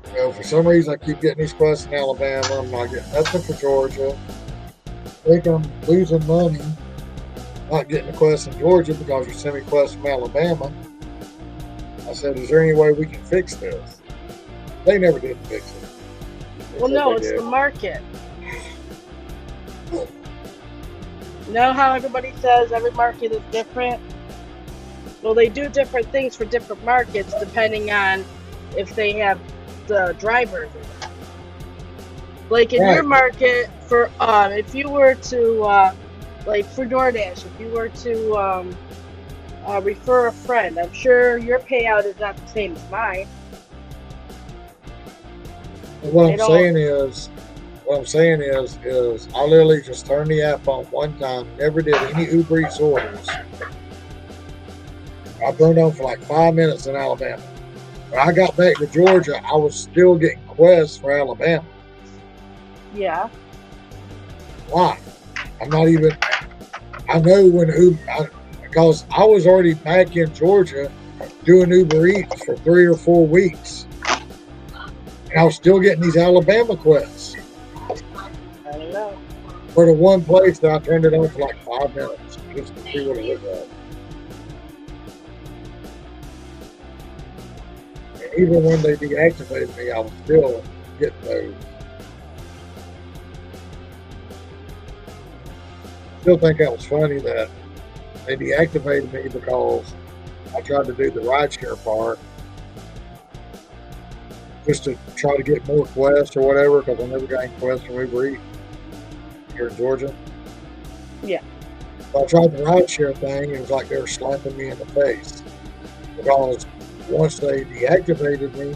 you know, for some reason I keep getting these quests in Alabama. I'm not getting nothing for Georgia. I think I'm losing money not getting the quests in Georgia because you're sending me quests from Alabama. I said, is there any way we can fix this? They never did fix it. Well, no, it's the market. You know how everybody says every market is different? Well, they do different things for different markets depending on if they have the drivers. Like in your market, for if you were to like for DoorDash, if you were to refer a friend, I'm sure your payout is not the same as mine. What I'm saying is, I literally just turned the app on one time, never did any Uber Eats orders. I burned on for like 5 minutes in Alabama. When I got back to Georgia, I was still getting quests for Alabama. Yeah. Why? I'm not even. I know when because I was already back in Georgia doing Uber Eats for 3 or 4 weeks. And I was still getting these Alabama quests. I don't know. For the one place that I turned it on for like 5 minutes just to see what it looked like. And even when they deactivated me, I was still getting those. Still think that was funny that they deactivated me because I tried to do the rideshare part just to try to get more quests or whatever, because I never got any quests from Uber Eats here in Georgia. Yeah. So I tried the rideshare thing, and it was like they were slapping me in the face, because once they deactivated me,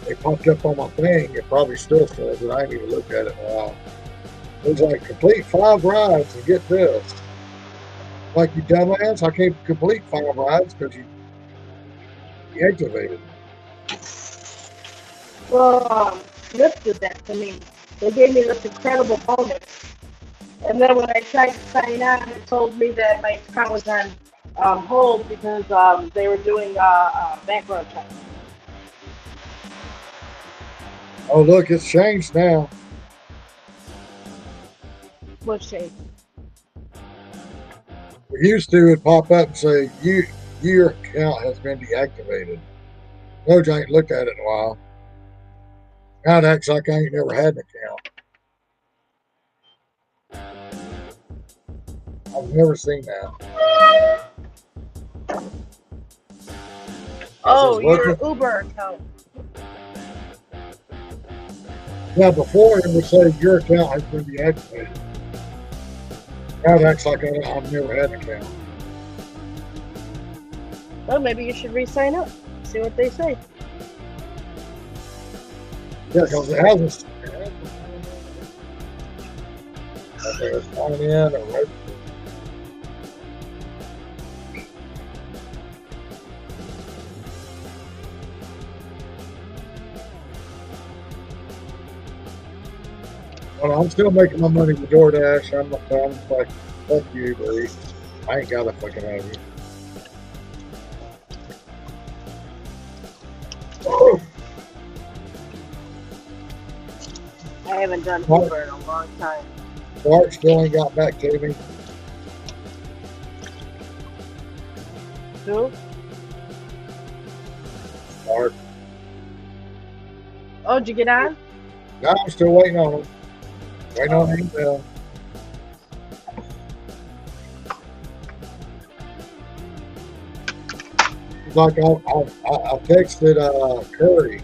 they popped up on my thing. It probably still says it. I ain't even looked at it in a while. It was like, complete 5 rides and get this. Like, you dumbass, I can't complete 5 rides because you deactivated me. Well, Lyft did that to me. They gave me this incredible bonus. And then when I tried to sign on, it told me that my account was on hold because they were doing background checks. Oh, look, it's changed now. What's changed? We used to, it'd pop up and say, your account has been deactivated. Coach ain't looked at it in a while. Now it acts like I ain't never had an account. I've never seen that. Oh, your Uber account. Yeah, before it would say your account has been deactivated. Now it acts like I've never had an account. Well, maybe you should re-sign up. See what they say. Yeah, because it hasn't. Okay, sign in or register. Well, I'm still making my money with DoorDash. I'm like, fuck you, buddy. I ain't got to fucking have you. Oh. I haven't done Uber in a long time. Bart still ain't got back to me. Who? Bart. Oh, did you get on? No, I'm still waiting on him. Waiting on him now. Like I texted Curry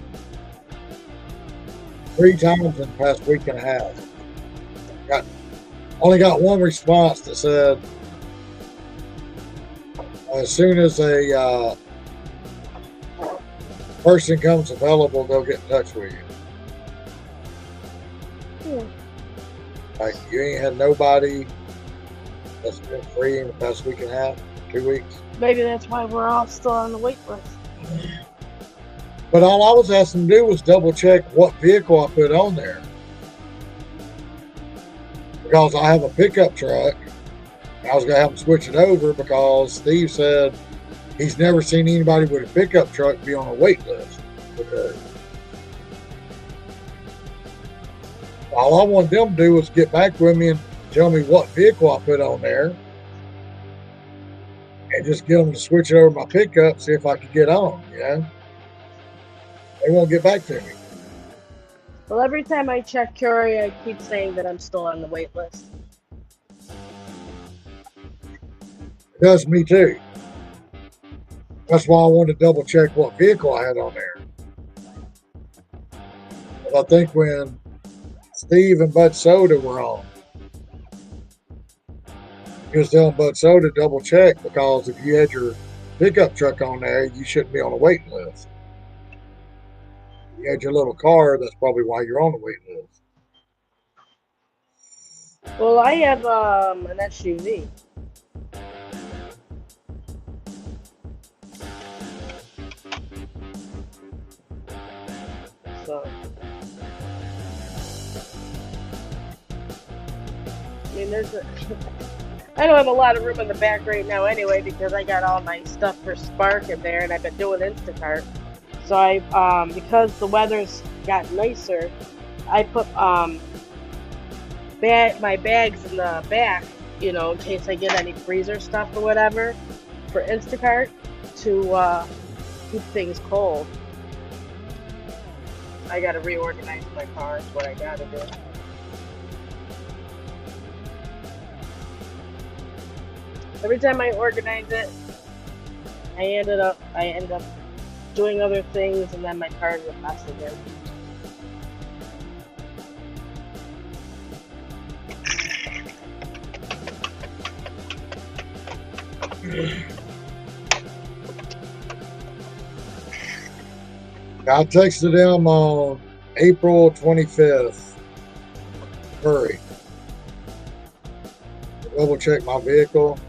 3 times in the past week and a half. Only got one response that said, as soon as a person comes available, they'll get in touch with you. Like, you ain't had nobody that's been free in the past week and a half, 2 weeks. Maybe that's why we're all still on the wait list. But all I was asking to do was double check what vehicle I put on there. Because I have a pickup truck. I was going to have to switch it over because Steve said he's never seen anybody with a pickup truck be on a wait list. All I wanted them to do was get back with me and tell me what vehicle I put on there. And just get them to switch it over my pickup, see if I could get on, you know? They won't get back to me. Well, every time I check Curry, I keep saying that I'm still on the wait list. It does me too. That's why I wanted to double check what vehicle I had on there. But I think when Steve and Bud Soda were on, he was telling Bud Soda double check because if you had your pickup truck on there, you shouldn't be on a waiting list. If you had your little car, that's probably why you're on the waiting list. Well, I have an SUV. So, I mean, I don't have a lot of room in the back right now anyway because I got all my stuff for Spark in there and I've been doing Instacart. So because the weather's got nicer, I put my bags in the back, you know, in case I get any freezer stuff or whatever for Instacart to keep things cold. I gotta reorganize my car is what I gotta do. Every time I organize it, I end up doing other things, and then my car is a mess again. I texted him on April 25th. Hurry. Double check my vehicle.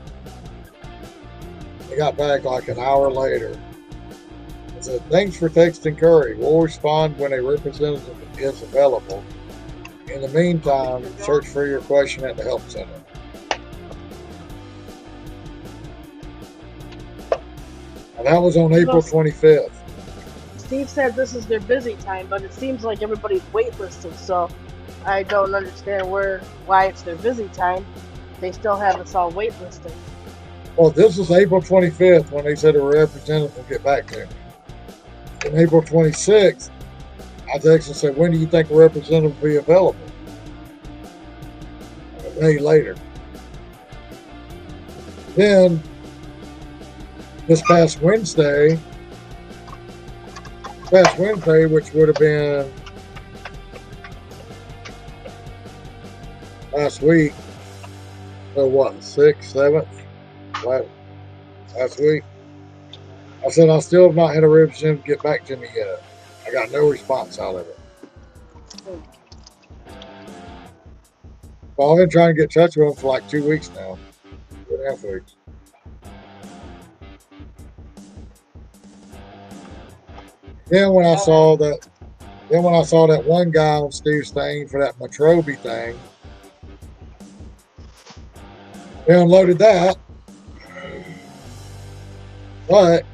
He got back like an hour later. He said, thanks for texting Curry. We'll respond when a representative is available. In the meantime, search for your question at the help center. That was on April 25th. Steve said this is their busy time, but it seems like everybody's waitlisted, so I don't understand why it's their busy time. They still have us all waitlisted. Well, this was April 25th when they said a representative will get back to me. On April 26th, I texted and said, when do you think a representative will be available? A day later. Then, this past Wednesday, which would have been last week, so what, 6th, 7th, last week, I said I still have not had a representative get back to me yet. I got no response out of it. Well, I've been trying to get in touch with them for like 2 weeks now. 2.5 weeks. Then when I saw that one guy on Steve's thing for that Metrobi thing, they unloaded that. But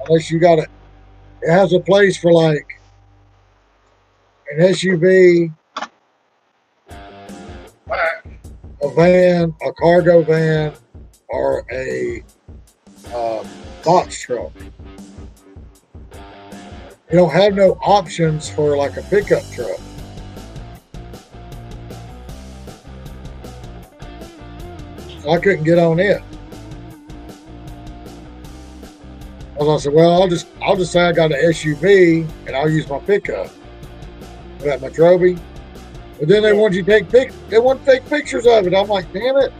unless you got it has a place for like an SUV, a van, a cargo van, or a box truck. You don't have no options for like a pickup truck. So I couldn't get on it. I said, well, I'll just say I got an SUV and I'll use my pickup. That Metrobi. But then they want you to take pictures of it. I'm like, damn it.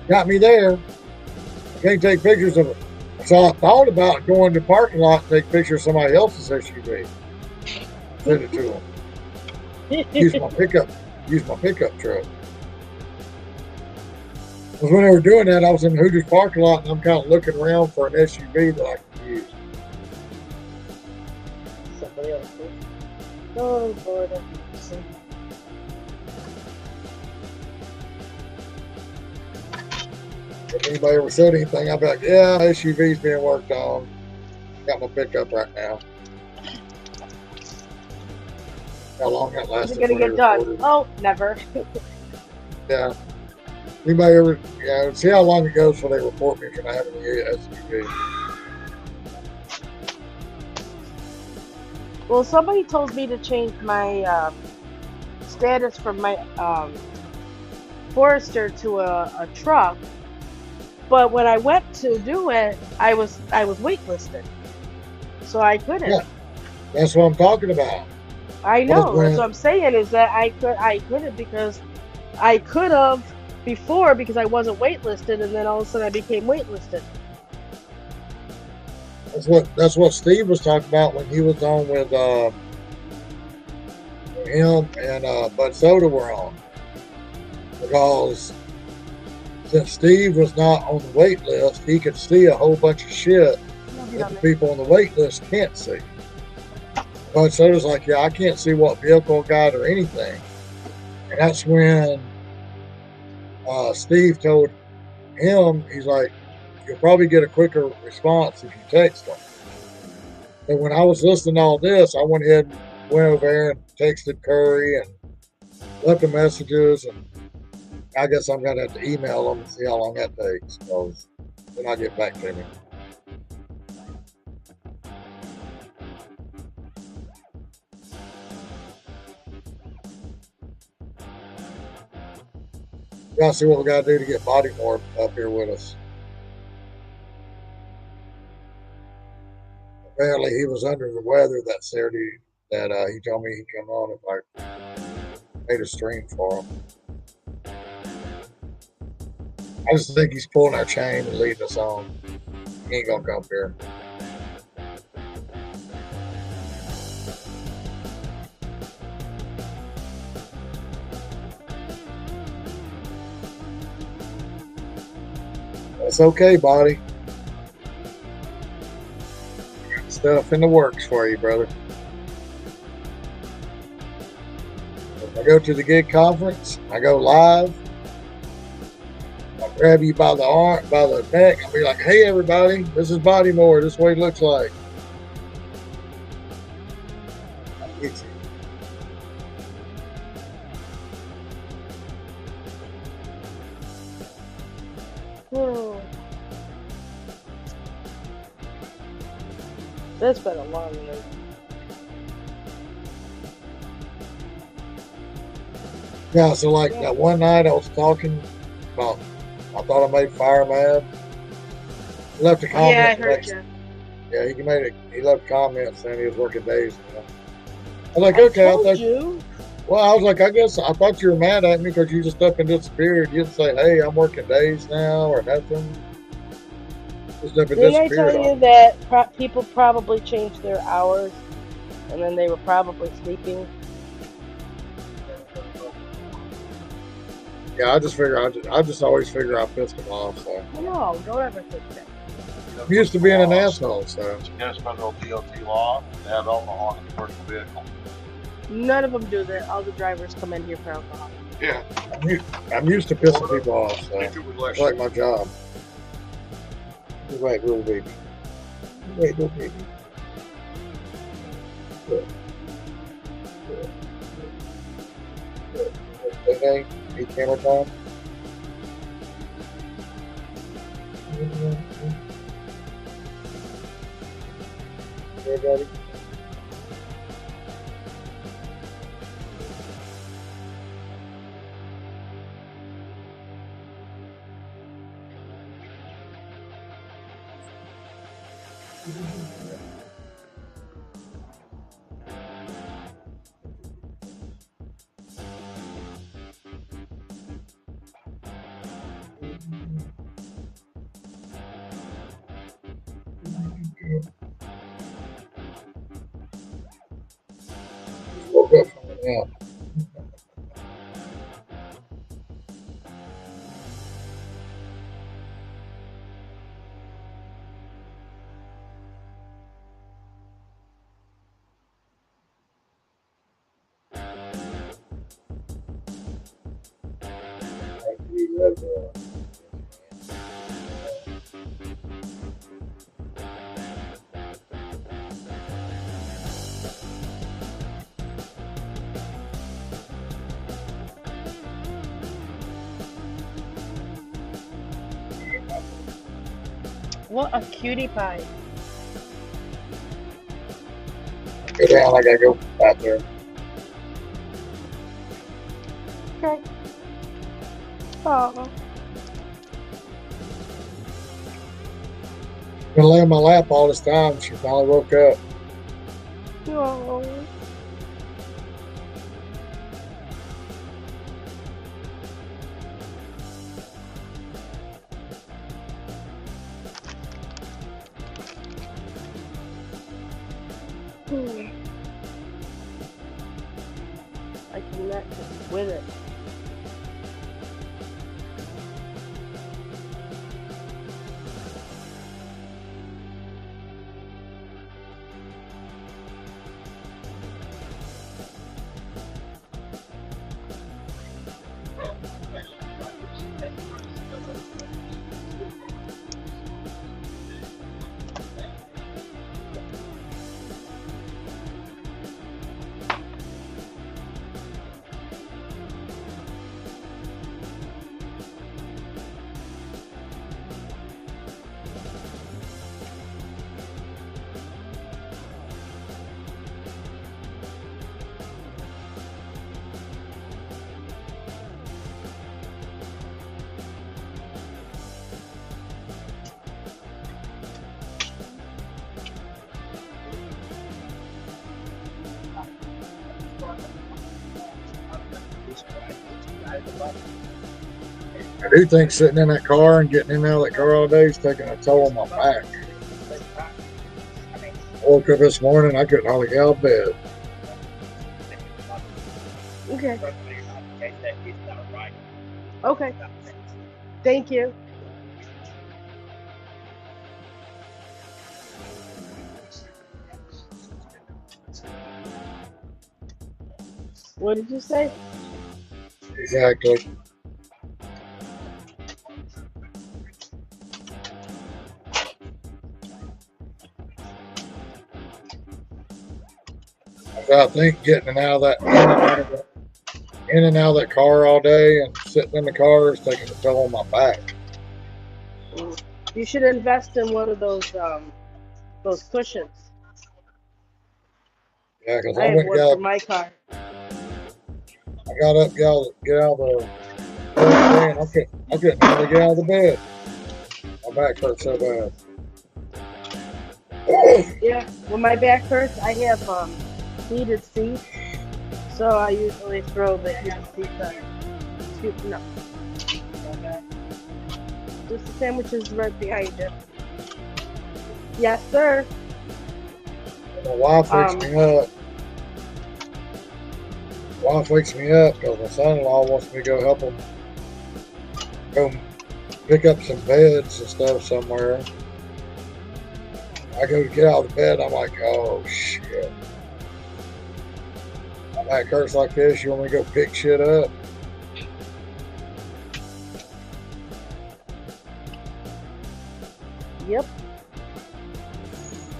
Got me there. I can't take pictures of it. So I thought about going to the parking lot and take pictures of somebody else's SUV. Send it to them. Use my pickup truck. Because when they were doing that, I was in the Hooters parking lot and I'm kind of looking around for an SUV that I can use. Somebody else. Oh, Lord. If anybody ever said anything, I'd be like, yeah, SUV's being worked on. Got my pickup right now. How long that lasted? Is it going to get done? Oh, never. Yeah. Anybody ever, see how long it goes before they report me for not having the SUV. Well, somebody told me to change my status from my Forester to a truck, but when I went to do it, I was waitlisted, so I couldn't. Yeah, that's what I'm talking about. I know. That's what I'm saying is that I couldn't because I could have before because I wasn't waitlisted, and then all of a sudden I became waitlisted. That's what Steve was talking about when he was on with him and Bud Soda were on. Because since Steve was not on the wait list, he could see a whole bunch of shit that the people on the wait list can't see. Bud Soda's like, yeah, I can't see what vehicle got or anything. And that's when Steve told him, he's like, you'll probably get a quicker response if you text them. And when I was listening to all this, I went ahead and went over there and texted Curry and left the messages. And I guess I'm going to have to email them and see how long that takes, because they're not getting back to me. Gotta see what we gotta do to get Bodymore up here with us. Apparently he was under the weather that Saturday that he told me he'd come on if I made a stream for him. I just think he's pulling our chain and leading us on. He ain't gonna come here. That's okay, Body. Stuff in the works for you, brother. If I go to the gig conference, I go live. My grab you by the arm, by the neck, and be like, "Hey, everybody, this is Bodymore. This is what he looks like." I get you. Hmm. That's been a long week. Yeah, so like that one night I was talking about, I thought I made Fire mad. He left a comment. Yeah, I heard you. Yeah, he left a comment saying he was working days. I was like, okay, I thought you. Well, I was like, I guess I thought you were mad at me because you just up and disappeared. You didn't say, "Hey, I'm working days now" or nothing. Just up and Didn't I disappeared. tell you that people probably changed their hours, and then they were probably sleeping? Yeah, I just figure I just always figure I pissed him off. So No, don't ever think that. I'm used to being an asshole. So Against federal DOT law, to have alcohol in a commercial vehicle. None of them do that. All the drivers come in here for alcohol. Yeah. I'm used to pissing people off. So If it was less it's like my job. Wait, little baby. Wait, little baby. Okay, need camera time. Everybody. Woke up from a nap. What a cutie pie. Go down, I gotta go out there. Okay. Oh. Been laying in my lap all this time. She finally woke up. No. I connect with it. I do think sitting in that car and getting in and out of that car all day is taking a toll on my back. I woke up this morning, I couldn't hardly get out of bed. Okay. Okay. Thank you. What did you say? Exactly. So I think getting out of that in and out of that car all day and sitting in the car is taking a toll on my back. You should invest in one of those cushions. Yeah, because I I have went one and for my car. I got up, get out of the bed, and I couldn't hardly get out of the bed. My back hurt so bad. Yeah, when my back hurts, I have heated seats, so I usually throw the heated seats on. No. Just the sandwiches right behind you. Yes, sir. My wife wakes me up. My wife wakes me up because my son-in-law wants me to go help him go pick up some beds and stuff somewhere. I go to get out of the bed, I'm like, oh shit. My back hurts like this, you want me to go pick shit up? Yep.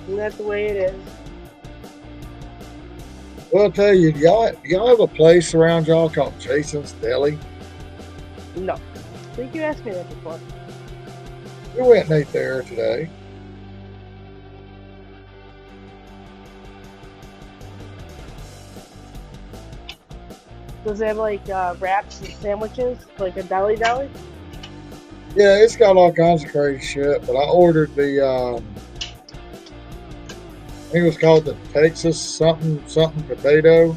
And that's the way it is. Well, I'll tell you, do y'all have a place around y'all called Jason's Deli? No. I think you asked me that before. We went and ate there today. Does it have like wraps and sandwiches? Like a deli deli? Yeah, it's got all kinds of crazy shit, but I ordered the, I think it was called the Texas something potato.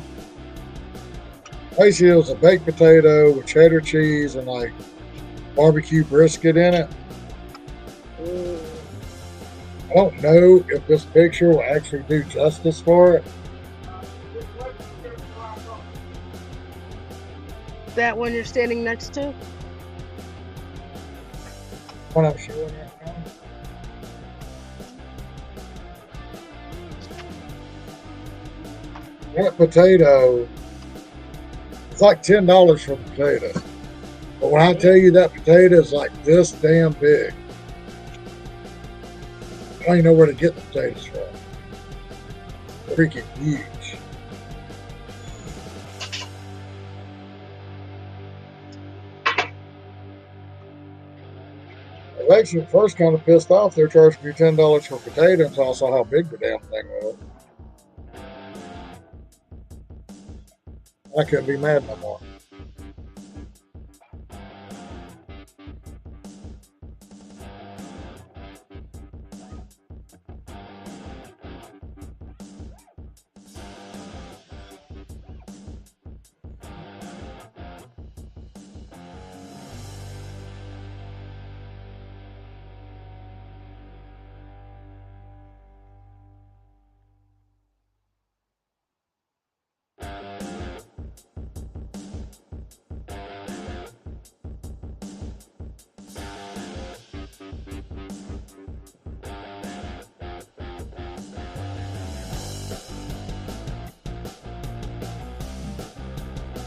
Basically, it was a baked potato with cheddar cheese and like barbecue brisket in it. I don't know if this picture will actually do justice for it. That one you're standing next to? What I'm showing right now. That potato, it's like $10 for the potato. But when I tell you that potato is like this damn big, I don't even know where to get the potatoes from. Freaking huge. I was actually at first kind of pissed off. They're charging me $10 for a potato until I saw how big the damn thing was. I couldn't be mad no more.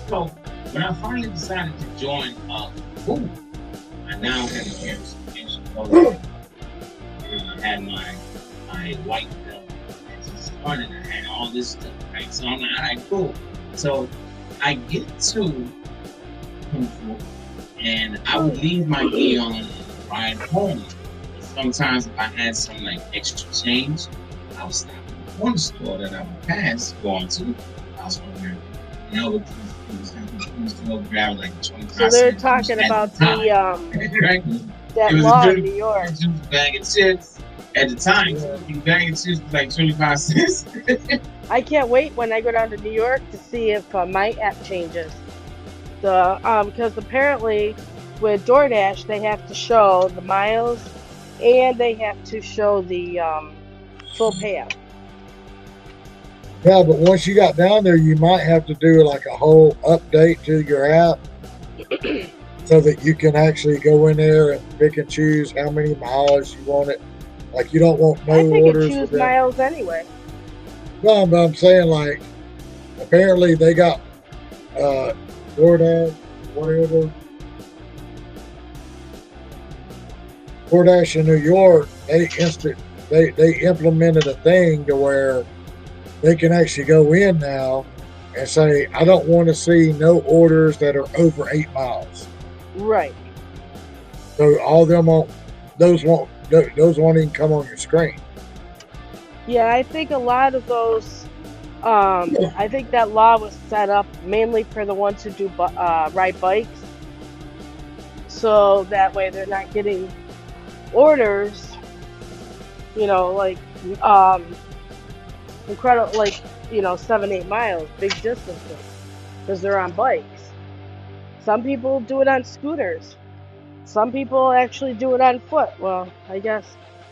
So when I finally decided to join food, I now had a verification code. I had my white belt. And so started, I had all this stuff, right? So I'm like, all right, cool. So I get to Kung Fu, and I would leave my gear on and ride home. Sometimes if I had some like extra change, I would stop at one store that I would pass going to. I was wondering, you know, it was grab like 25 So they're talking about the right? that It was law a in New York. bag of chips at the time. So a bag of chips was like 25 cents. I can't wait when I go down to New York to see if my app changes. Because apparently with DoorDash they have to show the miles and they have to show the full payout. Yeah, but once you got down there, you might have to do like a whole update to your app so that you can actually go in there and pick and choose how many miles you want it. Like you don't want no I think orders. it choose miles anyway. No, but I'm saying like apparently they got DoorDash, whatever. DoorDash in New York, they implemented a thing to where they can actually go in now and say, I don't want to see no orders that are over 8 miles. Right. So all them those won't even come on your screen. Yeah, I think a lot of those. I think that law was set up mainly for the ones who do ride bikes, so that way they're not getting orders. You know, like incredible, like 7-8 miles, big distances, because they're on bikes. Some people do it on scooters. Some people actually do it on foot. Well, I guess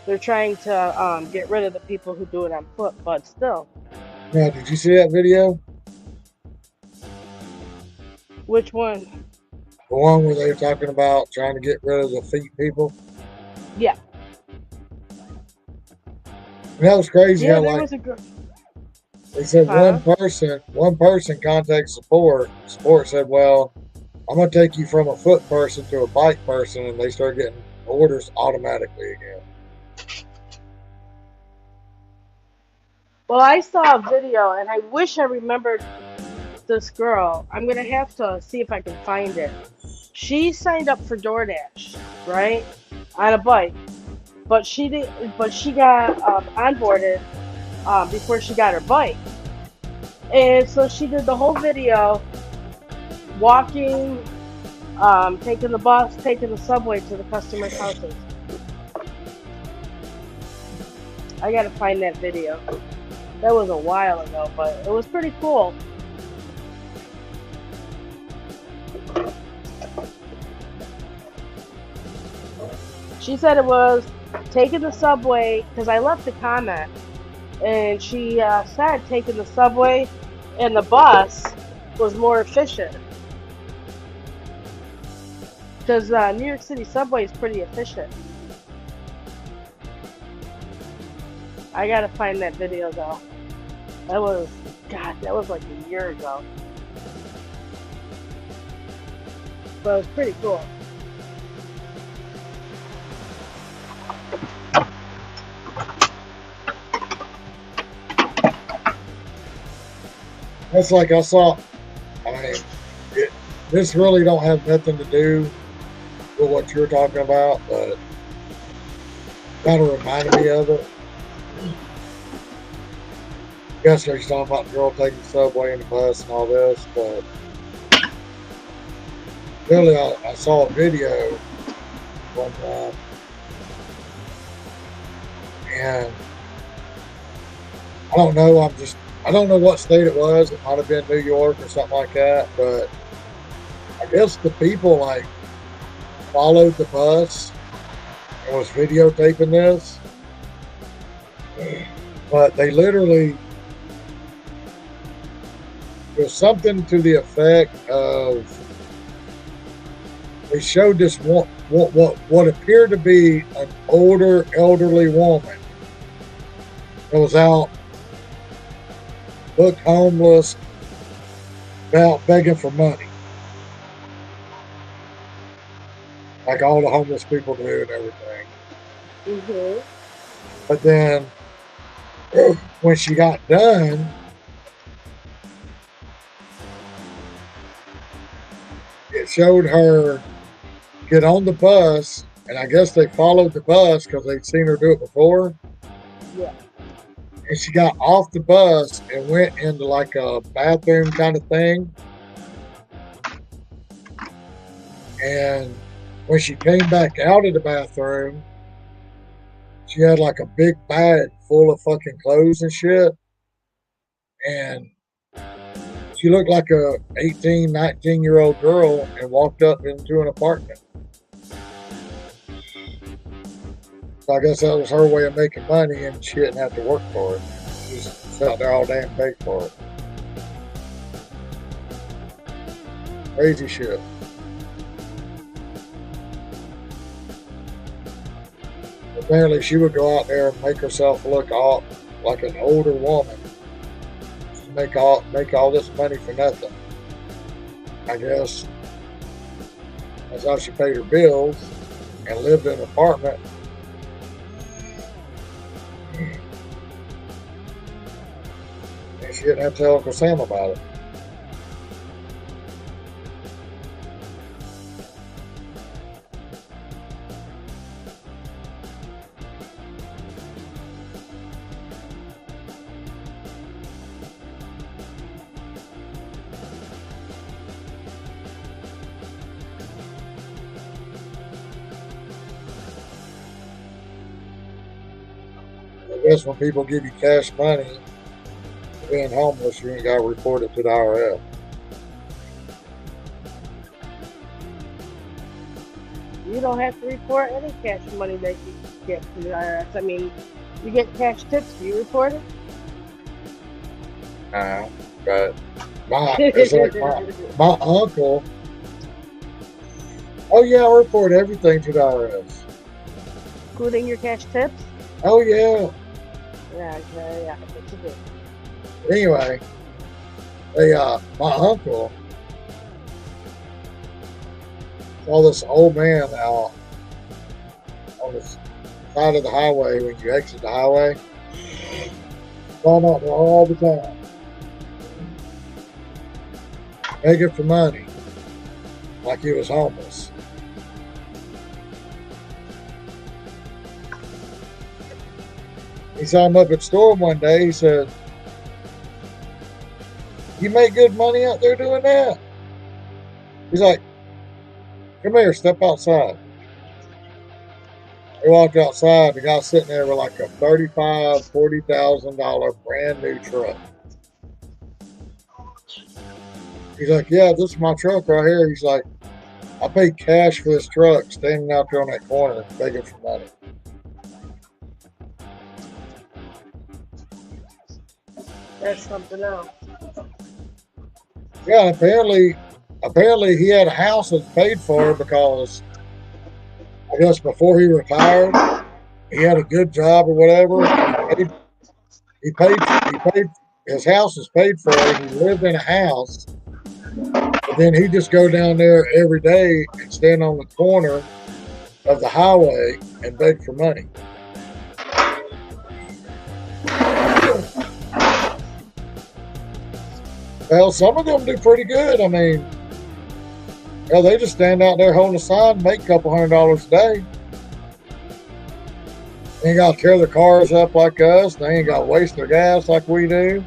they're trying to get rid of the people who do it on foot, but still. Now, did you see that video? Which one? The one where they were talking about trying to get rid of the feet people? Yeah. And that was crazy. Yeah, how, there like, was a girl. they said Huh? one person contacted support. Support said, well, I'm going to take you from a foot person to a bike person, and they start getting orders automatically again. Well, I saw a video, and I wish I remembered this girl. I'm gonna have to see if I can find it. She signed up for DoorDash, right, on a bike, but she did. But she got onboarded before she got her bike, and so she did the whole video, walking, taking the bus, taking the subway to the customers' houses. I gotta find that video. That was a while ago, but it was pretty cool. She said it was taking the subway, because I left a comment, and she said taking the subway and the bus was more efficient. Because New York City subway is pretty efficient. I gotta find that video though. That was like a year ago. But it was pretty cool. That's like I saw. I mean, this really don't have nothing to do with what you're talking about, but kind of reminded me of it. Yesterday, he's talking about the girl taking the subway and the bus and all this, but really, I saw a video one time, and I don't know. I don't know what state it was. It might have been New York or something like that, but I guess the people like followed the bus and was videotaping this, but they literally, there's something to the effect of, they showed this what appeared to be an older elderly woman that was out, looked homeless, out begging for money, like all the homeless people do and everything. Mm-hmm. But then when she got done, it showed her get on the bus, and I guess they followed the bus because they'd seen her do it before. Yeah. And she got off the bus and went into like a bathroom kind of thing. And when she came back out of the bathroom, she had like a big bag full of fucking clothes and shit. And she looked like a 18, 19-year-old girl and walked up into an apartment. So I guess that was her way of making money, and she didn't have to work for it. She just sat there all day and begged for it. Crazy shit. Apparently she would go out there and make herself look like an older woman. She'd make all this money for nothing. I guess that's how she paid her bills and lived in an apartment. She didn't have to tell Uncle Sam about it. I guess when people give you cash money for being homeless, you ain't got to report it to the IRS. You don't have to report any cash money that you get from the IRS. I mean, you get cash tips. Do you report it? But it's like my uncle. Oh yeah, I report everything to the IRS. Including your cash tips? Oh yeah. Yeah, I bet you do. Anyway, my uncle saw this old man out on the side of the highway when you exit the highway. Saw him out there all the time, begging for money, like he was homeless. He saw him up at the store one day. He said, "You make good money out there doing that?" He's like, "Come here, step outside." They walked outside. The guy sitting there with like a $40,000 brand new truck. He's like, "Yeah, this is my truck right here." He's like, "I paid cash for this truck, standing out there on that corner begging for money." That's something else. Yeah, apparently he had a house that's paid for because I guess before he retired, he had a good job or whatever. He paid his house is paid for, and he lived in a house. But then he just go down there every day and stand on the corner of the highway and beg for money. Well, some of them do pretty good. I mean, hell, they just stand out there holding a sign and make a couple $100 a day. They ain't got to tear their cars up like us. They ain't got to waste their gas like we do.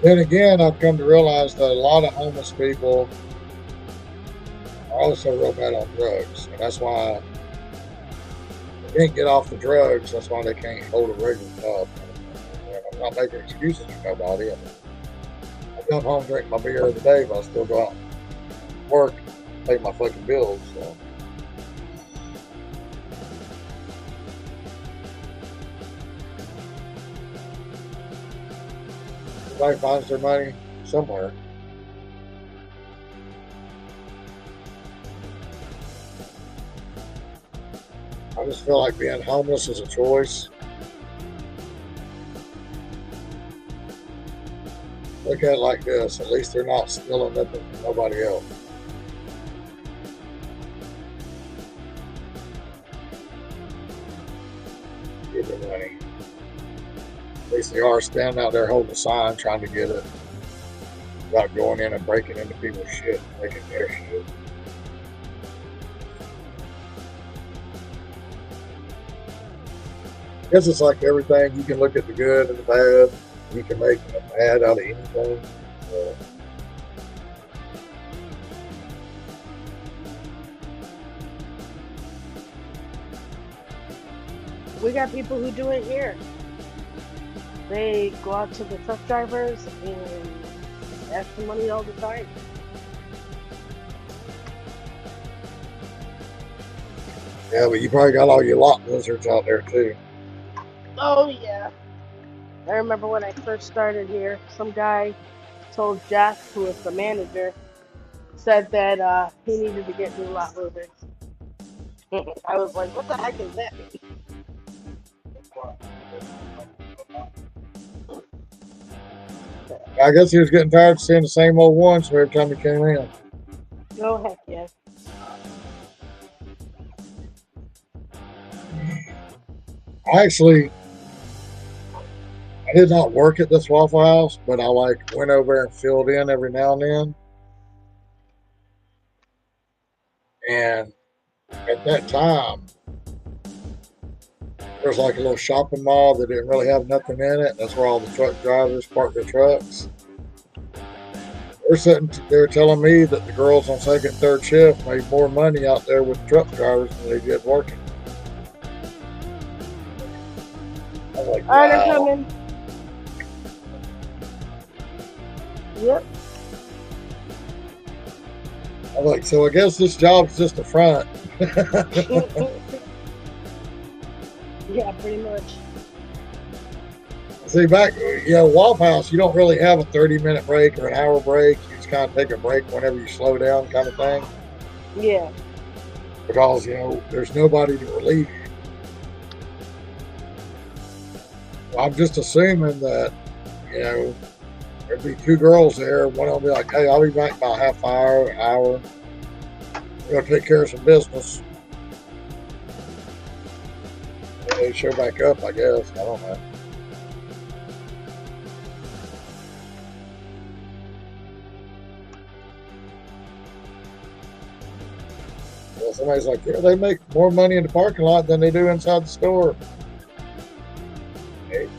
Then again, I've come to realize that a lot of homeless people are also real bad on drugs. And that's why they can't get off the drugs. That's why they can't hold a regular job. I'm not making excuses for nobody. I come home, drink my beer every day, but I still go out and work, pay my fucking bills. So. Everybody finds their money somewhere. I just feel like being homeless is a choice. Look at it like this. At least they're not stealing nothing from nobody else. Get the money. At least they are standing out there holding a sign trying to get it without going in and breaking into people's shit and taking their shit. I guess it's like everything. You can look at the good and the bad. You can make a bad out of anything. We got people who do it here. They go out to the truck drivers and ask for money all the time. Yeah, but you probably got all your lot lizards out there too. Oh, yeah. I remember when I first started here, some guy told Jeff, who was the manager, said that he needed to get new lot lizards. I was like, what the heck is that mean? I guess he was getting tired of seeing the same old ones every time he came in. Oh, heck yeah. Actually, I did not work at this Waffle House, but I went over there and filled in every now and then. And at that time, there was like a little shopping mall that didn't really have nothing in it. That's where all the truck drivers park their trucks. They're sitting there telling me that the girls on second and third shift made more money out there with truck drivers than they did working. I was like, All right, I'm wow. coming. Yep. I was like, so I guess this job's just a front. Yeah, pretty much. See, Waffle House, you don't really have a 30-minute break or an hour break. You just kind of take a break whenever you slow down, kind of thing. Yeah. Because, there's nobody to relieve you. Well, I'm just assuming that, there'd be two girls there. One will be like, hey, I'll be back by a half hour, an hour. We're going to take care of some business. And they show back up, I guess. I don't know. Well, somebody's like, yeah, they make more money in the parking lot than they do inside the store. Hey.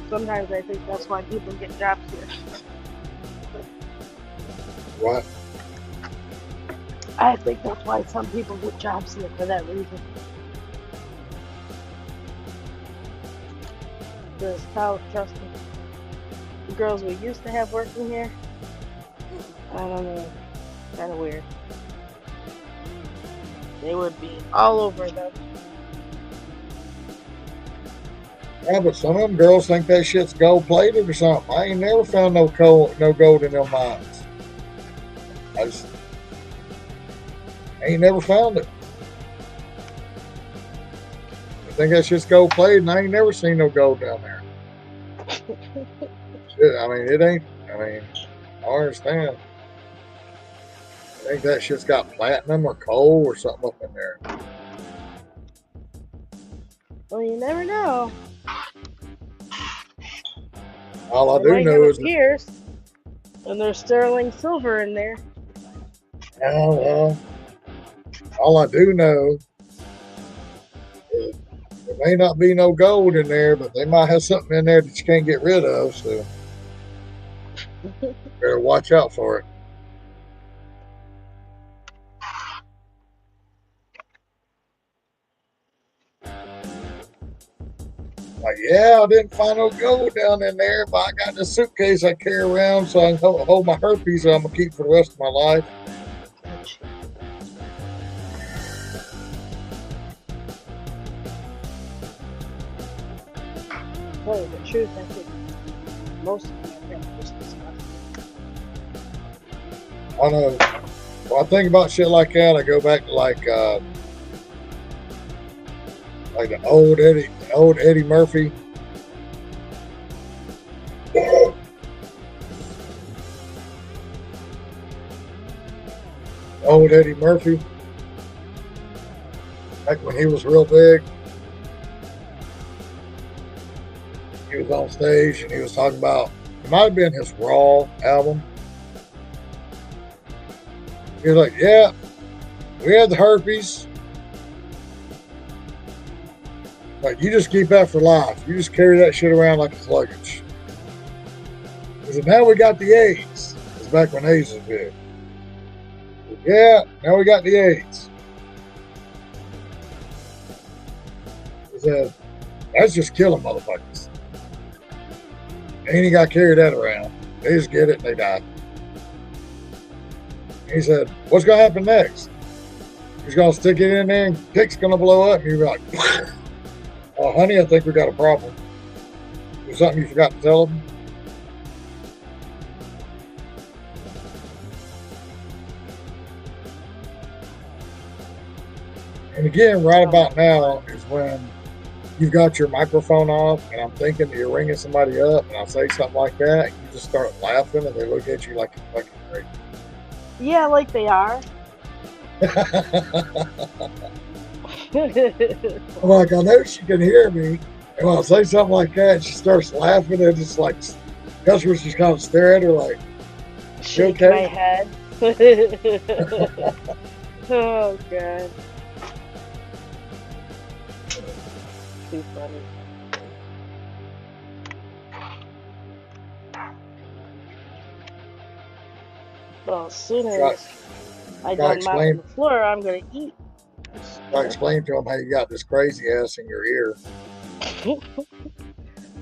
Sometimes I think that's why people get jobs here. What? I think that's why some people get jobs here for that reason. Because trust me, the girls we used to have working here, I don't know, kind of weird. They would be all over them. Yeah, but some of them girls think that shit's gold plated or something. I ain't never found no gold in them mines. I ain't never found it. I think that shit's gold plated, and I ain't never seen no gold down there. Shit, it ain't. I don't understand. I think that shit's got platinum or coal or something up in there. Well, you never know. All I They do might know have is a Pierce, and there's sterling silver in there. All I do know is there may not be no gold in there, but they might have something in there that you can't get rid of, so better watch out for it. Like, yeah, I didn't find no gold down in there, but I got this suitcase I carry around so I can hold my herpes I'm going to keep for the rest of my life. Tell you the truth, I think most of them are Christmas stuff. I know. When I think about shit like that, I go back to like the old Eddie Murphy. Old Eddie Murphy. Back when he was real big. He was on stage and he was talking about, it might have been his Raw album. He was like, yeah, we had the herpes. Like, you just keep that for life. You just carry that shit around like it's luggage. He said, now we got the AIDS. It's back when AIDS was big. Said, yeah, now we got the AIDS. He said, that's just killing motherfuckers. Ain't he got to carry that around. They just get it and they die. He said, what's going to happen next? He's going to stick it in there and dick's going to blow up. And you're like, oh, honey, I think we got a problem. There's something you forgot to tell them? And again, right about now is when you've got your microphone off, and I'm thinking that you're ringing somebody up, and I say something like that, and you just start laughing, and they look at you like you're fucking crazy. Yeah, like they are. I'm like, I know she can hear me, and when I say something like that, she starts laughing, and just like customers just kind of stare at her like, Shake okay? my head. Oh god. Too funny. Well, as soon Right. as I Gotta done mopping explain, the floor, I'm gonna eat. gotta explain to them how you got this crazy ass in your ear.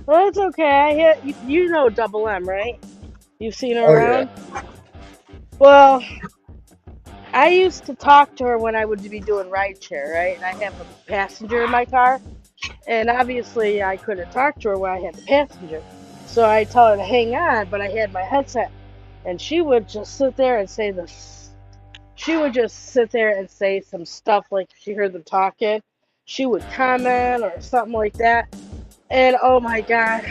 Well, it's okay. I hit. You know Double M, right? You've seen her Oh yeah, around. Well, I used to talk to her when I would be doing rideshare, right? And I have a passenger in my car, and obviously I couldn't talk to her when I had the passenger. So I tell her to hang on, but I had my headset, and she would just sit there and say this. She would just sit there and say some stuff like she heard them talking. She would comment or something like that. And oh my god,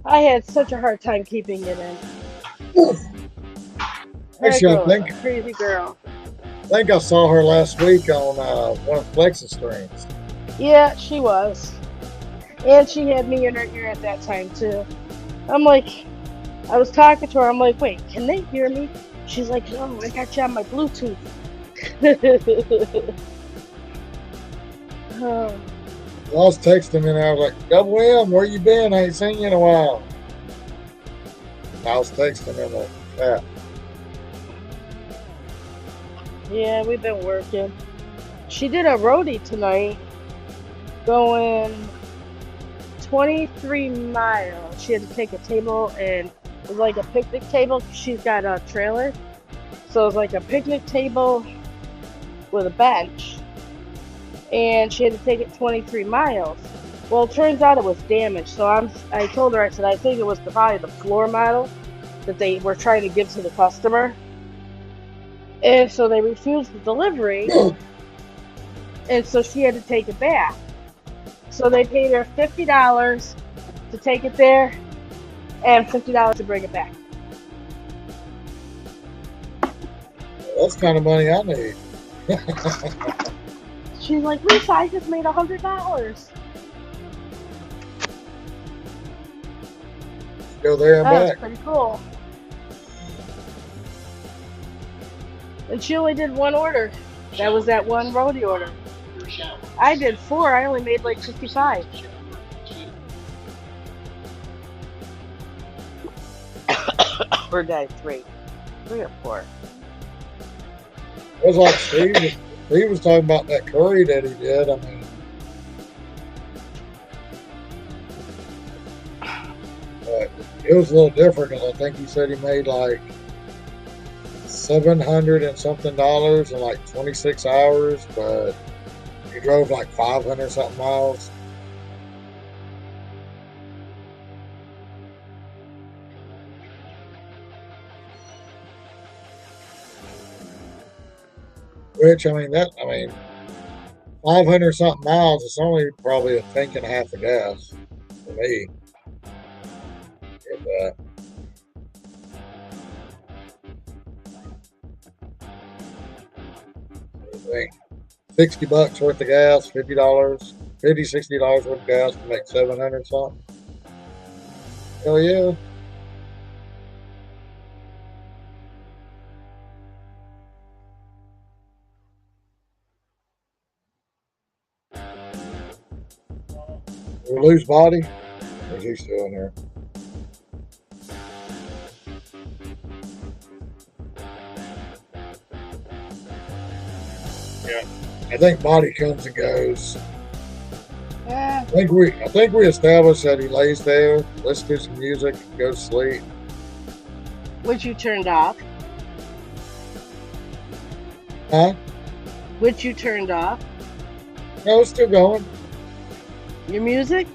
I had such a hard time keeping it in. That actually, girl is a crazy girl. I think I saw her last week on one of Flex's streams. Yeah, she was. And she had me in her ear at that time too. I'm like, I was talking to her. I'm like, wait, can they hear me? She's like, no, I got you on my Bluetooth. Oh, I was texting him and I was like, Double M, where you been? I ain't seen you in a while. I was texting him like that. yeah, we've been working. She did a roadie tonight, going 23 miles. She had to take a table, and it was like a picnic table. She's got a trailer, so it was like a picnic table with a bench, and she had to take it 23 miles. Well, it turns out it was damaged, so I told her, I said, I think it was probably the floor model that they were trying to give to the customer. And so they refused the delivery, and so she had to take it back. So they paid her $50 to take it there and $50 to bring it back. That's the kind of money I need. She's like, Lisa, I just made $100. Go there and That was back. pretty cool. And she only did one order. That was that one roadie order. I did 4. I only made like 55. Or did I 3? 3 or 4. It was like Steve was talking about that curry that he did. I mean, but it was a little different because I think he said he made like $700 and something in like 26 hours, but he drove like 500 something miles. Which, I mean, 500 something miles, it's only probably a tank and a half of gas for me. If that. I think $60 worth of gas, $50, $60 worth of gas to make 700 something. Hell yeah. We lose body? Or is he still in here? Yeah. I think body comes and goes. I think we established that he lays there, listens to some music, and goes to sleep. Which you turned off. Huh? Which you turned off. No, it's still going. Your music?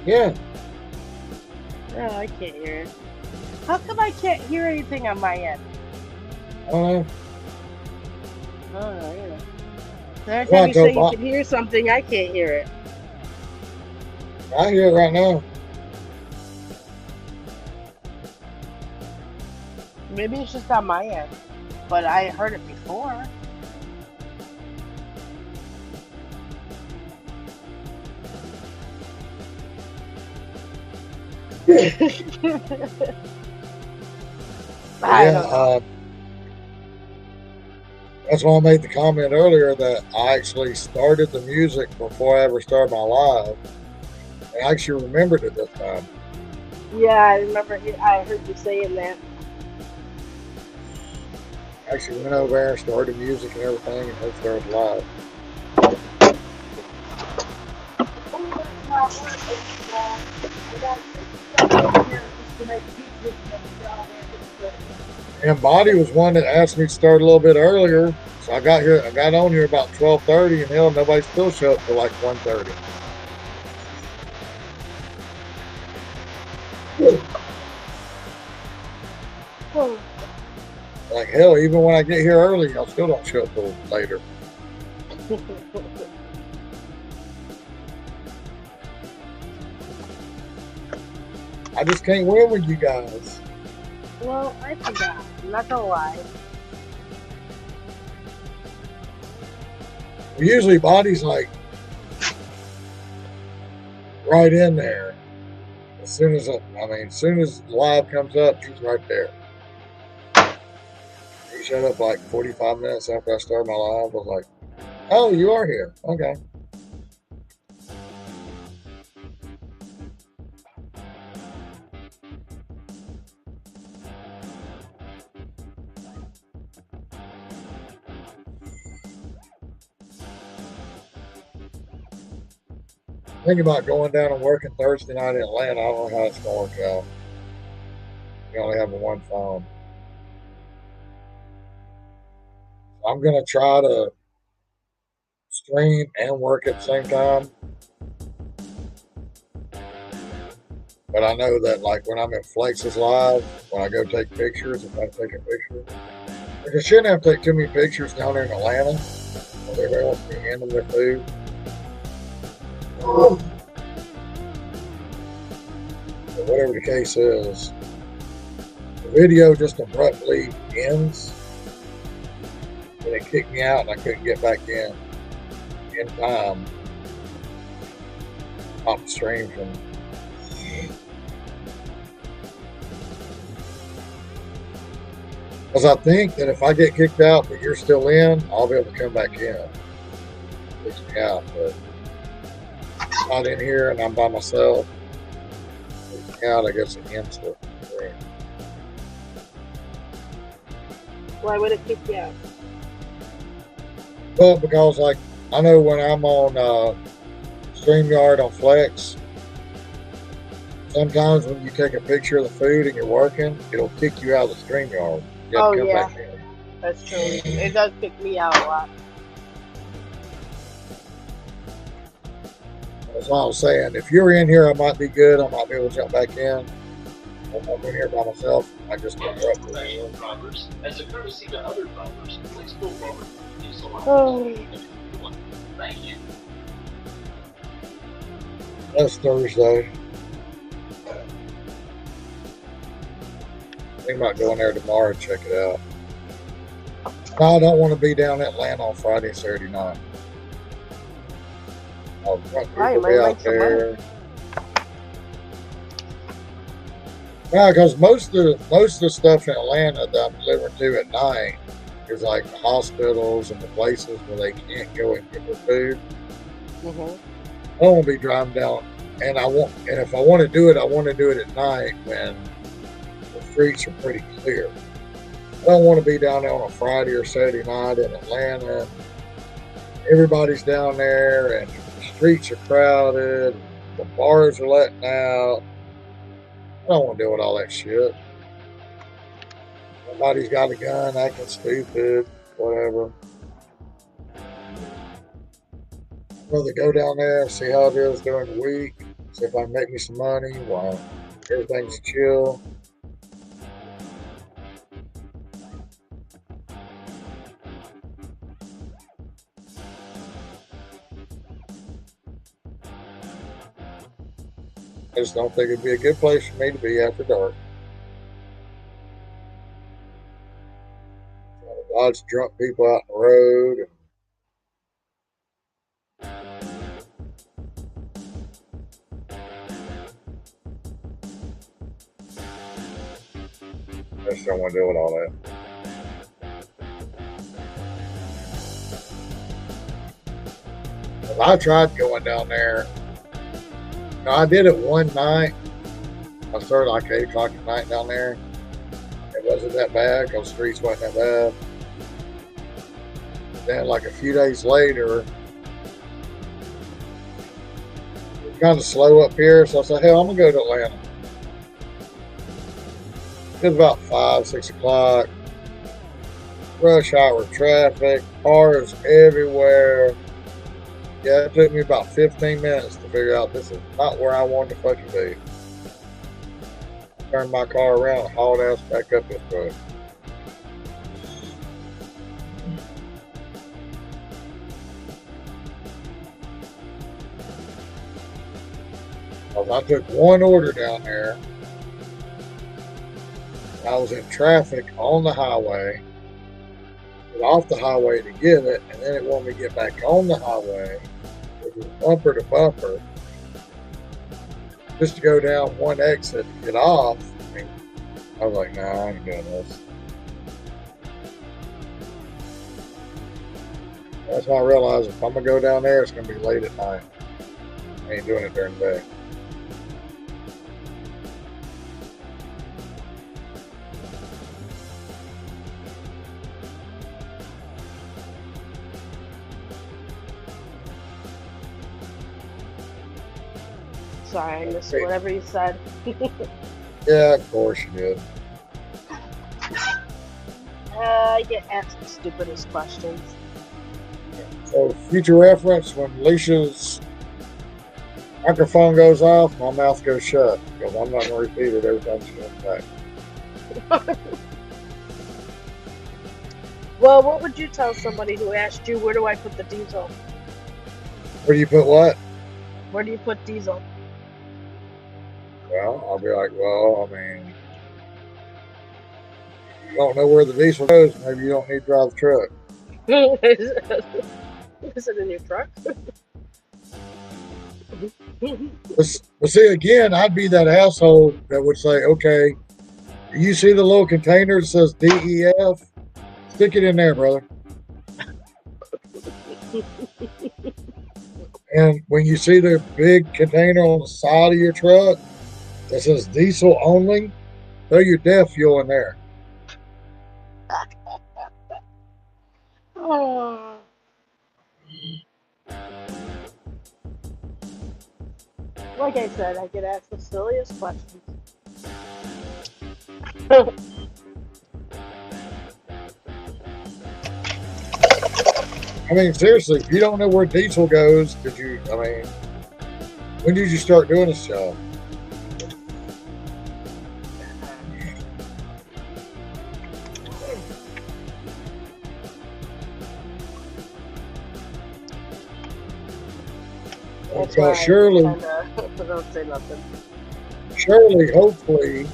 Yeah. No, I can't hear it. How come I can't hear anything on my end? I don't know. I don't know either. Every Come on, time you say Topa. you can hear something, I can't hear it. I hear it right now. Maybe it's just on my end, but I heard it before. I Yeah, don't know. that's why I made the comment earlier that I actually started the music before I ever started my live. And I actually remembered it this time. Yeah, I remember. I heard you saying that. I actually went over there, started music and everything, and then started live. And Body was one that asked me to start a little bit earlier. So I got here, I got on here about 12:30, and hell, nobody still showed up till like 1:30. Like hell, even when I get here early, y'all still don't show up till later. I just can't win with you guys. Well, I forgot. I'm not gonna lie. Usually, Body's like right in there. As soon as as soon as live comes up, he's right there. He showed up like 45 minutes after I started my live. I was like, "Oh, you are here? Okay." Thinking about going down and working Thursday night in Atlanta. I don't know how it's going to work out. You only have one phone. I'm going to try to stream and work at the same time. But I know that, like, when I'm in Flex's live, when I go take pictures, if I take a picture, like, I shouldn't have to take too many pictures down there in Atlanta when everybody wants to be handling their food. But whatever the case is, the video just abruptly ends, and it kicked me out, and I couldn't get back in time. Off the stream from. Because I think that if I get kicked out, but you're still in, I'll be able to come back in. Kicks me out, but I'm not in here and I'm by myself. Kicks me out, I guess it ends the stream. Why would it kick you out? Well, because like I know when I'm on StreamYard on Flex, sometimes when you take a picture of the food and you're working, it'll kick you out of the StreamYard. You have to come back in. That's true. It does kick me out a lot. That's what I was saying. If you're in here, I might be good. I might be able to jump back in. If I'm in here by myself, I just go right to it. As a courtesy to other drivers, please pull forward. Thank you. That's Thursday. I think about going there tomorrow and check it out. No, I don't want to be down in Atlanta on Friday and Saturday night. I'll Right, be out there. Yeah, because most of the stuff in Atlanta that I'm delivering to at night is like the hospitals and the places where they can't go and get their food. Mm-hmm. I don't want to be driving down, and if I want to do it, I want to do it at night when the streets are pretty clear. I don't want to be down there on a Friday or Saturday night in Atlanta. Everybody's down there, and the streets are crowded. The bars are letting out. I don't want to deal with all that shit. Somebody's got a gun, acting stupid, whatever. I'd rather go down there and see how it is during the week, see if I can make me some money while everything's chill. I just don't think it'd be a good place for me to be after dark. Lots of drunk people out on the road. I just don't want to deal with all that. Well, I tried going down there. No, I did it one night. I started like 8 o'clock at night down there. It wasn't that bad because the streets wasn't that bad. Then like a few days later, it's kind of slow up here. So I said, hell, I'm going to go to Atlanta. It was about 5, 6 o'clock. Rush hour traffic, cars everywhere. Yeah, it took me about 15 minutes to figure out this is not where I wanted to fucking be. Turned my car around and hauled ass back up this road. I took one order down there. I was in traffic on the highway, get off the highway to get it, and then it wanted me to get back on the highway, which was bumper to bumper, just to go down one exit to get off. I was like, nah, I ain't doing this. That's when I realized if I'm going to go down there, it's going to be late at night. I ain't doing it during the day. Sorry, I missed whatever you said. Yeah, of course you did. I get asked the stupidest questions. So, future reference, when Alicia's microphone goes off, my mouth goes shut, because I'm not going to repeat it every time she comes back. Well, what would you tell somebody who asked you, where do I put the diesel? Where do you put what? Where do you put diesel? Well, I'll be like, well, I mean, you don't know where the diesel goes, maybe you don't need to drive the truck. Is it in your truck? But see, again, I'd be that asshole that would say, okay, you see the little container that says DEF? Stick it in there, brother. And when you see the big container on the side of your truck that says diesel only, throw your DEF fuel in there. Oh. Like I said, I get asked the silliest questions. I mean, seriously, if you don't know where diesel goes, when did you start doing this job? Well, surely, don't say nothing. Surely, hopefully,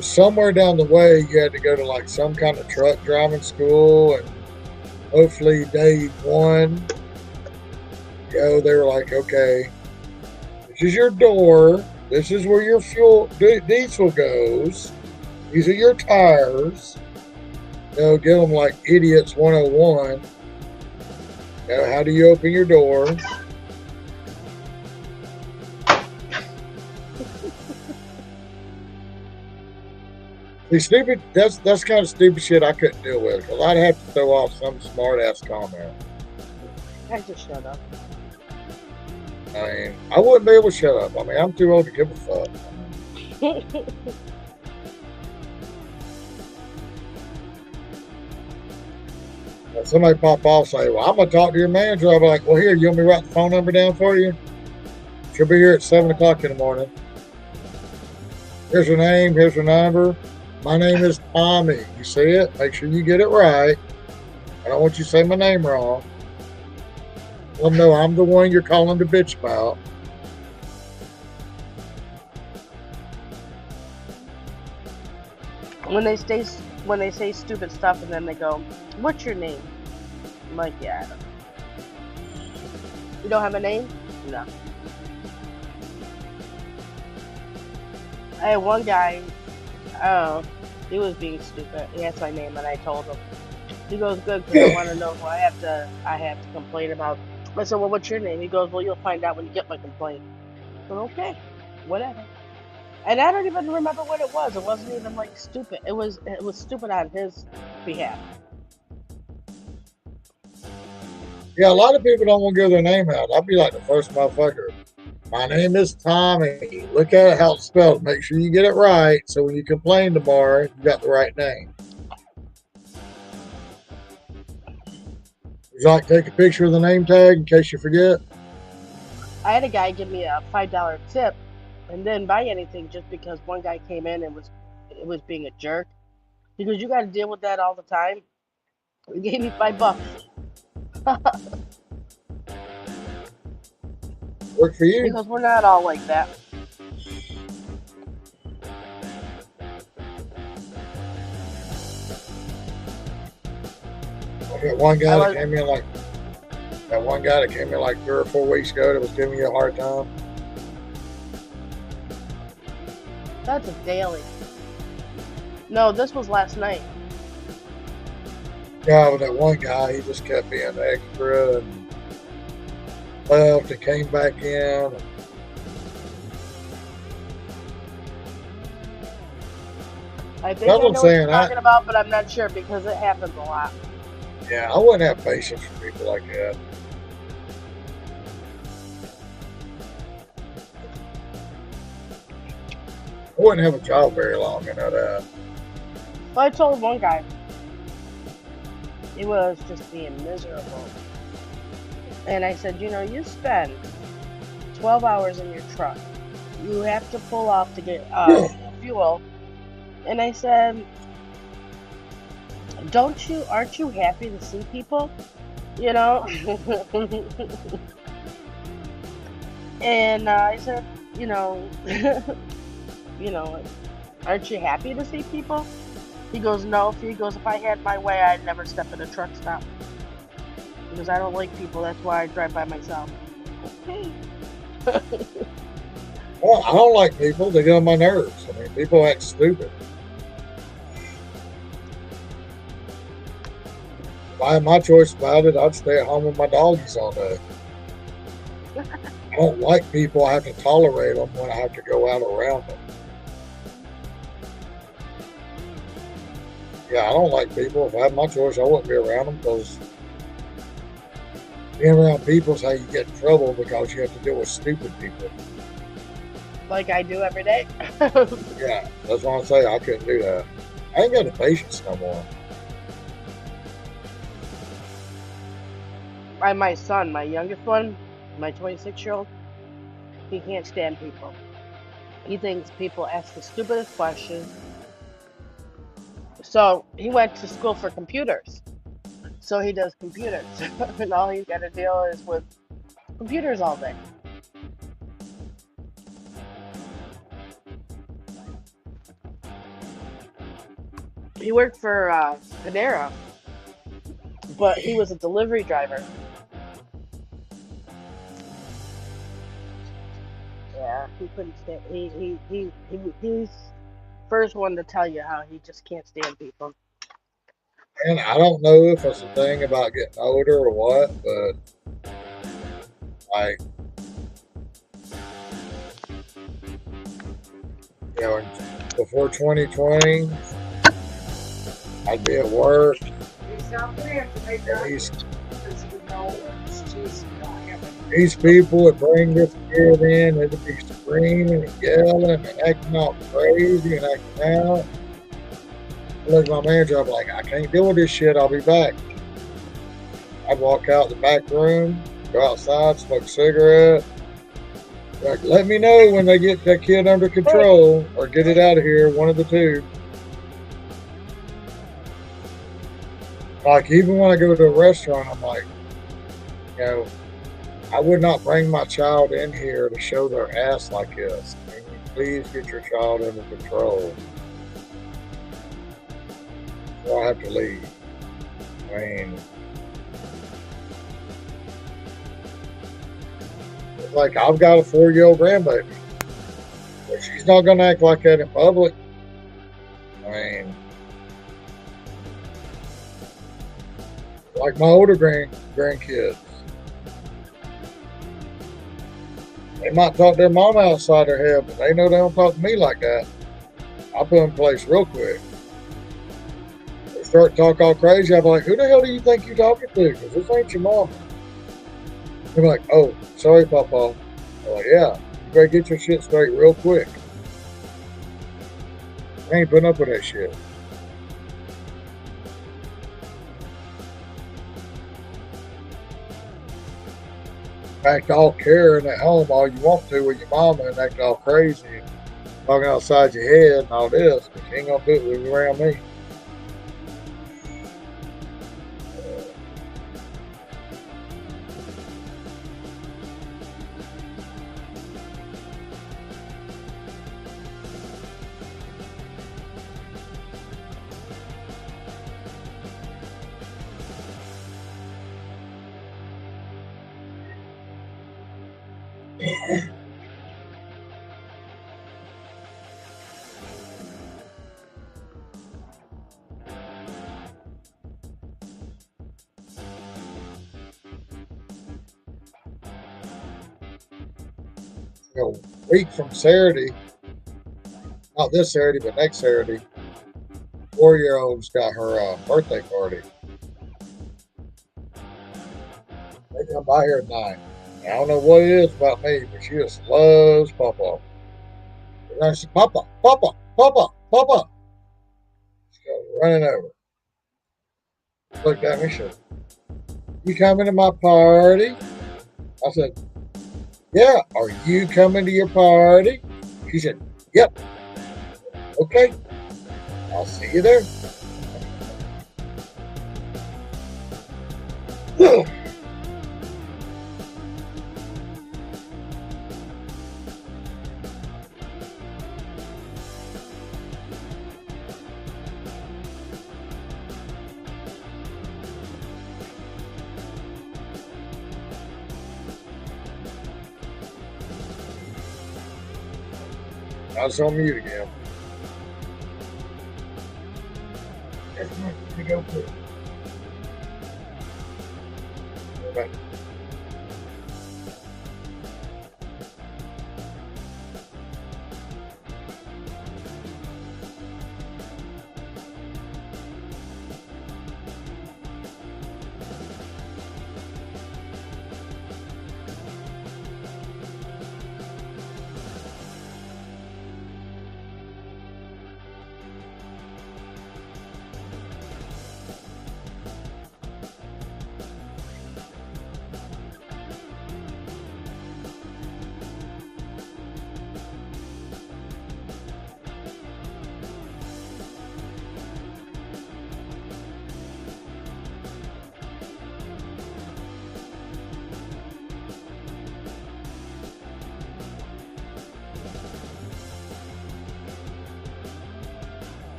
somewhere down the way you had to go to like some kind of truck driving school, and hopefully day one, they were like, okay, this is your door, this is where your diesel goes, these are your tires. Give them like idiots 101. How do you open your door? See, stupid. That's kind of stupid shit I couldn't deal with, because I'd have to throw off some smart ass comment. I just shut up. I mean, I wouldn't be able to shut up. I mean, I'm too old to give a fuck. If somebody pop off say, well, I'm going to talk to your manager. I'll be like, well, here, you want me to write the phone number down for you? She'll be here at 7 o'clock in the morning. Here's her name. Here's her number. My name is Tommy. You see it? Make sure you get it right. I don't want you to say my name wrong. Let them know I'm the one you're calling the bitch about. When they say stupid stuff and then they go, "What's your name?" I'm like, "Yeah, I don't know." You don't have a name? No. I had one guy. Oh, he was being stupid. He asked my name and I told him. He goes, "Good, because I want to know who I have to complain about." I said, "Well, what's your name?" He goes, "Well, you'll find out when you get my complaint." I said, "Okay, whatever." And I don't even remember what it was. It wasn't even like stupid. It was stupid on his behalf. Yeah, a lot of people don't want to give their name out. I'll be like the first motherfucker. My name is Tommy. Look at it how it's spelled. Make sure you get it right. So when you complain tomorrow, you got the right name. Would you like to take a picture of the name tag in case you forget? I had a guy give me a $5 tip and didn't buy anything just because one guy came in and was being a jerk. He goes, "You got to deal with that all the time." He gave me $5. Work for you. Because we're not all like that. That one guy that came in like 3 or 4 weeks ago that was giving you a hard time. That's a daily. No, this was last night. Yeah, but that one guy, he just kept being extra and left and came back in. I think I know what you're talking about, but I'm not sure because it happens a lot. Yeah, I wouldn't have patience for people like that. I wouldn't have a job very long, you know that. Well, I told one guy, he was just being miserable. And I said, you spend 12 hours in your truck. You have to pull off to get fuel. And I said, aren't you happy to see people? And I said, aren't you happy to see people? He goes, "No." He goes, "If I had my way, I'd never step in a truck stop. Because I don't like people. That's why I drive by myself." Okay. Well, I don't like people. They get on my nerves. I mean, people act stupid. If I had my choice about it, I'd stay at home with my doggies all day. I don't like people. I have to tolerate them when I have to go out around them. Yeah, I don't like people. If I had my choice, I wouldn't be around them because being around people is how you get in trouble because you have to deal with stupid people. Like I do every day. Yeah, that's why I say I couldn't do that. I ain't got the patience no more. My son, my youngest one, my 26-year-old, he can't stand people. He thinks people ask the stupidest questions. So he went to school for computers. So he does computers. And all he's got to deal is with computers all day. He worked for Panera, but he was a delivery driver. Yeah, he couldn't stand. He's first one to tell you how he just can't stand people. And I don't know if it's a thing about getting older or what, but like, before 2020, I'd be at work. These people would bring this kid in, they'd be screaming and yelling and acting all crazy and acting out. I look at my manager, I'm like, I can't deal with this shit, I'll be back. I'd walk out the back room, go outside, smoke a cigarette. Like, let me know when they get that kid under control or get it out of here, one of the two. Like, even when I go to a restaurant, I'm like, I would not bring my child in here to show their ass like this. Can you please get your child under control? Or I have to leave. I mean, it's like I've got a 4-year-old grandbaby. But she's not going to act like that in public. I mean, like my older grandkids. They might talk their mom outside their head, but they know they don't talk to me like that. I put them in place real quick. They start to talk all crazy. I'm like, who the hell do you think you're talking to? Because this ain't your mom. They're like, oh, sorry, Papa. I'm like, yeah, you better get your shit straight real quick. I ain't putting up with that shit. Act all caring at home all you want to with your mama and act all crazy and talking outside your head and all this, but you ain't gonna do it when you're around me. A week from Saturday, not this Saturday, but next Saturday, 4-year-old's got her birthday party. They come by here at 9. I don't know what it is about me, but she just loves Papa. And I said, Papa, Papa, Papa, Papa. She goes running over. Looked at me and said, you coming to my party? I said, yeah, are you coming to your party? She said, yep. Okay, I'll see you there. I was on mute again. That's not going to go quick. But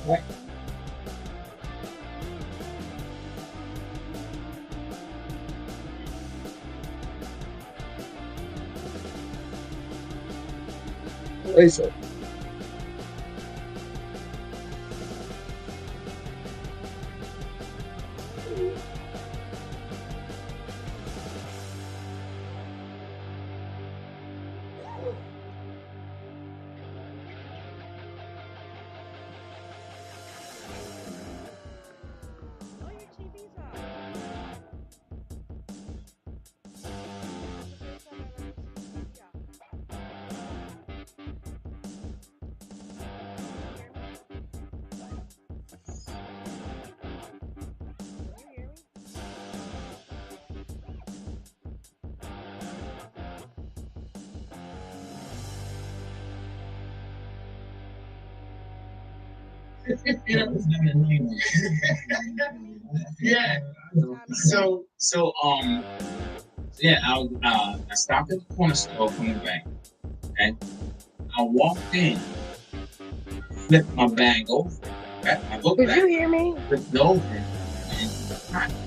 right. Lisa. You know? Yeah. Yeah, I stopped at the corner store coming back. Okay. I walked in, flipped my bag over. I looked Did back, you hear me? flipped it over, and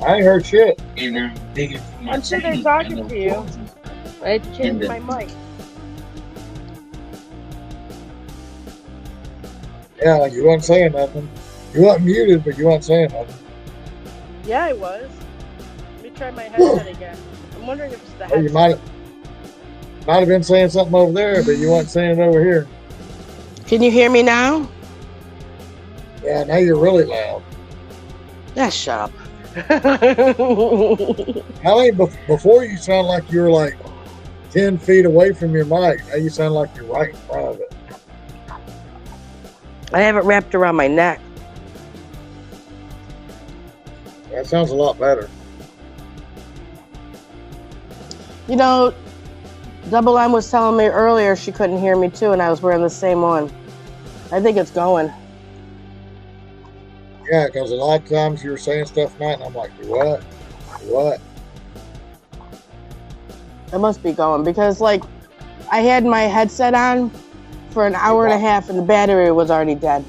I ain't heard shit. I'm digging for my I'm sure they're change, talking and to you. I had to change And my mic. Yeah, you wasn't saying nothing. You wasn't muted, but you wasn't saying nothing. Yeah, I was. Let me try my headset again. I'm wondering if it's the Oh, you headset. might have been saying something over there, but you wasn't saying it over here. Can you hear me now? Yeah, now you're really loud. Yeah, shut up. I mean, before you sound like you were like 10 feet away from your mic. Now you sound like you're right in front of it. I have it wrapped around my neck. That sounds a lot better. You know, Double M was telling me earlier she couldn't hear me too, and I was wearing the same one. I think it's going. Yeah, because a lot of times you were saying stuff tonight, and I'm like, "You what? You what?" It must be going because, like, I had my headset on for an hour and a half, and the battery was already dead.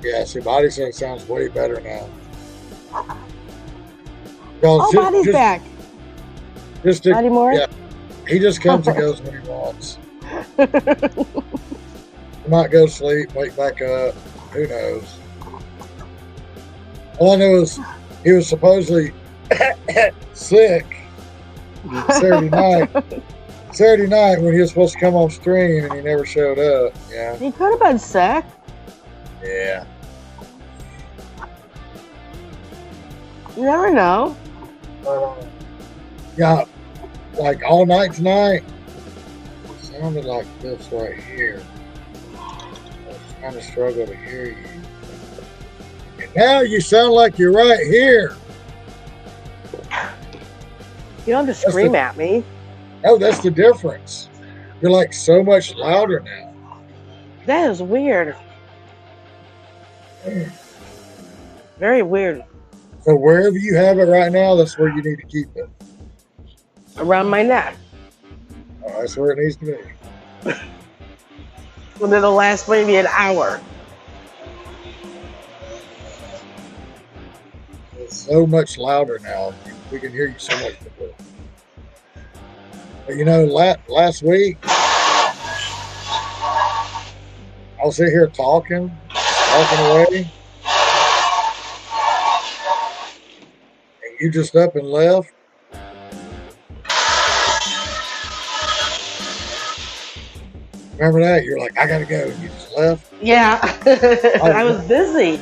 Yeah, see, Body said it sounds way better now. Oh, Body's back. Just to, Body more? Yeah, he just comes and goes when he wants. He might go to sleep, wake back up. Who knows? All I know is he was supposedly sick Saturday night. Saturday night when he was supposed to come on stream and he never showed up. Yeah. He could have been sick. Yeah. You never know. Yeah, like all night tonight, it sounded like this right here. I was trying to struggle to hear you. And now you sound like you're right here. You don't have to scream at me. Oh, that's the difference. You're like so much louder now. That is weird. Very weird. So wherever you have it right now, that's where you need to keep it. Around my neck. Oh, that's where it needs to be. And it'll last maybe an hour. It's so much louder now. We can hear you so much better. But you know, last week, I was sitting here talking away. And you just up and left. Remember that? You're like, I gotta go. And you just left. Yeah. I was busy.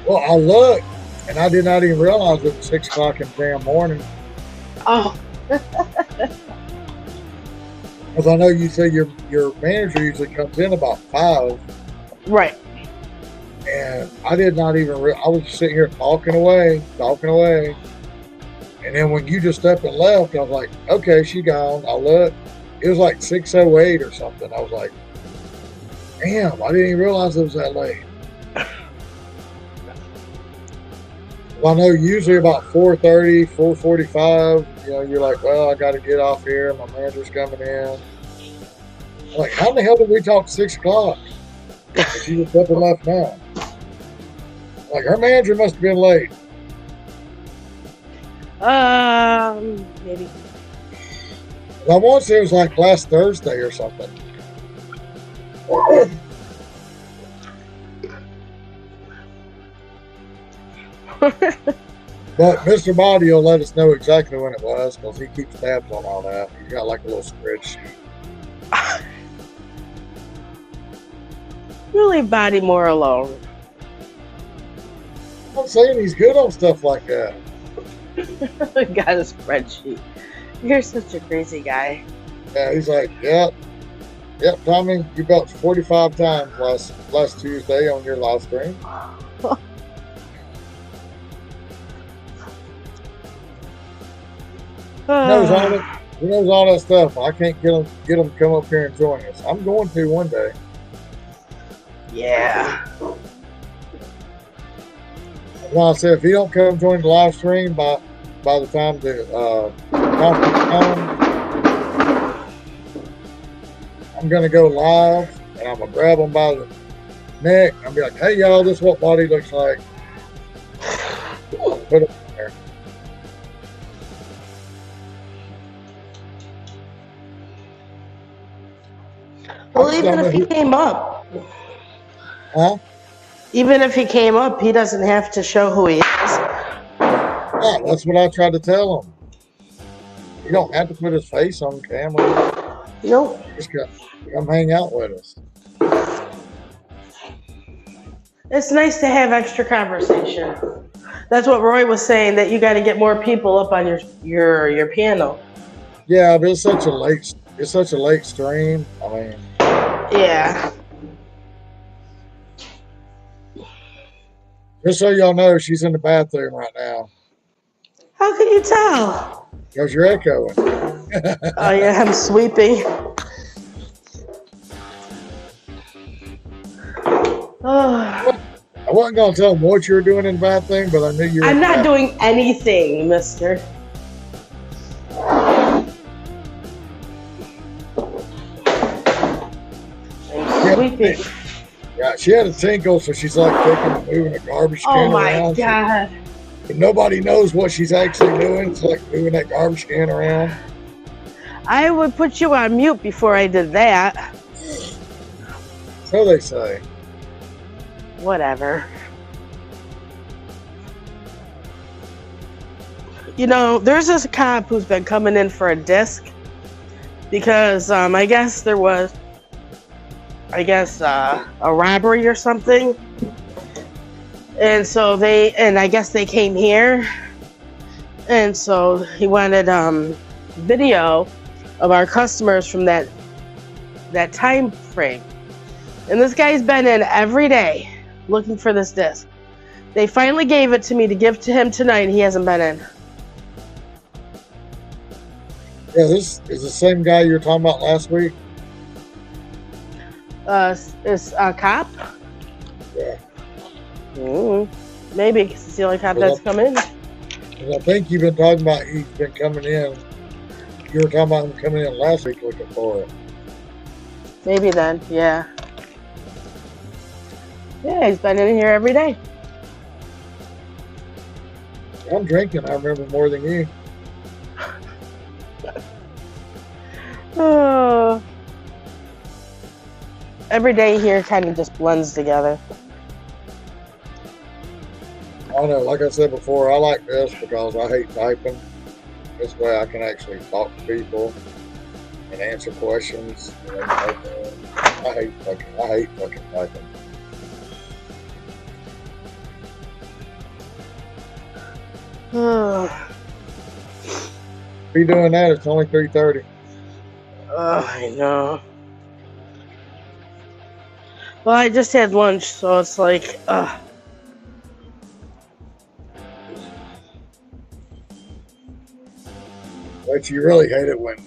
Well, I looked, and I did not even realize it was 6 o'clock in the damn morning. Oh. Because I know you said your manager usually comes in about 5. Right. And I did not even I was sitting here talking away. And then when you just up and left, I was like, okay, she gone. I looked. It was like 6:08 or something. I was like, damn, I didn't even realize it was that late. Well, I know usually about 4:30, 4:45, you know, you're like, well, I got to get off here. My manager's coming in. I'm like, how the hell did we talk 6 o'clock? And she just up and left now. Like, her manager must have been late. Maybe. I want to say it was like last Thursday or something. But Mr. Body will let us know exactly when it was because he keeps tabs on all that. He's got like a little spreadsheet. You leave Body more alone. I'm saying he's good on stuff like that. Got a spreadsheet. You're such a crazy guy. Yeah, he's like, yep, Tommy, you belched 45 times last Tuesday on your live stream. He knows all that stuff. I can't get him to come up here and join us. I'm going to one day. Yeah. Well, I said if he don't come join the live stream by the time the conference comes, I'm gonna go live and I'm gonna grab him by the neck. I'm gonna be like, "Hey y'all, this is what body looks like." Put it there. Well, even if he came up, Huh? even if he came up, he doesn't have to show who he is. Yeah, that's what I tried to tell him. You don't have to put his face on camera. Nope. Just come hang out with us. It's nice to have extra conversation. That's what Roy was saying, that you got to get more people up on your panel. Yeah, but it's such a late stream. I mean, Yeah. just so y'all know, she's in the bathroom right now. How can you tell? Because you're echoing. Oh yeah, I'm sweeping. Oh. I wasn't going to tell them what you were doing in the bathroom, but I knew you were. I'm not doing anything, mister. I'm sweeping. Yeah, she had a tinkle, so she's like taking and moving a garbage can Oh my around. God. But nobody knows what she's actually doing. It's like moving that garbage can around. I would put you on mute before I did that. So they say. Whatever. You know, there's this cop who's been coming in for a disc because I guess there was, a robbery or something. And so I guess they came here. And so he wanted video of our customers from that time frame. And this guy's been in every day looking for this disc. They finally gave it to me to give to him tonight. He hasn't been in. Yeah, this is the same guy you were talking about last week. Is a cop? Yeah. Maybe, because it's the only cop that's come in. I think you've been talking about he's been coming in. You were talking about him coming in last week looking for it. Maybe then, yeah. Yeah, he's been in here every day. I'm drinking. I remember more than you. Oh. Every day here kind of just blends together. I don't know. Like I said before, I like this because I hate typing. This way I can actually talk to people and answer questions. I hate fucking typing. Be doing that. It's only 3:30. I know. Well, I just had lunch, so it's like, But you really hate it when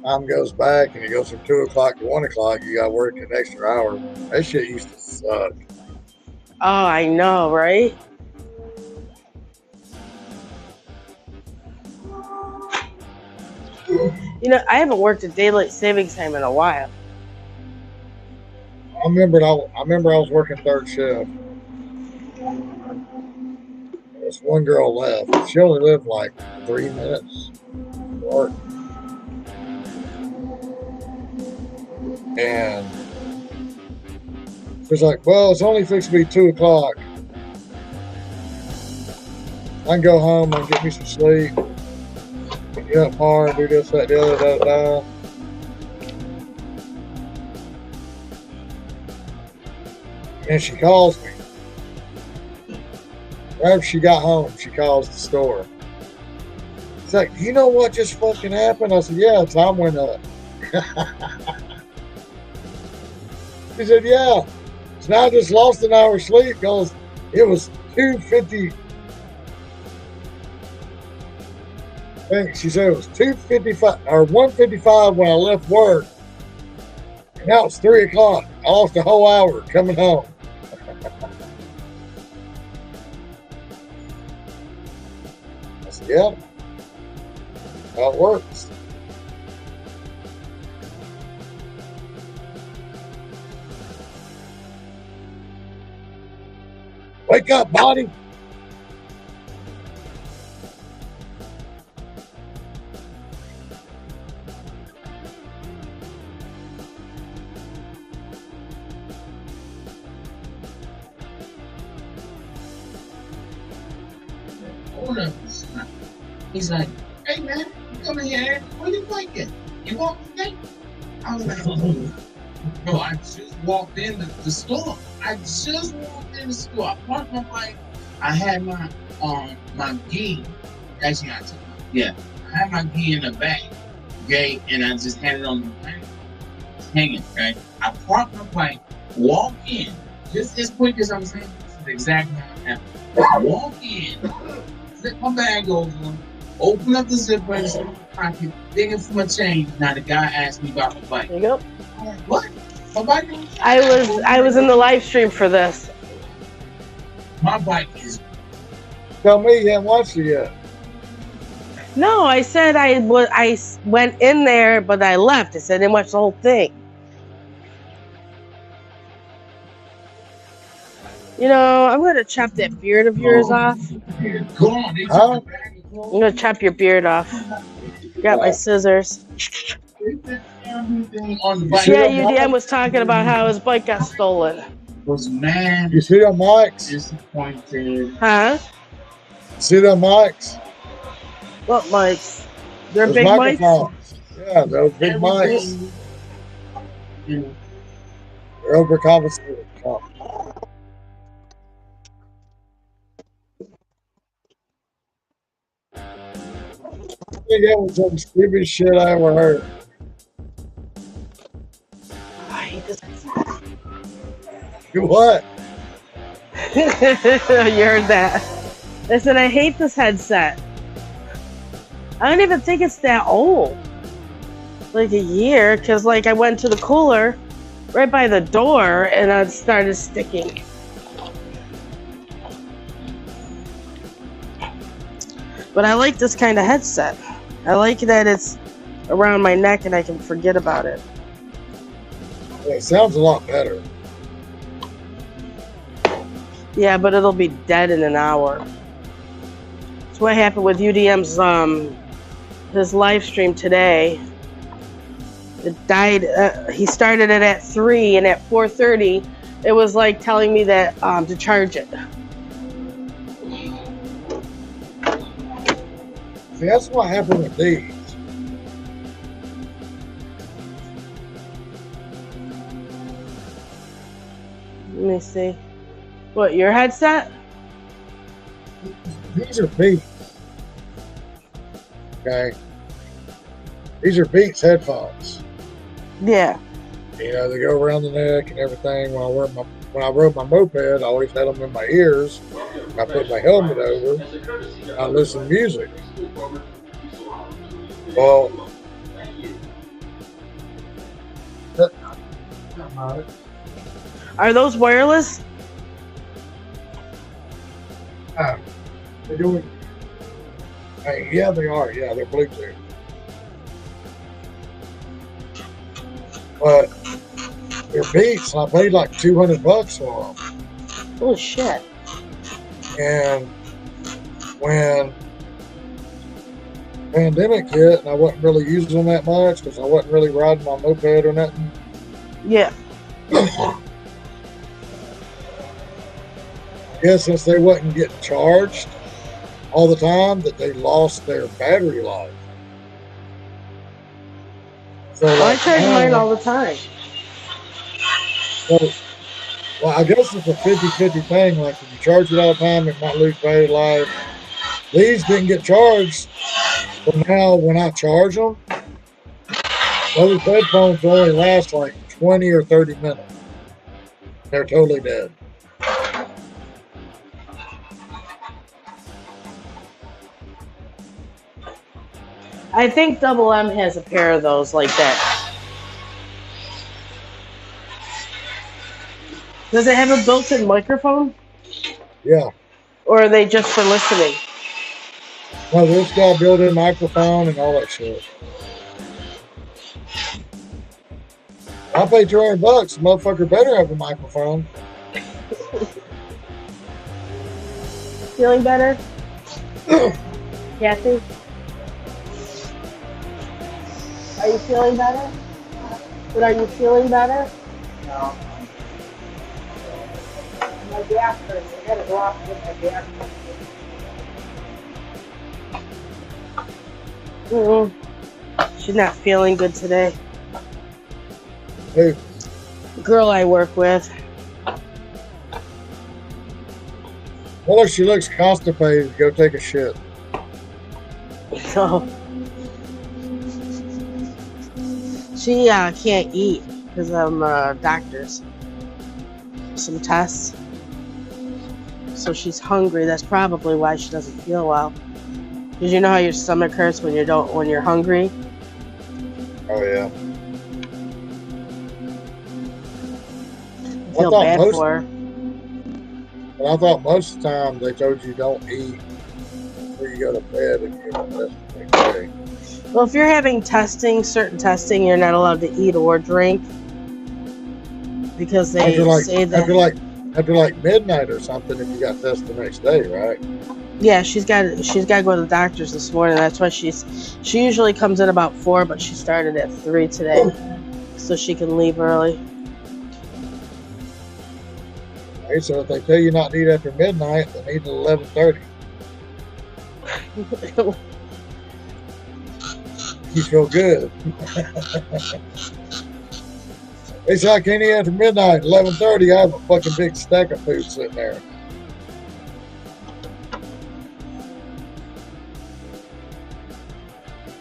time goes back and it goes from 2 o'clock to 1 o'clock. You got to work an extra hour. That shit used to suck. Oh, I know, right? You know, I haven't worked at daylight savings time in a while. I remember I was working third shift. This one girl left. She only lived like 3 minutes to work. And she's like, well, it's only fixed to be 2 o'clock. I can go home and get me some sleep. Get up tomorrow and do this, that, the other, da. And she calls me. Right after she got home, she calls the store. She's like, you know what just fucking happened? I said, yeah, time went up. She said, yeah. So now I just lost an hour's sleep because it was 2:50. I think she said it was 2:55 or 1:55 when I left work. And now it's 3 o'clock. I lost a whole hour coming home. Yeah. How it works. Wake up, body. Owner was like, he's like, hey man, you come in here, what are you thinking? You want steak? I was like, oh, bro, I just walked in the store. I just walked in the store. I parked my bike. I had my gi. Actually, I had my gi in the bag, okay, and I just had it on the bank, hanging, right? I parked my bike, walk in, just as quick as I'm saying. This is exactly how it happened. I walk in, flip my bag over, open up the zipper in my pocket, digging for my change. Now the guy asked me about my bike. Yep. I'm like, what? My bike? I was in the live stream for this. My bike is. Tell me you haven't watched it yet. No, I said I went in there, but I left. I said I didn't watch the whole thing. You know, I'm gonna chop that beard of yours off. Go on, Huh? I'm gonna chop your beard off. Got my scissors. On the bike. Yeah, UDM was talking about how his bike got stolen. Was mad, You see them mics? disappointed. Huh? See them mics? What mics? They're Those big mics? microphones. Yeah, those big mics. And They're overcompensated. Oh. I think that was some stupidest shit I ever heard. I hate this. What? You heard that. I said, I hate this headset. I don't even think it's that old. Like a year, because like I went to the cooler right by the door and it started sticking. But I like this kind of headset. I like that it's around my neck and I can forget about it. Yeah, it sounds a lot better. Yeah, but it'll be dead in an hour. That's what happened with UDM's his live stream today. It died. He started it at 3, and at 4:30, it was like telling me that to charge it. See, that's what happened with these. Let me see. What, your headset? These are Beats. Okay. These are Beats headphones. Yeah. You know, they go around the neck and everything. When I rode my moped, I always had them in my ears. I put my helmet over. I listen to music. Well, Are those wireless? they're doing. Hey, yeah, they are. Yeah, they're Bluetooth. But they're Beats, and I paid like $200 for them. Oh shit. And when pandemic hit, and I wasn't really using them that much because I wasn't really riding my moped or nothing. Yeah. Yeah, since they wasn't getting charged all the time, that they lost their battery life. So Well, I like charge mine now, all the time. so, well, I guess it's a 50-50 thing. Like if you charge it all the time, it might lose battery life. These didn't get charged, but now when I charge them, those headphones only last like 20 or 30 minutes. They're totally dead. I think Double M has a pair of those like that. Does it have a built-in microphone? Yeah. Or are they just for listening? Well, this guy built-in microphone and all that shit. I pay $200. The motherfucker better have a microphone. Feeling better? Kathy? Are you feeling better? But are you feeling better? No. My gas hurts. I gotta go off with my gas. She's not feeling good today. Hey, The girl I work with. well, if she looks constipated, go take a shit. So she can't eat because of doctors. Some tests. So she's hungry. That's probably why she doesn't feel well. Because you know how your stomach hurts when you're hungry? Oh, yeah. I feel bad for her. But I thought most of the time they told you don't eat before you go to bed and you don't rest the next day. Well, if you're having certain testing, you're not allowed to eat or drink. Because they say that after like midnight or something, if you got tested the next day, right? yeah, she's got to go to the doctor's this morning. That's why she usually comes in about 4, but she started at 3 today, so she can leave early. Hey, so if they tell you not to eat after midnight, then eat at 11:30. You feel good. They say I can't eat after midnight. 11:30, I have a fucking big stack of food sitting there.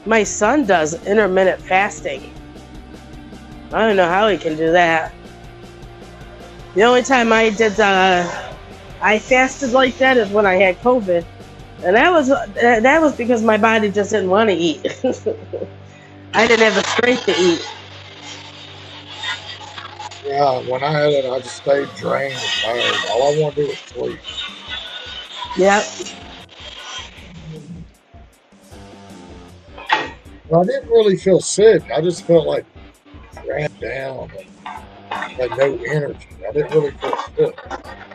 My son does intermittent fasting. I don't know how he can do that. The only time I did, I fasted like that is when I had COVID, and that was because my body just didn't want to eat. I didn't have the strength to eat. Yeah, when I had it, I just stayed drained and tired. All I want to do is sleep. Yep. Well, I didn't really feel sick. I just felt like ran down and had no energy. I didn't really feel sick.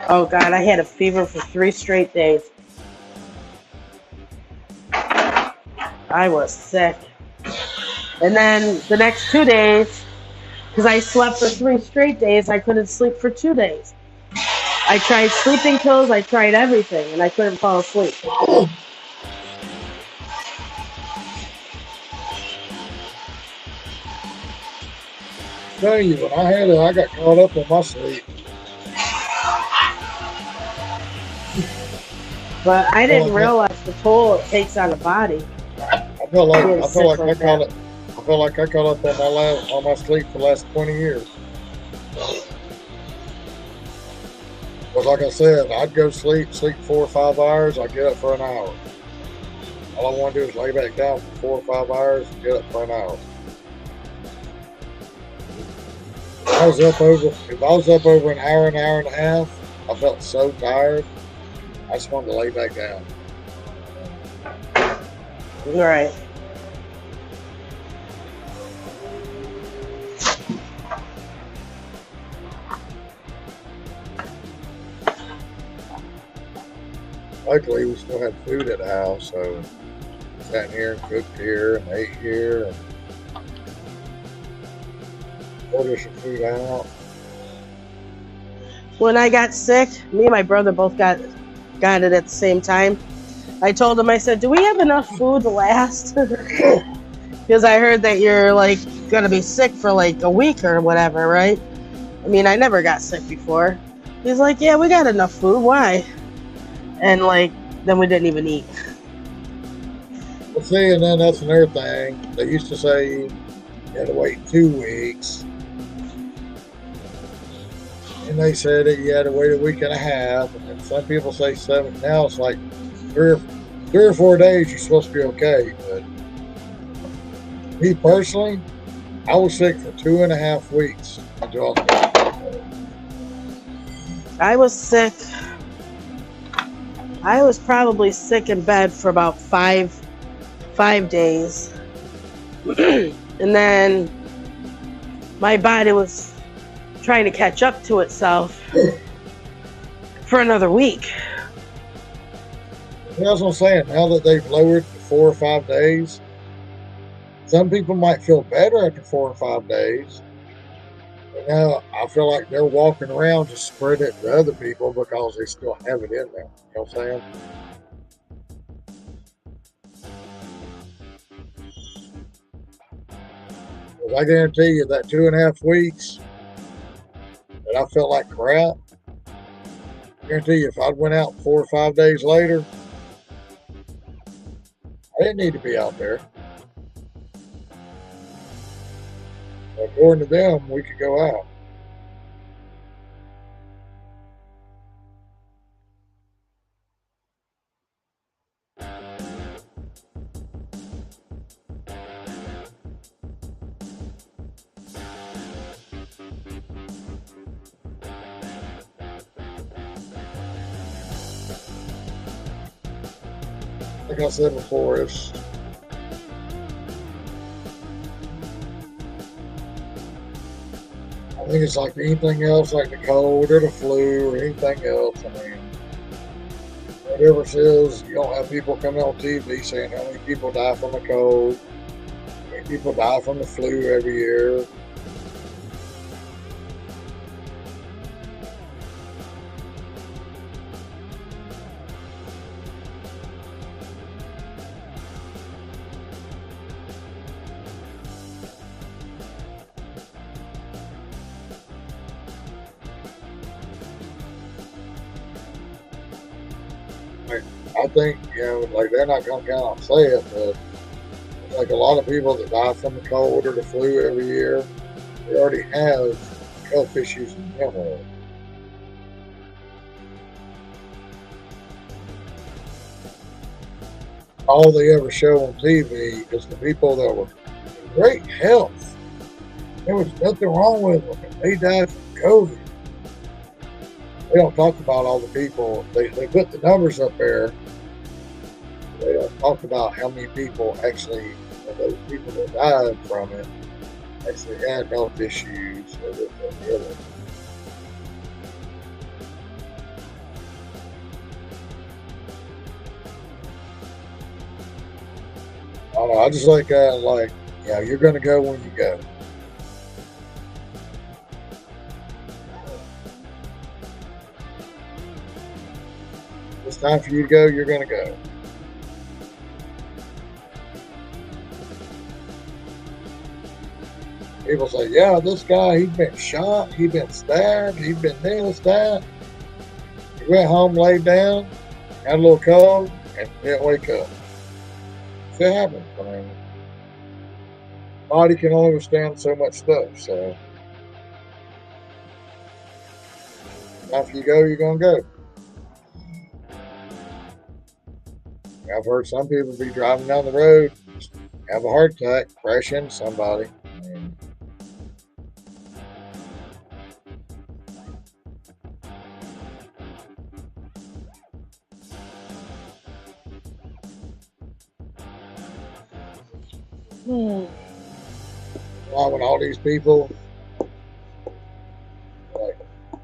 Oh God, I had a fever for 3 straight days. I was sick. And then the next 2 days, because I slept for 3 straight days, I couldn't sleep for 2 days. I tried sleeping pills, I tried everything, and I couldn't fall asleep. I tell you, when I had it, I got caught up in my sleep. But I didn't realize the toll it takes on the body. I felt like I caught up on my sleep for the last 20 years. But like I said, I'd go sleep 4 or 5 hours, I'd get up for an hour. All I want to do is lay back down for 4 or 5 hours and get up for an hour. If I was up over an hour and a half, I felt so tired, I just wanted to lay back down. All right. Luckily, we still had food at the house, so we sat here and cooked here and ate here and ordered some food out. When I got sick, me and my brother both got it at the same time. I told him, I said, do we have enough food to last? Because I heard that you're like gonna be sick for like a week or whatever, right? I mean, I never got sick before. He's like, yeah, we got enough food. Why? And like, then we didn't even eat. Well, see, and then that's another thing. They used to say you had to wait 2 weeks. And they said that you had to wait a week and a half. And some people say 7. Now it's like 3 or 4 days you're supposed to be okay. But me personally, I was sick for 2.5 weeks until I was sick I was probably sick in bed for about five days. And then my body was trying to catch up to itself for another week. That's what I'm saying. Now that they've lowered to 4 or 5 days, some people might feel better after 4 or 5 days. But now I feel like they're walking around to spread it to other people because they still have it in them. You know what I'm saying? Because I guarantee you that 2.5 weeks that I felt like crap, I guarantee you if I'd went out 4 or 5 days later, I didn't need to be out there. According to them, we could go out. Like I said before, I think it's like anything else, like the cold or the flu or anything else. I mean, whatever says, you don't have people coming on TV saying how many people die from the cold, how many people die from the flu every year. I think, like they're not going to come out and say it, but like a lot of people that die from the cold or the flu every year, they already have health issues in general. All they ever show on TV is the people that were in great health. There was nothing wrong with them. They died from COVID. They don't talk about all the people. They put the numbers up there. They don't talk about how many people actually, those people that died from it, actually had health issues or this and the other. I don't know. I just like you're going to go when you go. It's time for you to go, you're going to go. People say, yeah, this guy, he's been shot, he's been stabbed, he's been this, that. He went home, laid down, had a little cold, and didn't wake up. It happens. I mean, body can only withstand so much stuff, so after you go, you're going to go. I've heard some people be driving down the road, have a heart attack, crash into somebody. Why, when all these people like, I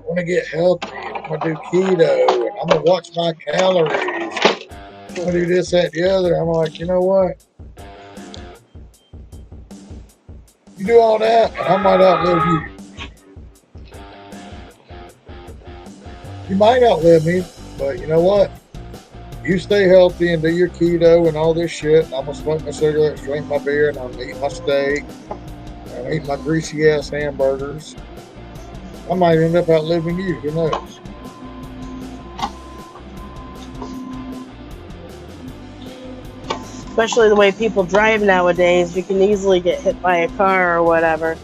want to get healthy, I'm going to do keto, and I'm going to watch my calories, I'm going to do this, that, the other. I'm like, you know what? You do all that, and I might outlive you. You might outlive me, but you know what? You stay healthy and do your keto and all this shit. And I'm going to smoke my cigarettes, drink my beer, and I'm going to eat my steak. And I'm eat my greasy ass hamburgers. I might end up outliving you. Who knows? Especially the way people drive nowadays, you can easily get hit by a car or whatever.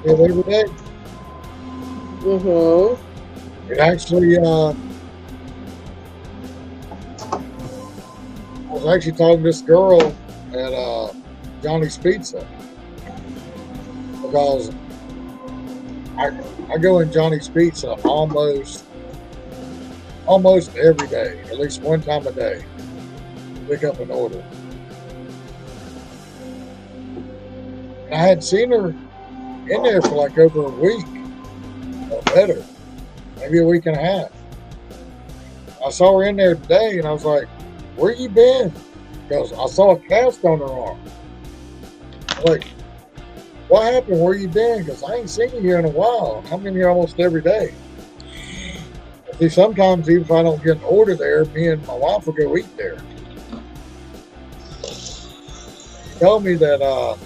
Every day. It actually, I was actually talking to this girl at Johnny's Pizza because I go in Johnny's Pizza almost every day, at least one time a day, to pick up an order. And I hadn't seen her in there for like over a week or better, maybe a week and a half. I saw her in there today, and I was like, "Where you been?" Because I saw a cast on her arm. I'm like, what happened? Where you been? Because I ain't seen you here in a while. I'm in here almost every day. See, sometimes even if I don't get an order there, me and my wife will go eat there. She told me that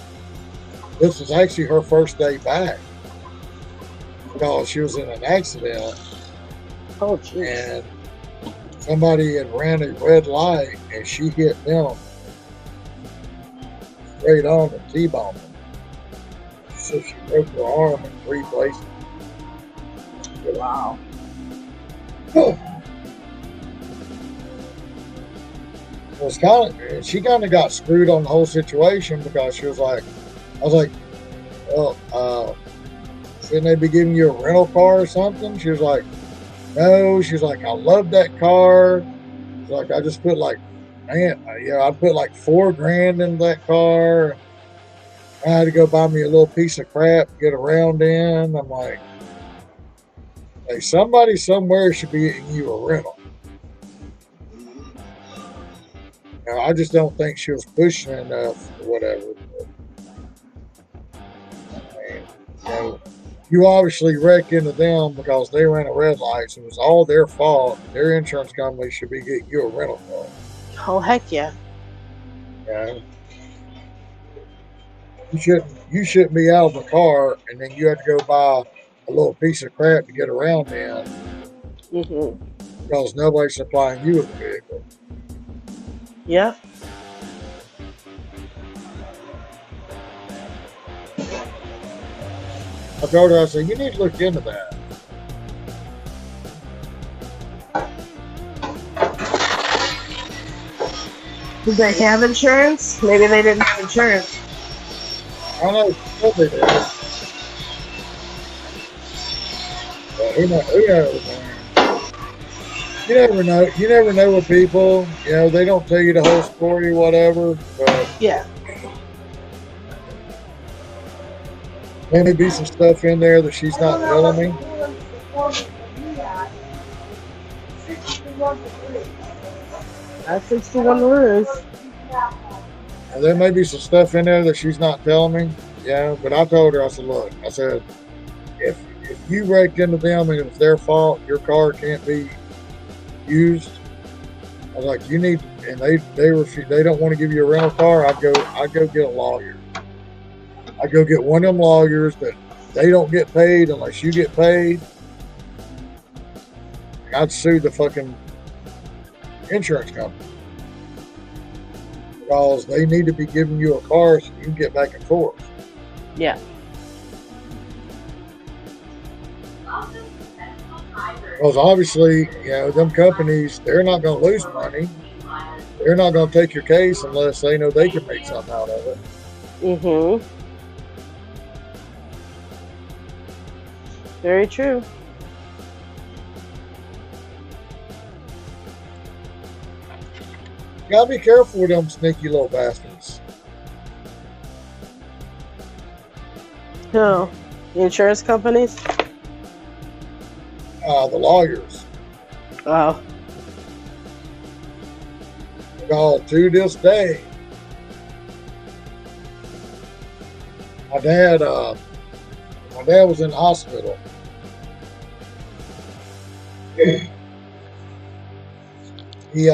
this was actually her first day back because she was in an accident. Oh, jeez. And somebody had ran a red light and she hit them straight on and T-boned them. So she broke her arm in 3 places. Wow. It was she kind of got screwed on the whole situation because she was like, I was like, well, shouldn't they be giving you a rental car or something? She was like, no. She's like, I love that car. She's like, I just put like, man, I put like $4,000 in that car. I had to go buy me a little piece of crap to get around in. I'm like, hey, somebody somewhere should be getting you a rental. Now, I just don't think she was pushing enough or whatever. But, you obviously wrecked into them because they ran a red light. So it was all their fault. Their insurance company should be getting you a rental car. Oh, heck yeah. Yeah. You shouldn't be out of the car and then you have to go buy a little piece of crap to get around in. Mm-hmm. Because nobody's supplying you with a vehicle. Yeah. I told her, I said, you need to look into that. Did they have insurance? Maybe they didn't have insurance. I know they did. But who knows, man? You never know. You never know with people. You know, they don't tell you the whole story or whatever. But yeah. There may be some stuff in there that she's not telling me. That's 61 Ruse. And there may be some stuff in there that she's not telling me. Yeah, but I told her, I said, look, I said, if you wrecked into them and it's their fault, your car can't be used. I was like, you need, and they don't want to give you a rental car. I'd go get a lawyer. I'd go get one of them lawyers that they don't get paid unless you get paid. I'd sue the fucking insurance company because they need to be giving you a car so you can get back and forth. Yeah. Because obviously, you know, them companies, they're not going to lose money. They're not going to take your case unless they know they can make something out of it. Mm-hmm. Very true. You gotta be careful with them sneaky little bastards. Who? The insurance companies? The lawyers. Oh. Because to this day, my dad was in the hospital. He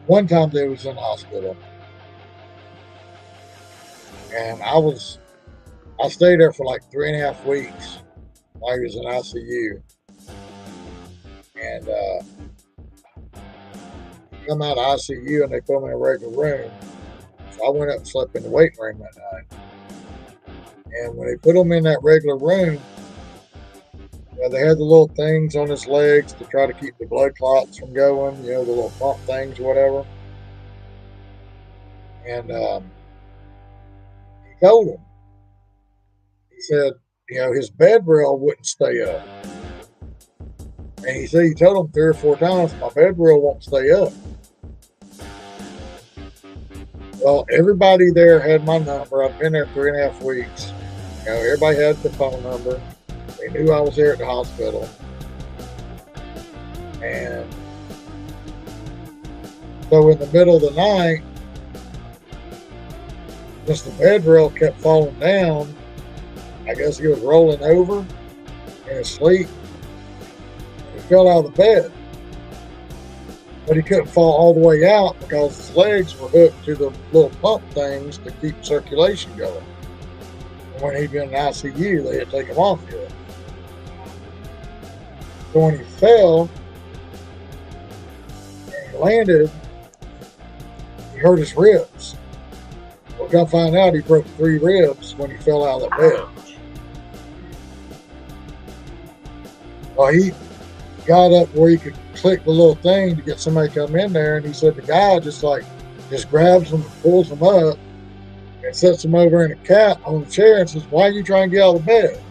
one time they was in the hospital, and I stayed there for like 3.5 weeks while he was in ICU, and come out of ICU and they put me in a regular room. So I went up and slept in the waiting room that night. And when they put him in that regular room, they had the little things on his legs to try to keep the blood clots from going, you know, the little pump things or whatever. And he told him, he said, his bed rail wouldn't stay up. And he said he told him 3 or 4 times, my bed rail won't stay up. Well, everybody there had my number. I've been there 3.5 weeks. Everybody had the phone number. They knew I was there at the hospital. And so in the middle of the night, just the bed rail kept falling down. I guess he was rolling over in his sleep. He fell out of the bed. But he couldn't fall all the way out because his legs were hooked to the little pump things to keep circulation going. And when he'd been in the ICU, they had to take him off yet. So when he fell and he landed, he hurt his ribs. Well, got to find out he broke 3 ribs when he fell out of the bed. Well, he got up where he could click the little thing to get somebody to come in there, and he said the guy just grabs him and pulls him up and sets him over in a cat on the chair and says, why are you trying to get out of the bed?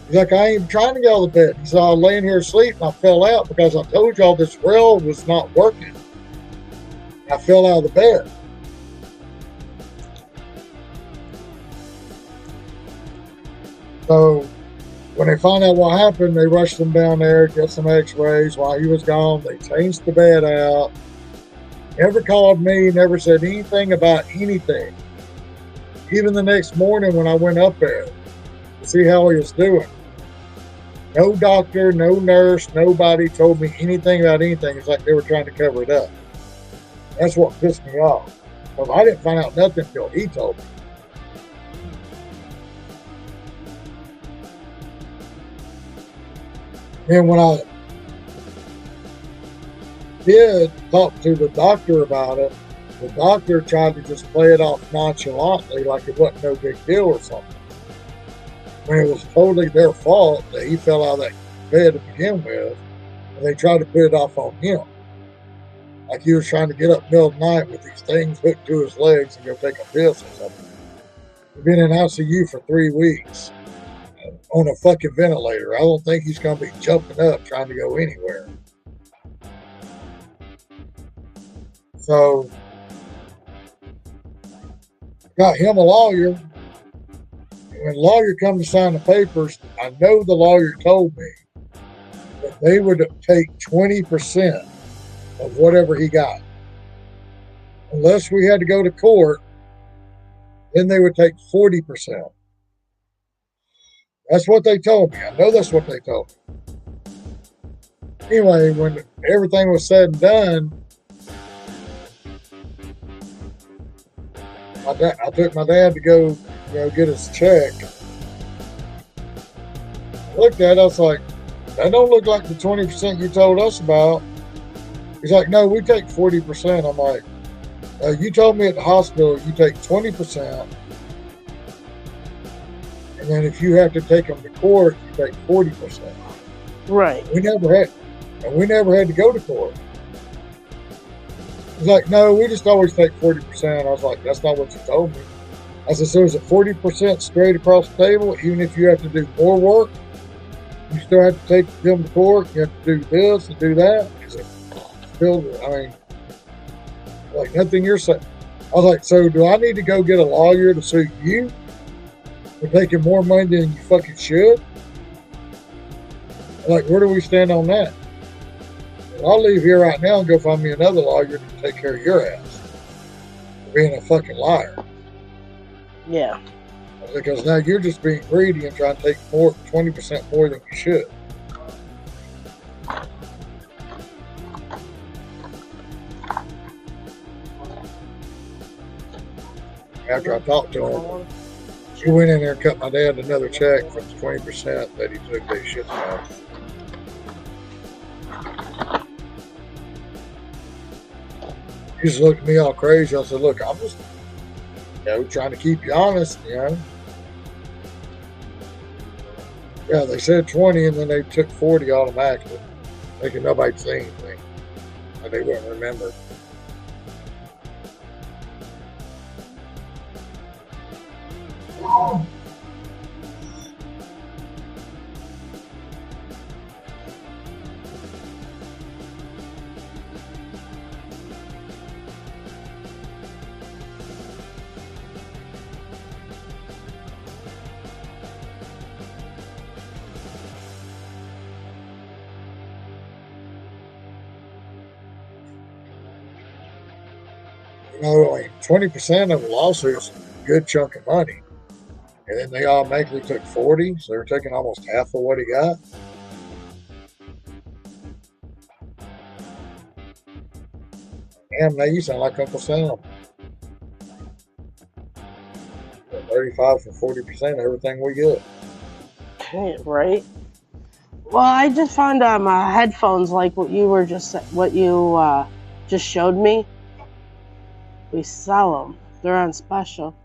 He's like, I ain't even trying to get out of the bed. He said, I was laying here asleep and I fell out because I told y'all this rail was not working. I fell out of the bed. So when they found out what happened, they rushed him down there, get some x-rays. While he was gone, they changed the bed out. Never called me, never said anything about anything. Even the next morning when I went up there to see how he was doing, no doctor, no nurse, nobody told me anything about anything. It's like they were trying to cover it up. That's what pissed me off. Because I didn't find out nothing until he told me. And when I did talk to the doctor about it, the doctor tried to just play it off nonchalantly like it wasn't no big deal or something. When it was totally their fault that he fell out of that bed to begin with, and they tried to put it off on him. Like he was trying to get up middle of the night with these things hooked to his legs and go take a piss or something. He's been in ICU for 3 weeks. On a fucking ventilator. I don't think he's going to be jumping up trying to go anywhere. So, got him a lawyer. And when the lawyer comes to sign the papers, I know the lawyer told me that they would take 20% of whatever he got. Unless we had to go to court, then they would take 40%. That's what they told me. I know that's what they told me. Anyway, when everything was said and done, I took my dad to go, get his check. I looked at it, I was like, that don't look like the 20% you told us about. He's like, no, we take 40%. I'm like, you told me at the hospital you take 20%. And then if you have to take them to court, you take 40%. Right. We never had to go to court. He's like, no, we just always take 40%. I was like, that's not what you told me. I said, so is it 40% straight across the table? Even if you have to do more work, you still have to take them to court. You have to do this and do that. He said, still, like nothing you're saying. I was like, so do I need to go get a lawyer to sue you for taking more money than you fucking should? Like, where do we stand on that? Well, I'll leave here right now and go find me another lawyer to take care of your ass for being a fucking liar. Yeah. Because now you're just being greedy and trying to take 20% more than you should. After I talked to him, she went in there and cut my dad another check for the 20% that he took that shit out. He just looked at me all crazy. I said, look, I'm just, trying to keep you honest, Yeah, they said 20 and then they took 40 automatically, thinking nobody'd say anything. And they wouldn't remember. You know, like 20% of the lawsuit is a good chunk of money. And then they automatically took 40, so they're taking almost half of what he got. Damn, now you sound like Uncle Sam. 35 for 40% of everything we get. Right. Well, I just found my headphones like what you just showed me. We sell them. They're on special.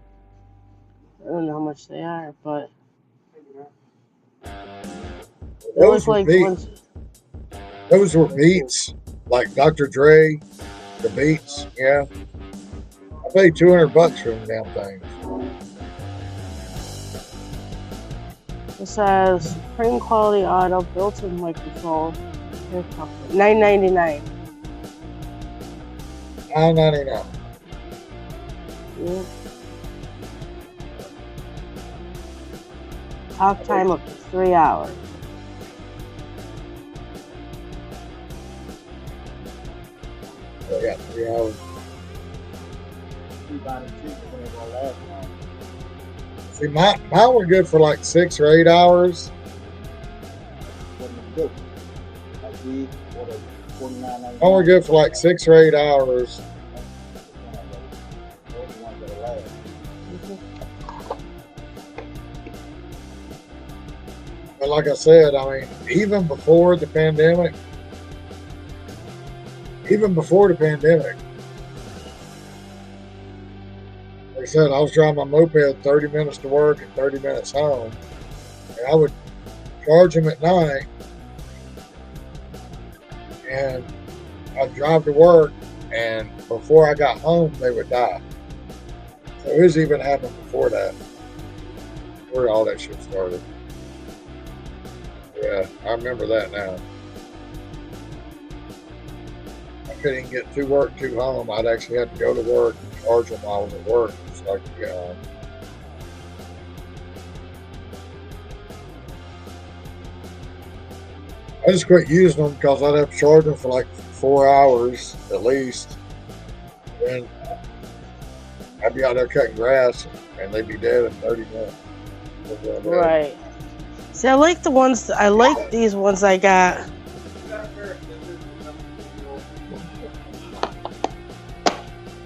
I don't know how much they are, but they look like ones. Those were Beats, like Dr. Dre, the Beats. Yeah, I paid $200 for them damn things. It says Supreme Quality Audio built-in microphone. $9.99. $9.99. Yeah. Talk time up to 3 hours. So yeah, 3 hours. See, mine were good for like 6 or 8 hours. Mine were good for like 6 or 8 hours. But like I said, I mean, even before the pandemic, like I said, I was driving my moped 30 minutes to work and 30 minutes home. And I would charge them at night. And I'd drive to work, and before I got home, they would die. So it was even happened before that, where all that shit started. Yeah, I remember that now. I couldn't even get to work, to home. I'd actually have to go to work and charge them while I was at work so I could get home. I just quit using them because I'd have to charge them for like 4 hours at least. And I'd be out there cutting grass and they'd be dead in 30 minutes. Right. See, I like these ones I got.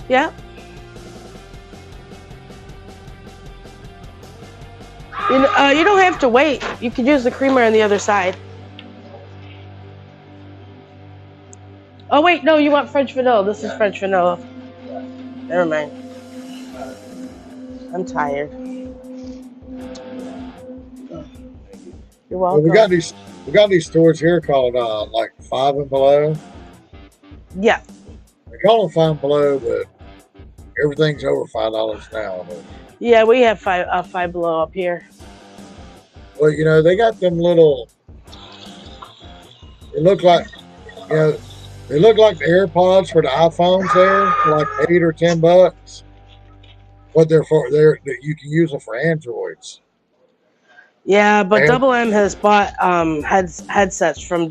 Yeah. You don't have to wait. You could use the creamer on the other side. Oh wait, no, you want French vanilla. This is French vanilla. Never mind. I'm tired. You're welcome. Well, we got these stores here called like Five and Below. Yeah. They call them Five and Below, but everything's over $5 now. Yeah, we have Five Below up here. Well, you know, they got them little. They look like, you know, they look like the AirPods for the iPhones. There, for like $8 or $10. What they're for? You can use them for Androids. Yeah, but Double M has bought headsets from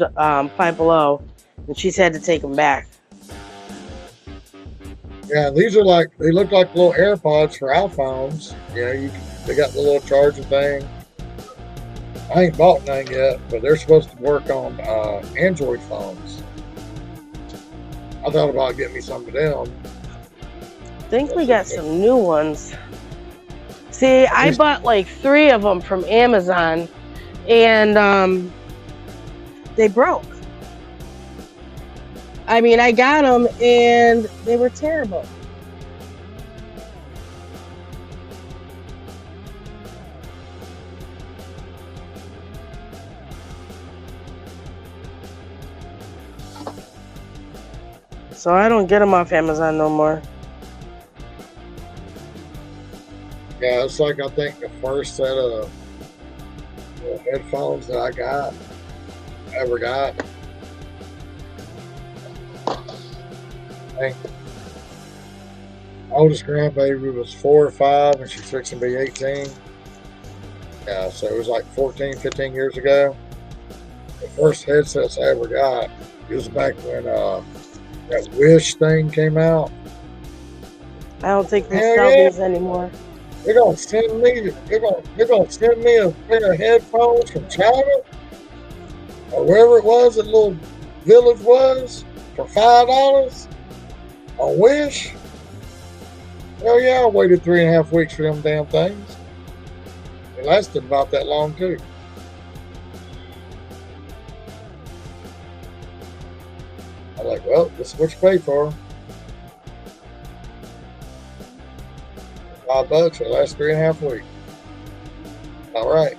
Five Below, and she's had to take them back. Yeah, these are like, they look like little AirPods for iPhones. You know, they got the little charger thing. I ain't bought none yet, but they're supposed to work on Android phones. I thought about getting me some of them. I think we got some new ones. See, I bought like 3 of them from Amazon, and they broke. I mean, I got them, and they were terrible. So I don't get them off Amazon no more. Yeah, it's like, I think the first set of headphones that I ever got. My oldest grandbaby was 4 or 5, and she's fixing to be 18. Yeah, so it was like 14, 15 years ago. The first headsets I ever got, it was back when that Wish thing came out. I don't think they Hell sell yeah. these anymore. They're gonna send me a pair of headphones from China or wherever it was that little village was for $5 on Wish. Hell yeah, I waited 3.5 weeks for them damn things. It lasted about that long too. I'm like, well, this is what you pay for. $5, it lasts 3.5 weeks. All right.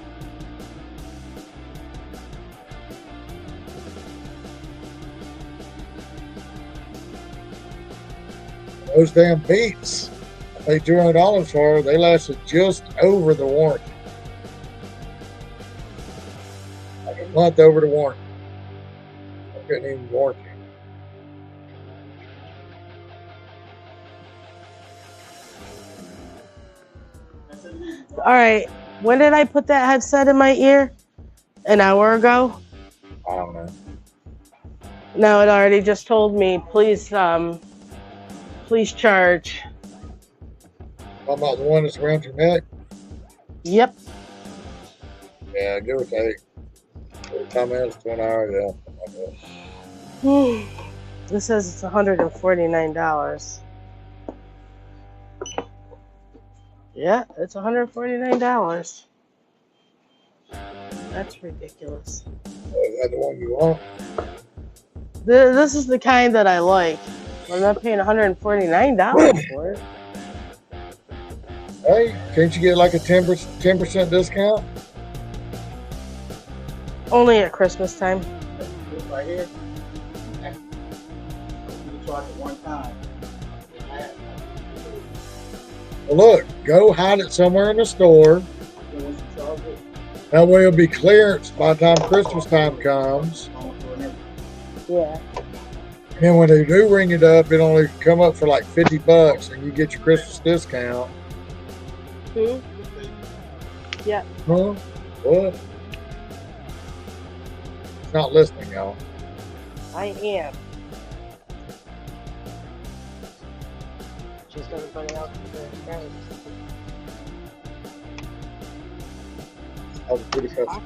Those damn Beats, I paid $200 for. They lasted just over the warranty. Like a month over the warranty. I couldn't even warranty. All right. When did I put that headset in my ear? An hour ago? I don't know. No, it already just told me, please charge. How about the one that's around your neck? Yep. Yeah, give or take. 10 minutes to an hour, yeah. This says it's $149. Yeah, it's $149. That's ridiculous. Is that the one you want? This is the kind that I like. I'm not paying $149 for it. Hey, can't you get like a 10% discount? Only at Christmas time. Right here. You charge it one time. Well, look, go hide it somewhere in the store. That way it'll be clearance by the time Christmas time comes. Yeah. And when they do ring it up, it only come up for like $50 and you get your Christmas discount. Yeah. Huh? What? It's not listening, y'all. I am. Just everybody else is very excited. That was pretty customer.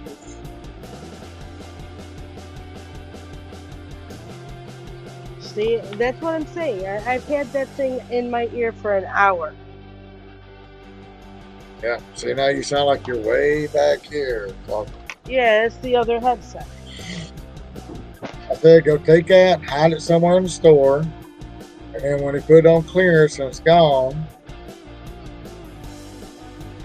See, that's what I'm saying. I've had that thing in my ear for an hour. Yeah. See, now you sound like you're way back here. Yeah, it's the other headset. I said, go take that, hide it somewhere in the store, and then when they put it on clearance and it's gone,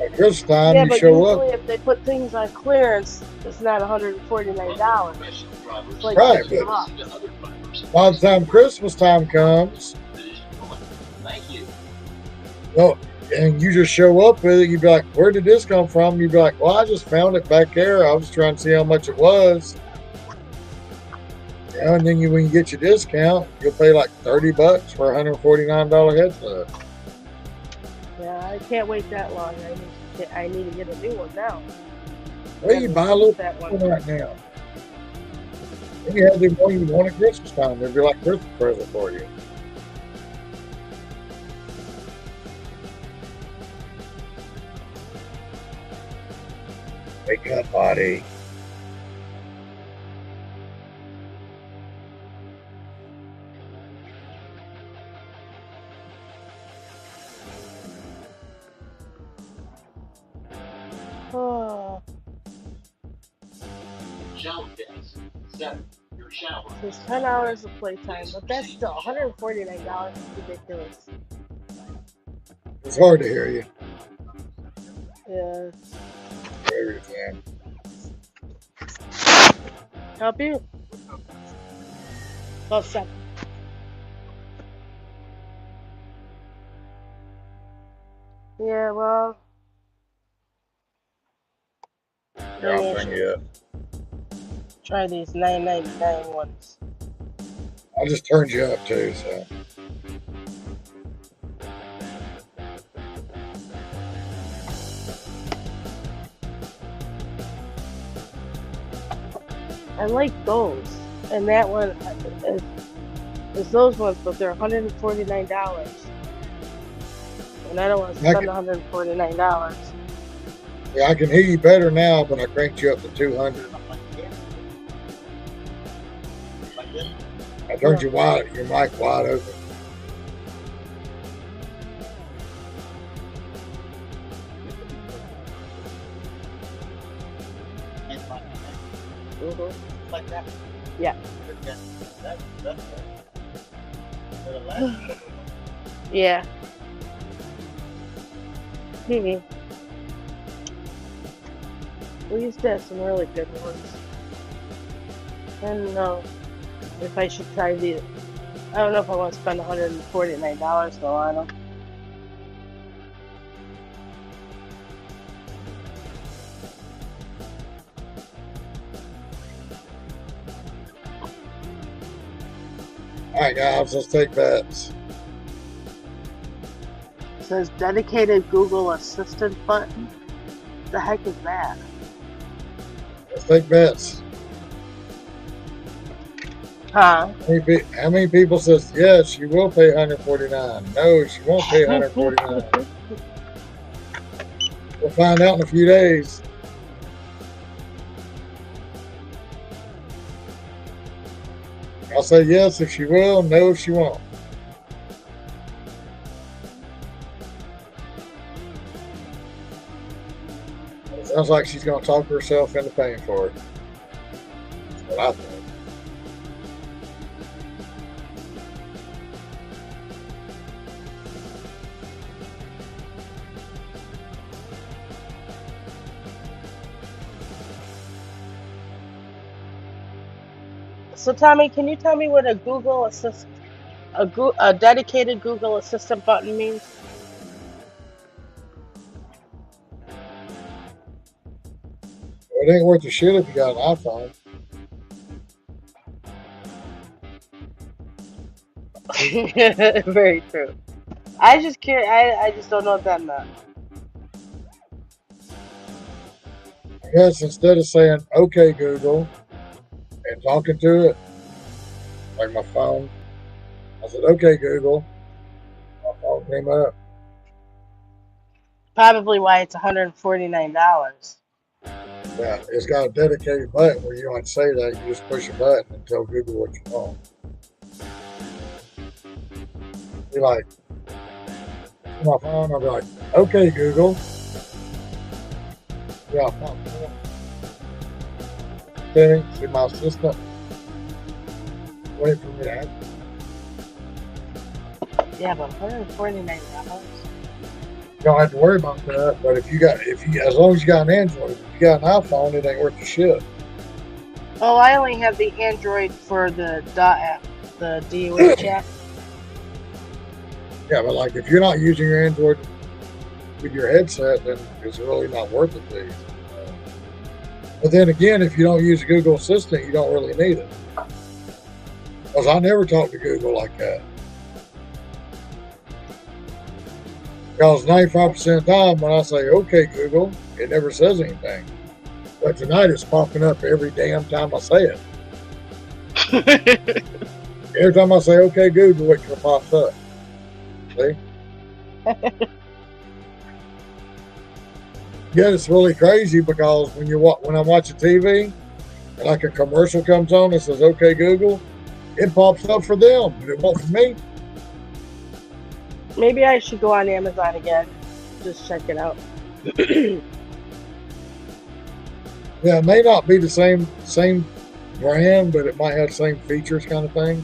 at Christmas time Yeah, you but show usually up. if they put things on clearance, it's not $149. It's like Right, $50. but by the time Christmas time comes, well, and you just show up with it, you'd be like, where did this come from? You'd be like, well, I just found it back there. I was trying to see how much it was. Yeah, and then when you get your discount, you'll pay like $30 for a $149 headset. Yeah, I can't wait that long. I need to get a new one now. Well, you buy a little that one one. right now. Then you have the one you want at Christmas time. It'd be like Christmas present for you. Wake up, buddy. Oh, Shower gas. 7. Your shower. there's 10 hours of playtime, but that's still $149. It's ridiculous. It's hard to hear you. Yeah. Whatever you can. Help you? About 7. Yeah, well. Yeah, I'll bring you up. Try these $9.99 ones. I just turned you up too, so. I like those. And that one is those ones, but they're $149. and I don't want to I spend can, $149. yeah, I can hear you better now, but I cranked you up to 200. I turned your mic wide open. Like that. Yeah. That's Yeah. We used to have some really good ones. I don't know if I should try these. I don't know if I want to spend $149 though on them. All right, guys, let's take bets. It says dedicated Google Assistant button. What the heck is that? Let's take bets. Huh? How many people says yes? She will pay $149. No, she won't pay $149. We'll find out in a few days. I'll say yes if she will, no if she won't. It sounds like she's going to talk herself into paying for it. That's what I think. So Tommy, can you tell me what a Google Assist, a dedicated Google Assistant button means? It ain't worth the shit if you got an iPhone. Very true. I just can't. I just don't know what that meant. I guess instead of saying "Okay Google" and talking to it like my phone, I said "Okay Google." My phone came up. Probably why it's $149. Yeah, it's got a dedicated button where you don't say that. You just push a button and tell Google what you want. Be like, on my phone, I'll be like, "Okay Google." Yeah, see my assistant. Wait for me to answer. Yeah, but $149. You don't have to worry about that. But as long as you got an Android, if you got an iPhone, it ain't worth the shit. Oh, I only have the Android for the dot app, the DOH app. Yeah, but like if you're not using your Android with your headset, then it's really not worth it to you. But then again, if you don't use Google Assistant, you don't really need it. Because I never talk to Google like that. Because 95% of the time when I say, "Okay Google," it never says anything. But tonight it's popping up every damn time I say it. Every time I say "Okay Google," it pops up. See? Yeah, it's really crazy because when I'm watching TV and like a commercial comes on that says "Okay Google," it pops up for them, but it won't for me. Maybe I should go on Amazon again. Just check it out. Yeah, it may not be the same brand, but it might have the same features kind of thing.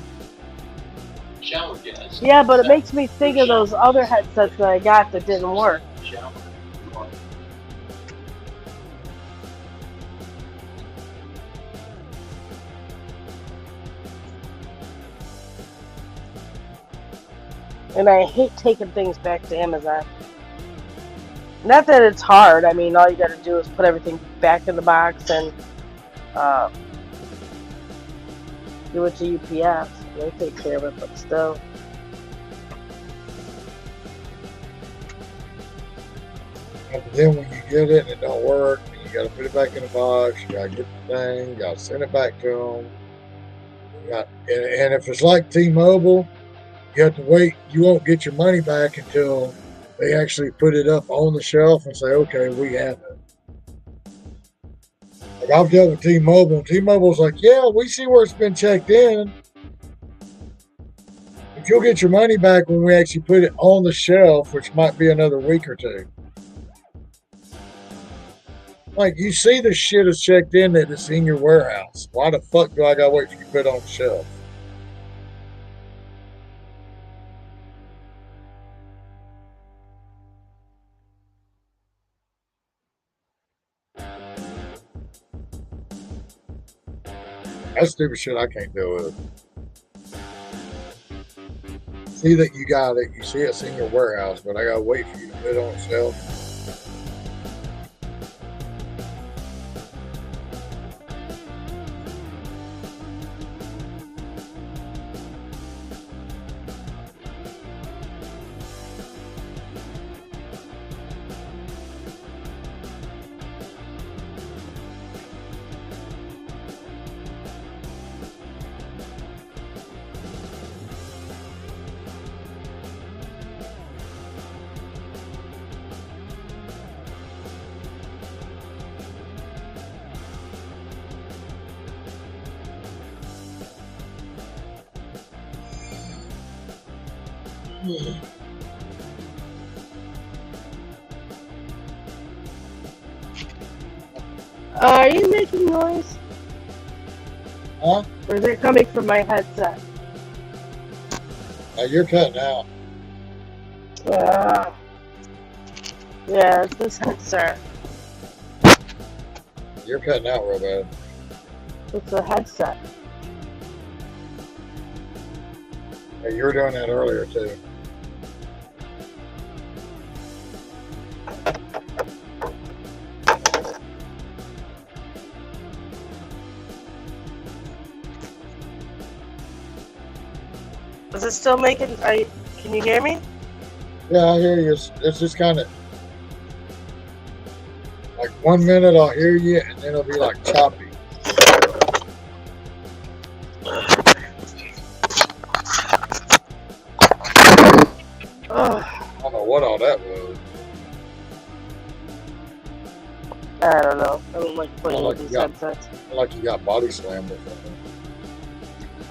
Shower gas. Yeah, but it makes me think of those other headsets that I got that didn't work. Shower. And I hate taking things back to Amazon. Not that it's hard. I mean, all you gotta do is put everything back in the box and do it to UPS. They take care of it, but still. But then when you get it and it don't work, and you got to put it back in the box, you got to get the thing, you got to send it back to them. And if it's like T-Mobile, you have to wait. You won't get your money back until they actually put it up on the shelf and say, okay, we have it. Like I've dealt with T-Mobile, and T-Mobile's like, yeah, we see where it's been checked in. But you'll get your money back when we actually put it on the shelf, which might be another week or two. Like, you see the shit is checked in that it's in your warehouse. Why the fuck do I gotta wait for you to put it on the shelf? That's stupid shit I can't deal with. See that you got it, you see it's in your warehouse, but I gotta wait for you to put it on the shelf. Are you making noise? Huh? Or is it coming from my headset? You're cutting out. Yeah, it's this headset. You're cutting out real bad. It's a headset. Yeah, you were doing that earlier too. Is it still making? Can you hear me? Yeah, I hear you. It's just kind of like 1 minute I'll hear you, and then it'll be like choppy. I don't know what all that was. I don't know. I don't like putting Like these you got- headsets. Like you got body slammed or something.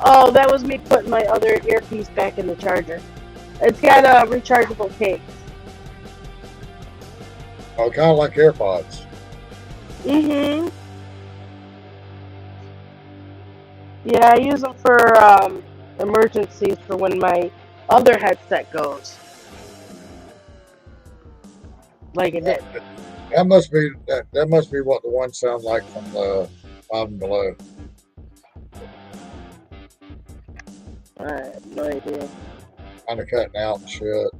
Oh, that was me putting my other earpiece back in the charger. It's got a rechargeable case. Oh, kind of like AirPods. Mm-hmm. Yeah, I use them for emergencies for when my other headset goes. Like it did. That must be that must be what the one sounds like from the Five and Below. I have no idea. Kind of cutting out and shit.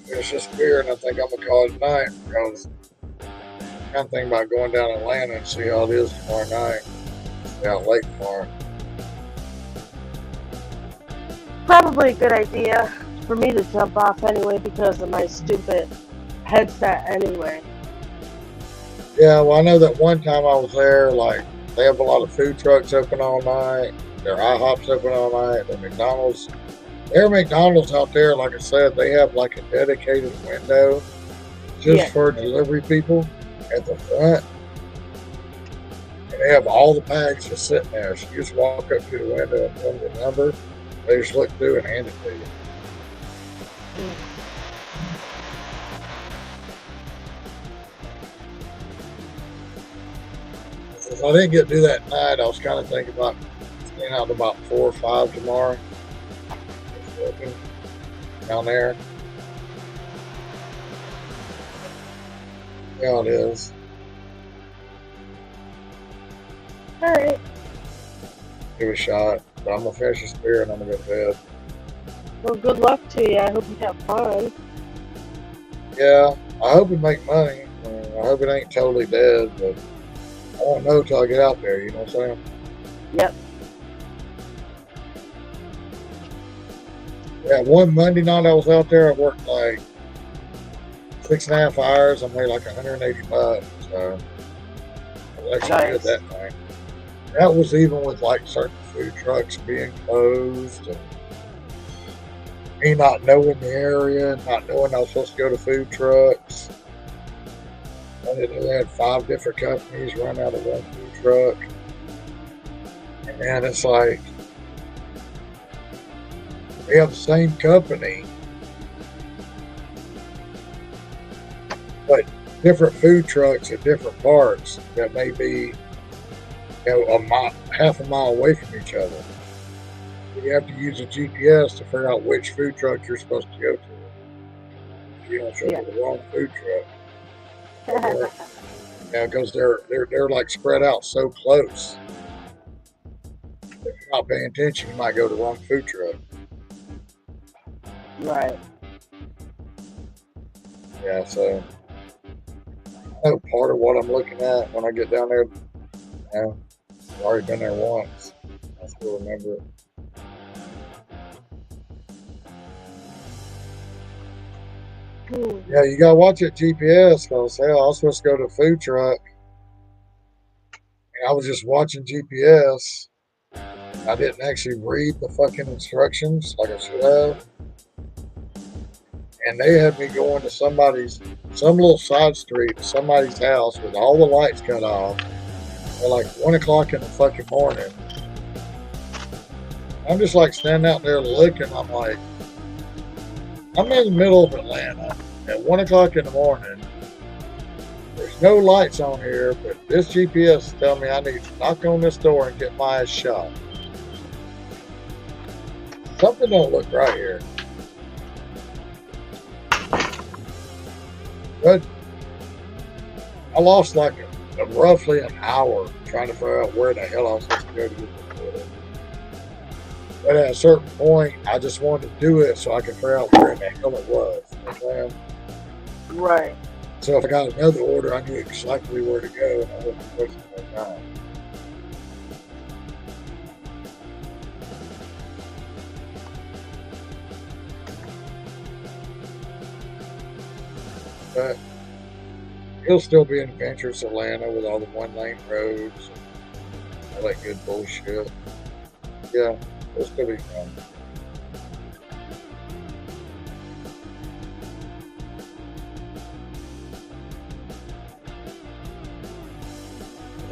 It's just beer, and I think I'm gonna call it night because I'm thinking about going down to Atlanta and see how it is tomorrow night. See how late tomorrow. Probably a good idea for me to jump off anyway because of my stupid headset anyway. Yeah, well, I know that one time I was there, like, they have a lot of food trucks open all night. Their IHOP's open all night. Their McDonald's. Their McDonald's out there, like I said, they have like a dedicated window just for delivery people at the front. And they have all the bags just sitting there. So you just walk up to the window and tell them the number. They just look through and hand it to you. If I didn't get to do that at night, I was kind of thinking about staying out to about 4 or 5 tomorrow. Just looking down there. Yeah, it is. Alright. Give it a shot. But I'm going to finish this beer and I'm going to go to bed. Well, good luck to you. I hope you have fun. Yeah, I hope we make money. I hope it ain't totally dead, but I won't know till I get out there. You know what I'm saying? Yep. Yeah, one Monday night I was out there. I worked like 6.5 hours. I made like $180. So I was actually good that night. That was even with like certain food trucks being closed and me not knowing the area, not knowing I was supposed to go to food trucks. I didn't know they had 5 different companies run out of one food truck. And then it's like, we have the same company, but different food trucks at different parts that may be, half a mile away from each other. You have to use a GPS to figure out which food truck you're supposed to go to. You don't show to the wrong food truck. Yeah, because they're like spread out so close. If you're not paying attention, you might go to the wrong food truck. Right. Yeah, so I know part of what I'm looking at when I get down there. I've already been there once. I still remember it. Yeah, you gotta watch it GPS because hell, I was supposed to go to a food truck and I was just watching GPS. I didn't actually read the fucking instructions like I should have. And they had me going to some little side street, somebody's house with all the lights cut off at like 1 o'clock in the fucking morning. I'm just like standing out there looking. I'm like, I'm in the middle of Atlanta at 1 o'clock in the morning. There's no lights on here, but this GPS is telling me I need to knock on this door and get my ass shot. Something don't look right here. But I lost like roughly an hour trying to figure out where the hell I was supposed to go to get the food. But at a certain point, I just wanted to do it so I could figure out where the hell it was. You know what I'm saying? Right. So if I got another order, I knew exactly where to go and I wasn't wasting no time. But it'll still be an adventurous Atlanta with all the one-lane roads and all that good bullshit. Yeah, it'll still be fun.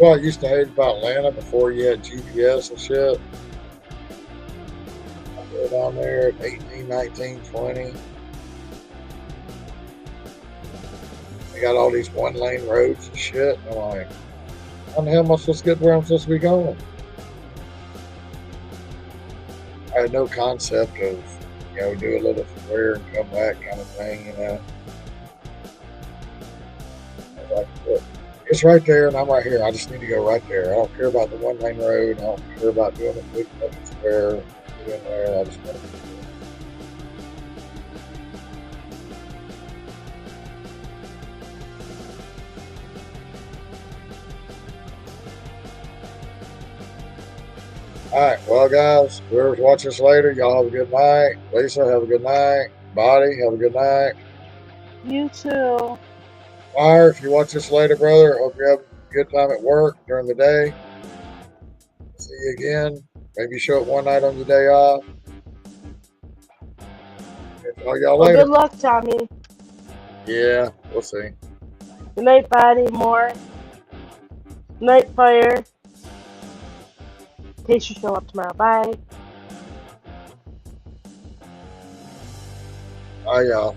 Well, I used to hate about Atlanta before you had GPS and shit. I go down there at 18, 19, 20. They got all these one-lane roads and shit. And I'm like, how the hell am I supposed to get where I'm supposed to be going? I had no concept of, do a little square and come back kind of thing, I was like, look, it's right there and I'm right here. I just need to go right there. I don't care about the one-lane road. I don't care about doing a big fucking square. Get in there. I just want to do it. All right, well, guys, whoever's watching this later, y'all have a good night. Lisa, have a good night. Body, have a good night. You too. Fire, if you watch this later, brother, hope you have a good time at work during the day. See you again. Maybe show up one night on your day off. Tell y'all Well, later. good luck, Tommy. Yeah, we'll see. Good night, Body. More. Night, Fire. In case you show up tomorrow. Bye. Bye, y'all.